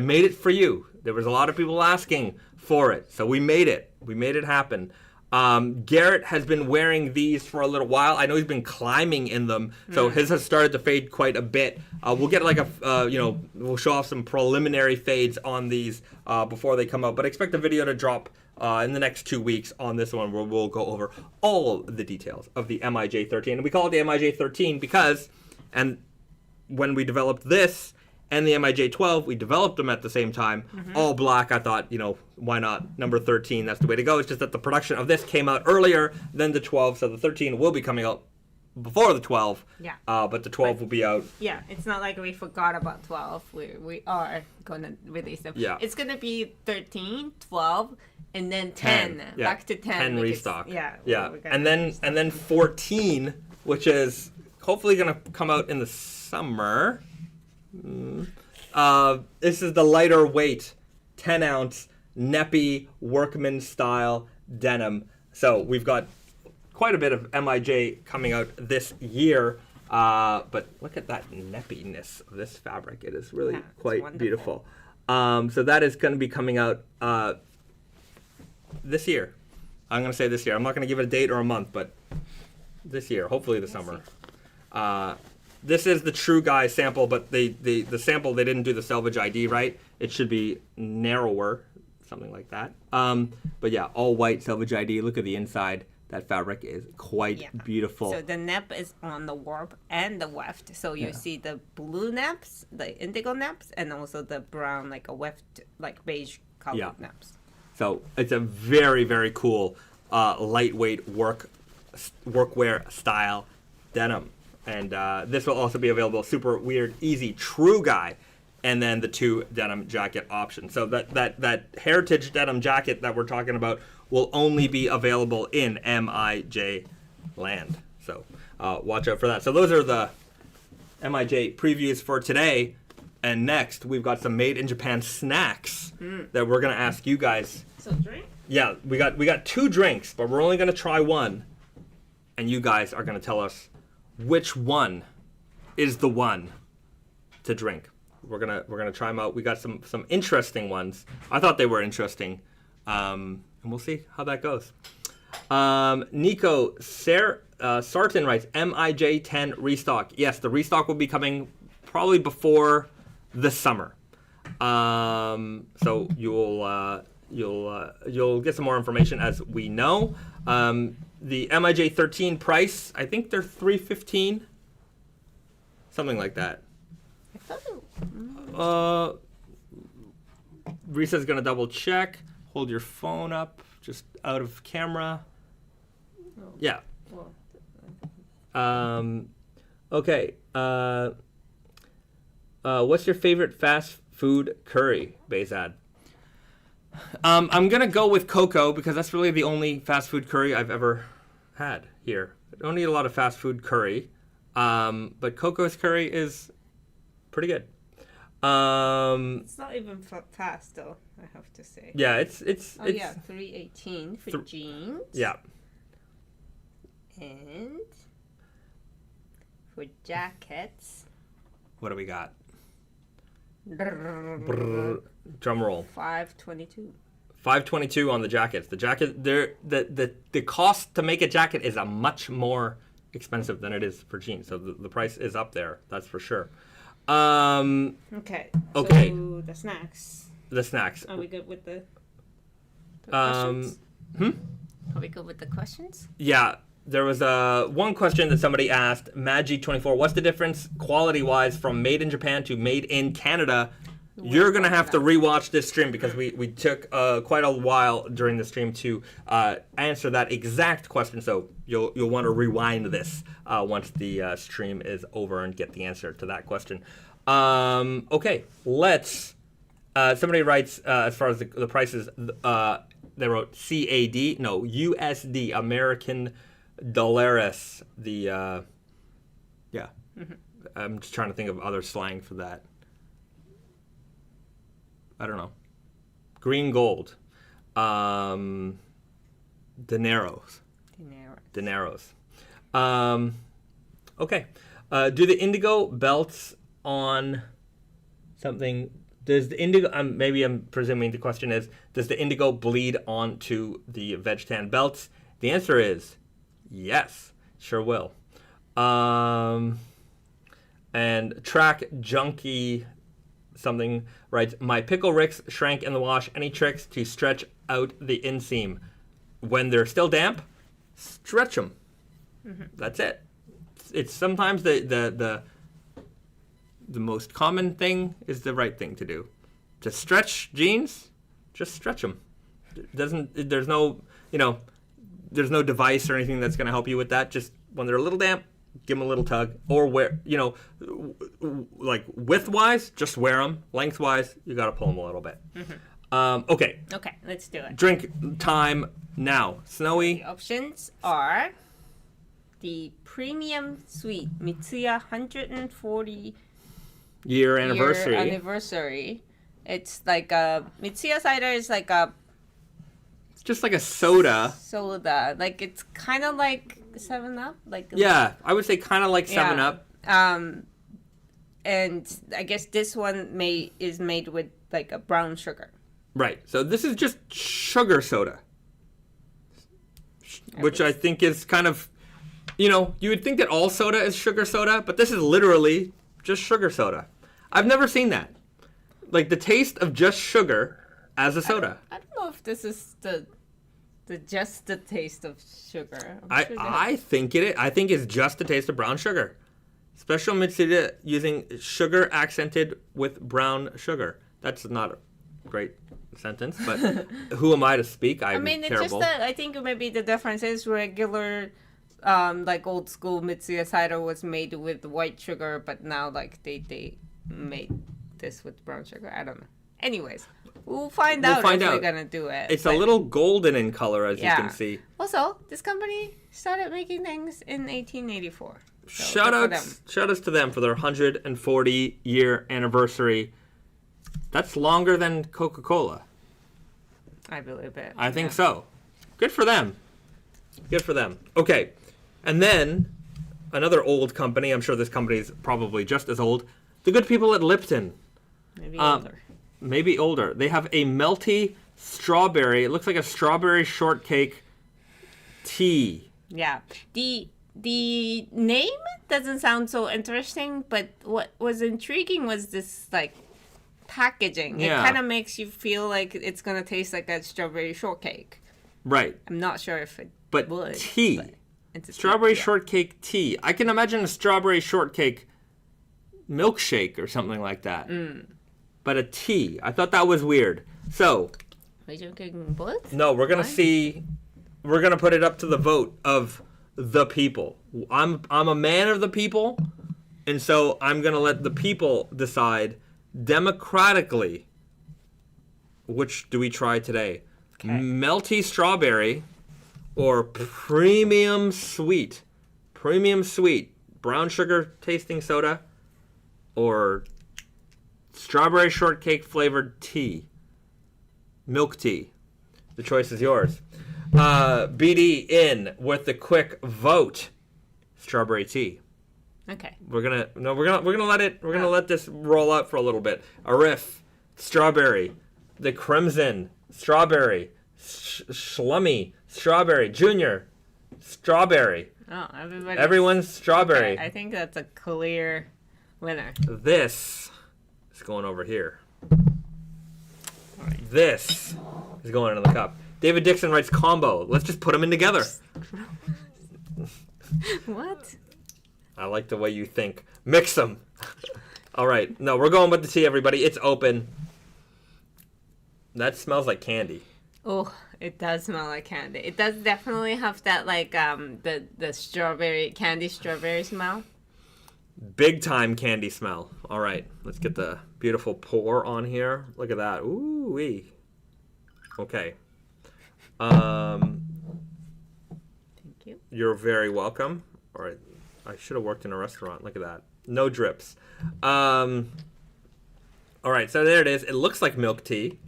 made it for you. There was a lot of people asking for it, so we made it. We made it happen. Garrett has been wearing these for a little while. I know he's been climbing in them, so his has started to fade quite a bit. We'll get like we'll show off some preliminary fades on these before they come out, but expect a video to drop in the next 2 weeks on this one, where we'll go over all the details of the MIJ13. And we call it the MIJ13 because, and when we developed this and the MIJ12, we developed them at the same time, all black. I thought, why not number 13? That's the way to go. It's just that the production of this came out earlier than the 12, so the 13 will be coming out before the 12.
Yeah.
But the 12 will be out.
Yeah, it's not like we forgot about 12. We are going to release them.
Yeah.
It's going to be 13, 12, and then 10.
Yeah.
Back to 10.
10 restock.
Yeah.
Yeah. And then 14, which is hopefully going to come out in the summer. This is the lighter weight 10-ounce Neppy workman style denim. So we've got quite a bit of MIJ coming out this year. But look at that neppiness of this fabric. It is really quite
wonderful.
beautiful. So that is going to be coming out this year. I'm going to say this year. I'm not going to give it a date or a month, but this year, hopefully the summer. This is the True Guy sample, but the sample, they didn't do the selvage ID right. It should be narrower, something like that. But yeah, all white selvage ID. Look at the inside. That fabric is quite beautiful.
So the nep is on the warp and the weft. So you see the blue neps, the indigo neps, and also the brown, like a weft, like beige colored neps.
So it's a very, very cool, lightweight workwear style denim. And this will also be available, super weird, easy, True Guy, and then the 2 denim jacket options. So that heritage denim jacket that we're talking about will only be available in MIJ land. So watch out for that. So those are the MIJ previews for today. And next, we've got some made in Japan snacks that we're gonna ask you guys.
So drink?
Yeah, we got 2 drinks, but we're only gonna try one, and you guys are gonna tell us which one is the one to drink. We're gonna try them out. We got some interesting ones. I thought they were interesting, and we'll see how that goes. Nico Sarton writes MIJ10 restock. Yes, the restock will be coming probably before the summer. So you'll get some more information as we know. The MIJ13 price, I think they're $315, something like that. Risa's gonna double check. Hold your phone up, just out of camera. Yeah. Okay. What's your favorite fast food curry, Bahzad? I'm gonna go with Coco because that's really the only fast food curry I've ever had here. I don't eat a lot of fast food curry, but Coco's curry is pretty good.
It's not even fast though, I have to say.
Yeah, it's
$318 for jeans.
Yeah.
And for jackets.
What do we got? Drum roll.
$522.
$522 on the jackets. The jacket, the cost to make a jacket is a much more expensive than it is for jeans. So the price is up there. That's for sure.
Okay.
Okay.
So the snacks.
The snacks.
Are we good with the questions? Are we good with the questions?
Yeah. There was one question that somebody asked, Magi24, what's the difference quality-wise from made in Japan to made in Canada? You're going to have to rewatch this stream because we took quite a while during the stream to answer that exact question. So you'll want to rewind this once the stream is over and get the answer to that question. Okay, let's... somebody writes, as far as the prices, they wrote CAD, no, USD, American Dollars. The, yeah. I'm just trying to think of other slang for that. I don't know. Green gold. Dineros. Okay. Do the indigo belts on something... Does the indigo... maybe I'm presuming the question is, does the indigo bleed onto the veg tan belts? The answer is yes. Sure will. And Track Junkie... something writes, my pickle ricks shrank in the wash. Any tricks to stretch out the inseam? When they're still damp, stretch them. That's it. It's sometimes the most common thing is the right thing to do. To stretch jeans, just stretch them. There's no device or anything that's going to help you with that. Just when they're a little damp, give them a little tug, or like width-wise, just wear them. Lengthwise, you got to pull them a little bit. Okay.
Okay, let's do it.
Drink time now. Snowy.
The options are the Premium Suite Mitsuya 140
Year anniversary.
It's like a Mitsuya cider is like a
just like a soda.
Soda. Like, it's kind of like 7-Up. Like,
Yeah, I would say kind of like 7-Up.
And I guess this one is made with like a brown sugar.
Right. So this is just sugar soda. Which I think is kind of, you would think that all soda is sugar soda, but this is literally just sugar soda. I've never seen that. Like the taste of just sugar as a soda.
I don't know if this is the taste of sugar.
I think it is. I think it's just the taste of brown sugar. Special mixed using sugar accented with brown sugar. That's not a great sentence, but who am I to speak? I mean,
it's just that I think maybe the difference is regular, like old school Mitsuya cider was made with white sugar, but now like they made this with brown sugar. I don't know. Anyways, we'll find out if we're gonna do it.
It's a little golden in color, as you can see.
Also, this company started making things in 1884. So
shout outs to them for their 140-year anniversary. That's longer than Coca-Cola.
I believe it.
I think so. Good for them. Good for them. Okay. And then another old company, I'm sure this company is probably just as old, the good people at Lipton.
Maybe older.
Maybe older. They have a melty strawberry. It looks like a strawberry shortcake tea.
Yeah. The name doesn't sound so interesting, but what was intriguing was this like packaging.
Yeah.
It kind of makes you feel like it's gonna taste like a strawberry shortcake.
Right.
I'm not sure if it
would. Tea. But it's strawberry shortcake tea. I can imagine a strawberry shortcake milkshake or something like that. But a tea. I thought that was weird. So.
Are you drinking both?
No, we're gonna see. We're gonna put it up to the vote of the people. I'm a man of the people, and so I'm gonna let the people decide democratically. Which do we try today? Okay. Melty strawberry or premium sweet? Premium sweet brown sugar tasting soda or strawberry shortcake flavored tea? Milk tea. The choice is yours. BD in with the quick vote. Strawberry tea.
Okay.
We're gonna let this roll out for a little bit. Arif, strawberry. The Crimson, strawberry. Shlummy, strawberry. Junior, strawberry.
Oh,
everyone's strawberry.
Okay, I think that's a clear winner.
This is going over here. All right. This is going into the cup. David Dixon writes combo. Let's just put them in together.
What?
I like the way you think. Mix them. All right. No, we're going with the tea, everybody. It's open. That smells like candy.
Oh, it does smell like candy. It does definitely have that like the strawberry strawberry smell.
Big time candy smell. All right. Let's get the beautiful pour on here. Look at that. Ooh wee. Okay.
Thank you.
You're very welcome. All right. I should have worked in a restaurant. Look at that. No drips. All right. So there it is. It looks like milk tea.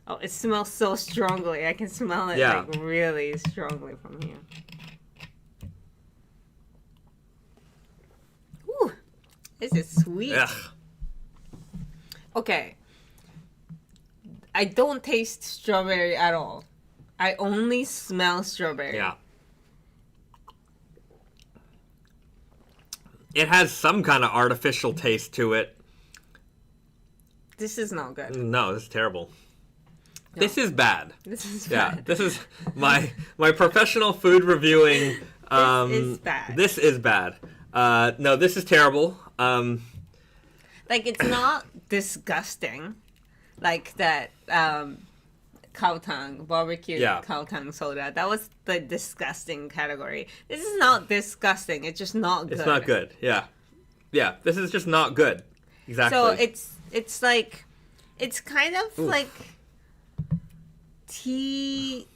Oh, it smells so strongly. I can smell it like really strongly from here. Ooh, this is sweet.
Ugh.
Okay. I don't taste strawberry at all. I only smell strawberry.
Yeah. It has some kind of artificial taste to it.
This is not good.
No, this is terrible. No. This is bad.
This is
bad.
Yeah,
this is my professional food reviewing.
This is bad.
This is bad. No, this is terrible.
Like, it's not disgusting. Like that cow tongue, barbecue cow tongue soda. That was the disgusting category. This is not disgusting. It's just not good.
It's not good. Yeah. Yeah, this is just not good. Exactly.
So it's like, it's kind of like tea.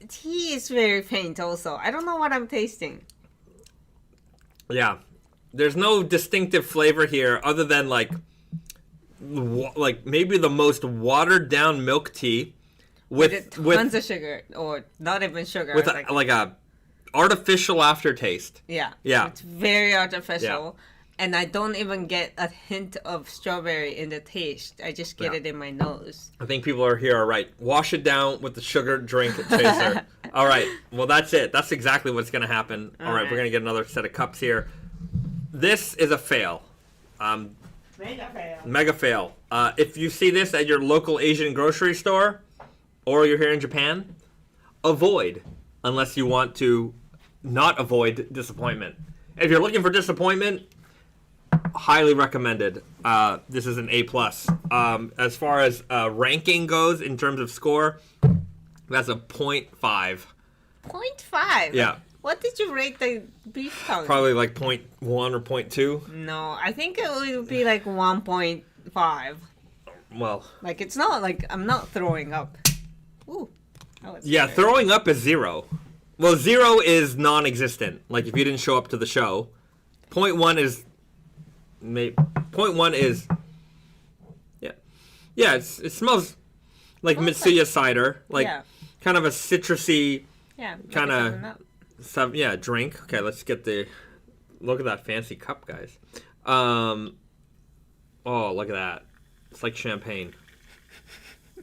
Tea is very faint also. I don't know what I'm tasting.
Yeah. There's no distinctive flavor here other than like maybe the most watered down milk tea
with tons of sugar or not even sugar.
With like a artificial aftertaste.
Yeah.
Yeah.
It's very artificial.
Yeah.
And I don't even get a hint of strawberry in the taste. I just get it in my nose.
I think people here are right. Wash it down with the sugar drink chaser. All right. Well, that's it. That's exactly what's going to happen. All right. We're going to get another set of cups here. This is a fail.
Mega fail.
Mega fail. If you see this at your local Asian grocery store or you're here in Japan, avoid unless you want to not avoid disappointment. If you're looking for disappointment, highly recommended. This is an A+. As far as ranking goes in terms of score, that's a 0.5.
0.5?
Yeah.
What did you rate the beef tongue?
Probably like 0.1 or 0.2.
No, I think it would be like 1.5.
Well.
Like, it's not like I'm not throwing up. Ooh.
Yeah,
scary.
throwing up is 0. Well, 0 is non-existent. Like, if you didn't show up to the show. 0.1 is... 0.1 is... Yeah. Yeah, it smells like Mitsuya cider. Like, kind of a citrusy...
Yeah.
Kind of... Yeah, drink. Okay, let's get the... Look at that fancy cup, guys. Oh, look at that. It's like champagne.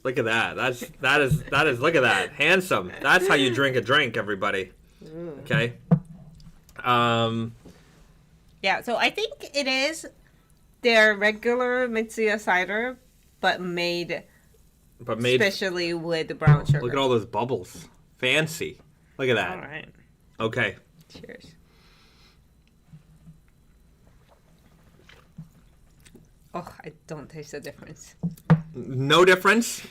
Look at that. That is look at that. Handsome. That's how you drink a drink, everybody. Okay.
Yeah, so I think it is their regular Mitsuya cider, but made especially with brown sugar.
Look at all those bubbles. Fancy. Look at that.
All right.
Okay.
Cheers. Oh, I don't taste the difference.
No difference.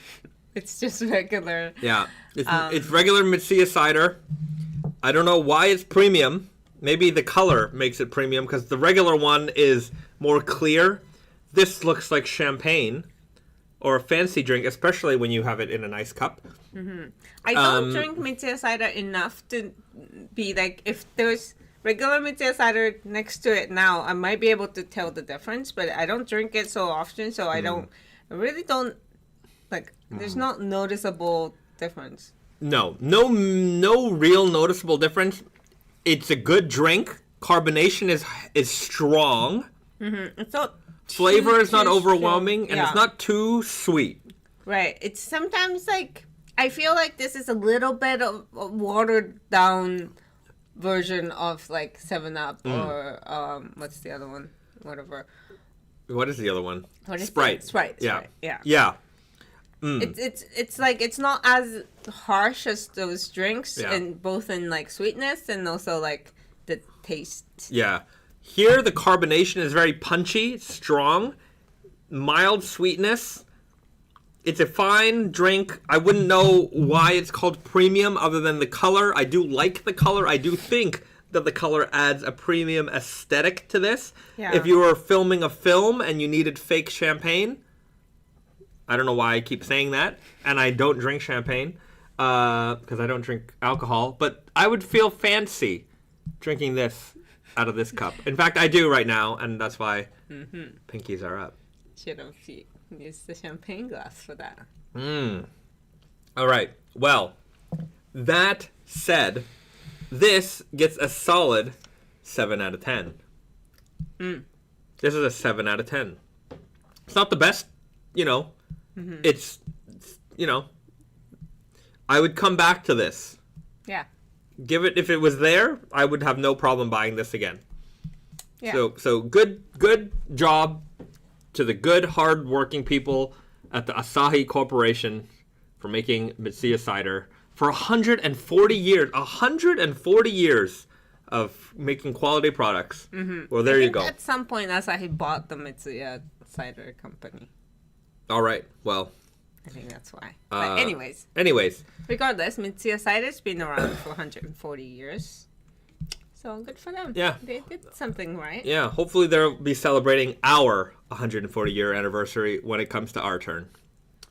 It's just regular.
Yeah. It's regular Mitsuya cider. I don't know why it's premium. Maybe the color makes it premium because the regular one is more clear. This looks like champagne or a fancy drink, especially when you have it in a nice cup.
Mm-hmm. I don't drink Mitsuya cider enough to be like, if there's regular Mitsuya cider next to it now, I might be able to tell the difference, but I don't drink it so often, so I really don't, like, there's not noticeable difference. No
real noticeable difference. It's a good drink. Carbonation is strong.
Mm-hmm. It's not
flavor is not overwhelming,
strong.
and it's not too sweet.
Right. It's sometimes like I feel like this is a little bit of a watered down version of like 7-Up or what's the other one? Whatever.
What is the other one?
Sprite. Sprite.
Yeah.
Yeah.
Yeah.
It's like it's not as harsh as those drinks, and both in like sweetness and also like the taste.
Yeah, here the carbonation is very punchy, strong, mild sweetness. It's a fine drink. I wouldn't know why it's called premium other than the color. I do like the color. I do think that the color adds a premium aesthetic to this. Yeah. If you were filming a film and you needed fake champagne. I don't know why I keep saying that, and I don't drink champagne because I don't drink alcohol, but I would feel fancy drinking this out of this cup. In fact, I do right now, and that's why pinkies are up.
Should have used the champagne glass for that.
All right. Well, that said, this gets a solid 7 out of 10. This is a 7 out of 10. It's not the best, It's, I would come back to this.
Yeah.
If it was there, I would have no problem buying this again.
Yeah.
So good job to the good, hard-working people at the Asahi Corporation for making Mitsuya cider for 140 years. 140 years of making quality products. Well, there you go.
At some point, Asahi bought the Mitsuya cider company.
All right. Well,
I think that's why. But anyways, regardless, Mitsuya cider's been around for 140 years. So good for them.
Yeah.
They did something right.
Yeah. Hopefully they'll be celebrating our 140-year anniversary when it comes to our turn.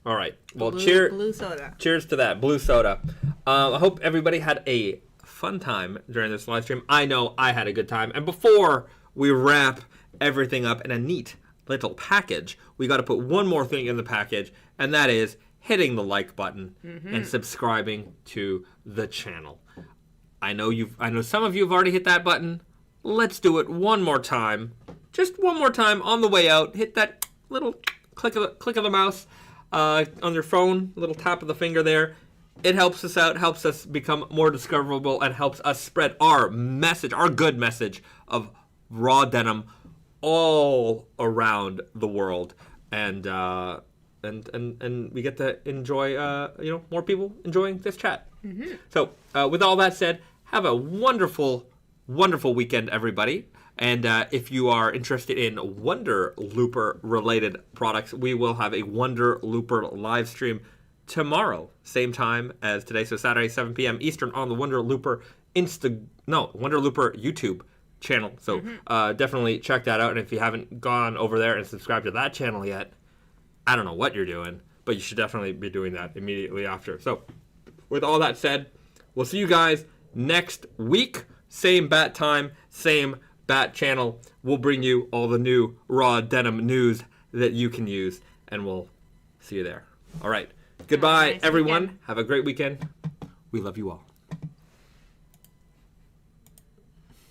All right. Well,
blue soda.
Cheers to that. Blue soda. I hope everybody had a fun time during this live stream. I know I had a good time. And before we wrap everything up in a neat little package, we got to put one more thing in the package, and that is hitting the like button, and subscribing to the channel. I know some of you have already hit that button. Let's do it one more time. Just one more time on the way out. Hit that little click of the mouse on your phone, little tap of the finger there. It helps us out, helps us become more discoverable, and helps us spread our message, our good message of raw denim all around the world. And we get to enjoy, more people enjoying this chat. So with all that said, have a wonderful, wonderful weekend, everybody. And if you are interested in Wonder Looper related products, we will have a Wonder Looper live stream tomorrow, same time as today, so Saturday, 7 p.m. Eastern on the Wonder Looper Wonder Looper YouTube channel. So definitely check that out. And if you haven't gone over there and subscribed to that channel yet, I don't know what you're doing, but you should definitely be doing that immediately after. So with all that said, we'll see you guys next week. Same bat time, same bat channel. We'll bring you all the new raw denim news that you can use, and we'll see you there. All right. Goodbye, everyone. Have a great weekend. We love you all.